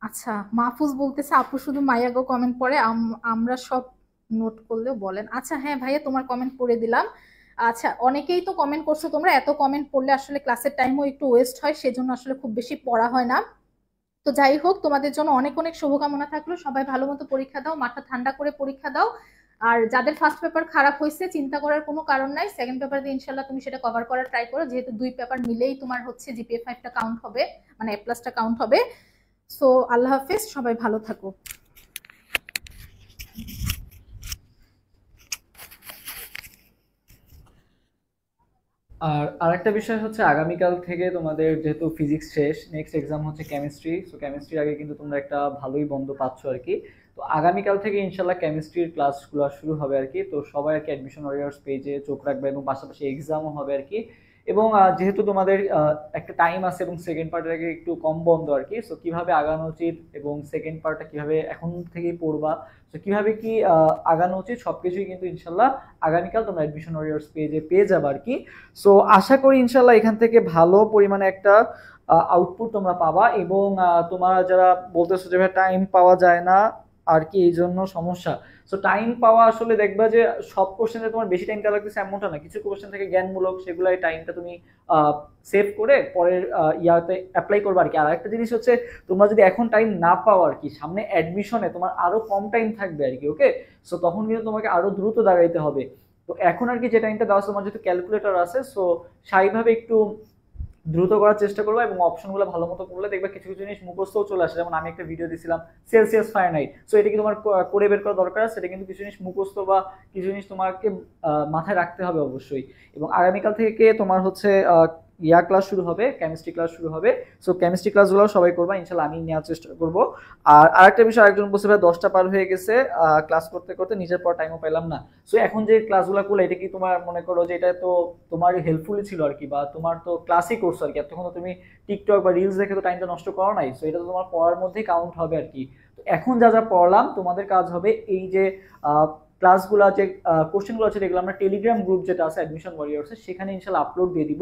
আচ্ছা, মাহফুজ বলতেছে আপু শুধু মাইয়াগো কমেন্ট পড়ে, আমরা সব নোট করলেও বলেন। আচ্ছা হ্যাঁ ভাইয়া, তোমার কমেন্ট পড়ে দিলাম। আচ্ছা, অনেকেই তো কমেন্ট করছো, তোমরা এত কমেন্ট পড়লে আসলে ক্লাসের টাইমও একটু ওয়েস্ট হয়, সেজন্য আসলে খুব বেশি পড়া হয় না। তো যাই হোক, তোমাদের জন্য অনেক অনেক শুভকামনা থাকলো, সবাই ভালো মতো পরীক্ষা দাও, মাথা ঠান্ডা করে পরীক্ষা দাও। আর যাদের ফার্স্ট পেপার খারাপ হয়েছে চিন্তা করার কোনো কারণ নাই, সেকেন্ড পেপার দিয়ে ইনশাল্লাহ তুমি সেটা কভার করার ট্রাই করো, যেহেতু দুই পেপার মিলেই তোমার হচ্ছে জিপিএ 5টা কাউন্ট হবে, মানে এ প্লাসটা কাউন্ট হবে। সো আল্লাহ হাফেজ, সবাই ভালো থাকো। আর আরেকটা বিষয় হচ্ছে আগামীকাল থেকে তোমাদের যেহেতু ফিজিক্স শেষ, নেক্সট এক্সাম হচ্ছে কেমিস্ট্রি। সো কেমিস্ট্রির আগে কিন্তু তোমরা একটা ভালোই বন্ধ পাচ্ছ আর কি। তো আগামীকাল থেকে ইনশাল্লাহ কেমিস্ট্রির ক্লাসগুলো শুরু হবে আর কি। তো সবাই আর কি অ্যাডমিশন ওয়ারিয়র্স পেজে চোখ রাখবে, এবং পাশাপাশি এক্সামও হবে আর কি। এবং যেহেতু তোমাদের একটা টাইম আছে এবং সেকেন্ড পার্টের আগে একটু কম বন্ধ আর কি, সো কিভাবে আগানো উচিত এবং সেকেন্ড পার্টটা কিভাবে এখন থেকেই পড়বা, তো কিভাবে কি আগানো উচিত সবকিছুই কিন্তু ইনশাল্লাহ আগামীকাল তোমরা অ্যাডমিশন ওয়ারিয়র্স পেজে পেয়ে যাবে আর কি। সো আশা করি ইনশাল্লাহ এখান থেকে ভালো পরিমাণে একটা আউটপুট তোমরা পাবা। এবং তোমরা যারা বলতেছো যে ভাই টাইম পাওয়া যায় না আর কি, এই জন্য সমস্যা। সো টাইম পাওয়া আসলে দেখবা যে সব কোশ্চেনে তোমার বেশি টাইমটা লাগতেছে এমনটা না, কিছু কোশ্চেন থেকে জ্ঞানমূলক, সেগুলো টাইমটা তুমি সেভ করে পরের ইয়াতে অ্যাপ্লাই করবে আর কি। আর একটা জিনিস হচ্ছে, তোমরা যদি এখন টাইম না পাও আর কি, সামনে অ্যাডমিশনে তোমার আরো কম টাইম থাকবে আর কি, ওকে। সো তখন কিন্তু তোমাকে আরো দ্রুত দাঁড়াইতে হবে। তো এখন আর কি যে টাইমটা দেওয়া আছে তোমার যেহেতু ক্যালকুলেটর আছে, সো স্বাভাবিকভাবে একটু দ্রুত করার চেষ্টা করবো এবং অপশনগুলো ভালো মতো করলে দেখবে কিছু কিছু জিনিস মুখস্থও চলে আসে। যেমন আমি একটা ভিডিও দিয়েছিলাম সেলসিয়াস ফারেনহাইট, সো এটা কি তোমার করে বের করা দরকার আছে, সেটা কিন্তু কিছু জিনিস মুখস্থ বা কিছু জিনিস তোমাকে মাথায় রাখতে হবে অবশ্যই। এবং আগামীকাল থেকে তোমার হচ্ছে ক্লাস শুরু হবে, কেমিস্ট্রি ক্লাস শুরু হবে। সো কেমিস্ট্রি ক্লাসগুলো সবাই করবা ইনশাল্লাহ, আমি নেওয়ার চেষ্টা করবো। আর আরেকটা বিষয়, একজন বলছে ভাই 10টা পার হয়ে গেছে, ক্লাস করতে করতে নিজের পর টাইমও পেলাম না। সো এখন যে ক্লাসগুলো করলে এটা কি তোমার মনে করো যে এটা তো তোমার হেল্পফুলই ছিল আর কি, বা তোমার তো ক্লাসই করছো আর কি, এতক্ষণ তো তুমি টিকটক বা রিলস দেখে তো টাইমটা নষ্ট করো নাই, সো এটা তো তোমার পড়ার মধ্যেই কাউন্ট হবে আর কি। তো এখন যা যা পড়লাম তোমাদের কাজ হবে এই যে ক্লাসগুলো, যে কোশ্চেনগুলো আছে যেগুলো আমরা টেলিগ্রাম গ্রুপ যেটা আছে অ্যাডমিশন ওয়ারিয়র্স, সেখানে ইনশাল্লাহ আপলোড দিয়ে দিব।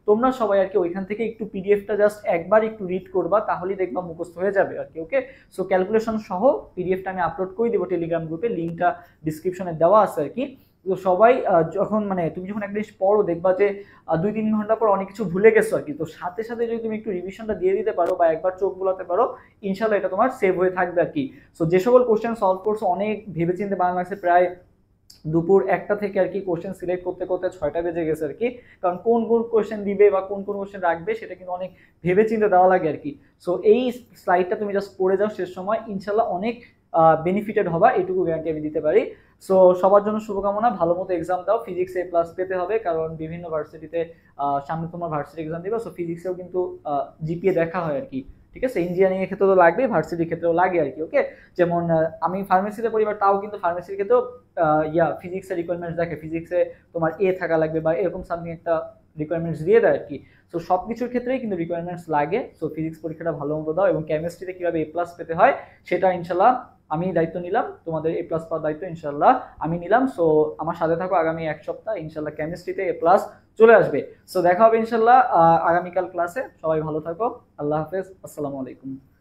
তোমরা সবাই আর কি ওইখান থেকে একটু পিডিএফটা জাস্ট একবার একটু রিড করবা, তাহলেই দেখবা মুখস্থ হয়ে যাবে আর কি। ওকে, সো ক্যালকুলেশন সহ পিডিএফটা আমি আপলোড করে দিব টেলিগ্রাম গ্রুপে, লিঙ্কটা ডিসক্রিপশনে দেওয়া আছে আর কি। তো সবাই যখন মানে তুমি যখন একটা জিনিস পড়ো দেখবা যে 2-3 ঘন্টা পর অনেক কিছু ভুলে গেছো আর কি, তো সাথে সাথে যদি তুমি একটু রিভিশনটা দিয়ে দিতে পারো বা একবার চোখ বুলাতে পারো, ইনশাল্লাহ এটা তোমার সেভ হয়ে থাকবে আর কি। সো যে সকল কোশ্চেন সলভ করছো অনেক ভেবেচিন্তে, বাংলা লাগছে প্রায় দুপুর 1টা থেকে আর কি কোশ্চেন সিলেক্ট করতে করতে 6টা বেজে গেছে আর কি, কারণ কোন কোন কোশ্চেন দিবে বা কোন কোন কোশ্চেন রাখবে সেটা কিন্তু অনেক ভেবে চিন্তে দেওয়া লাগে আর কি। সো এই স্লাইডটা তুমি জাস্ট পড়ে যাও শেষ সময়, ইনশাল্লাহ অনেক বেনিফিটেড হবা, এইটুকু গ্যারান্টি আমি দিতে পারি। সো সবার জন্য শুভকামনা, ভালো মতো এক্সাম দাও, ফিজিক্স A+ পেতে হবে, কারণ বিভিন্ন ভার্সিটিতে সামনে তোমার ভার্সিটি এক্সাম দিবে, সো ফিজিক্সেও কিন্তু জিপিএ দেখা হয় আর কি। ঠিক আছে, ইঞ্জিনিয়ারিং এর ক্ষেত্রে তো লাগবে, ভার্সিটির ক্ষেত্রেও লাগে আর কি। ওকে, যেমন আমি ফার্মেসিতে পড়ি, তাও কিন্তু ফার্মেসির ক্ষেত্রেও ফিজিক্সের রিকোয়ারমেন্টস দেখে, ফিজিক্সে তোমার এ থাকা লাগবে বা এরকম সামথিং একটা রিকোয়ারমেন্টস দিয়ে দেয় আর কি। সো সব কিছুর ক্ষেত্রেই কিন্তু রিকোয়ারমেন্টস লাগে। সো ফিজিক্স পরীক্ষাটা ভালো মতো দাও, এবং কেমিস্ট্রিতে কিভাবে A+ পেতে হয় সেটা ইনশাল্লাহ আমি দায়িত্ব নিলাম, তোমাদের A+ পাওয়ার দায়িত্ব ইনশাল্লাহ আমি নিলাম। সো আমার সাথে থাকো, আগামী 1 সপ্তাহ ইনশাল্লাহ কেমিস্ট্রিতে A+ চলে আসবে। সো দেখা হবে ইনশাল্লাহ আগামীকাল ক্লাসে। সবাই ভালো থাকো, আল্লাহ হাফেজ, আসসালামু আলাইকুম।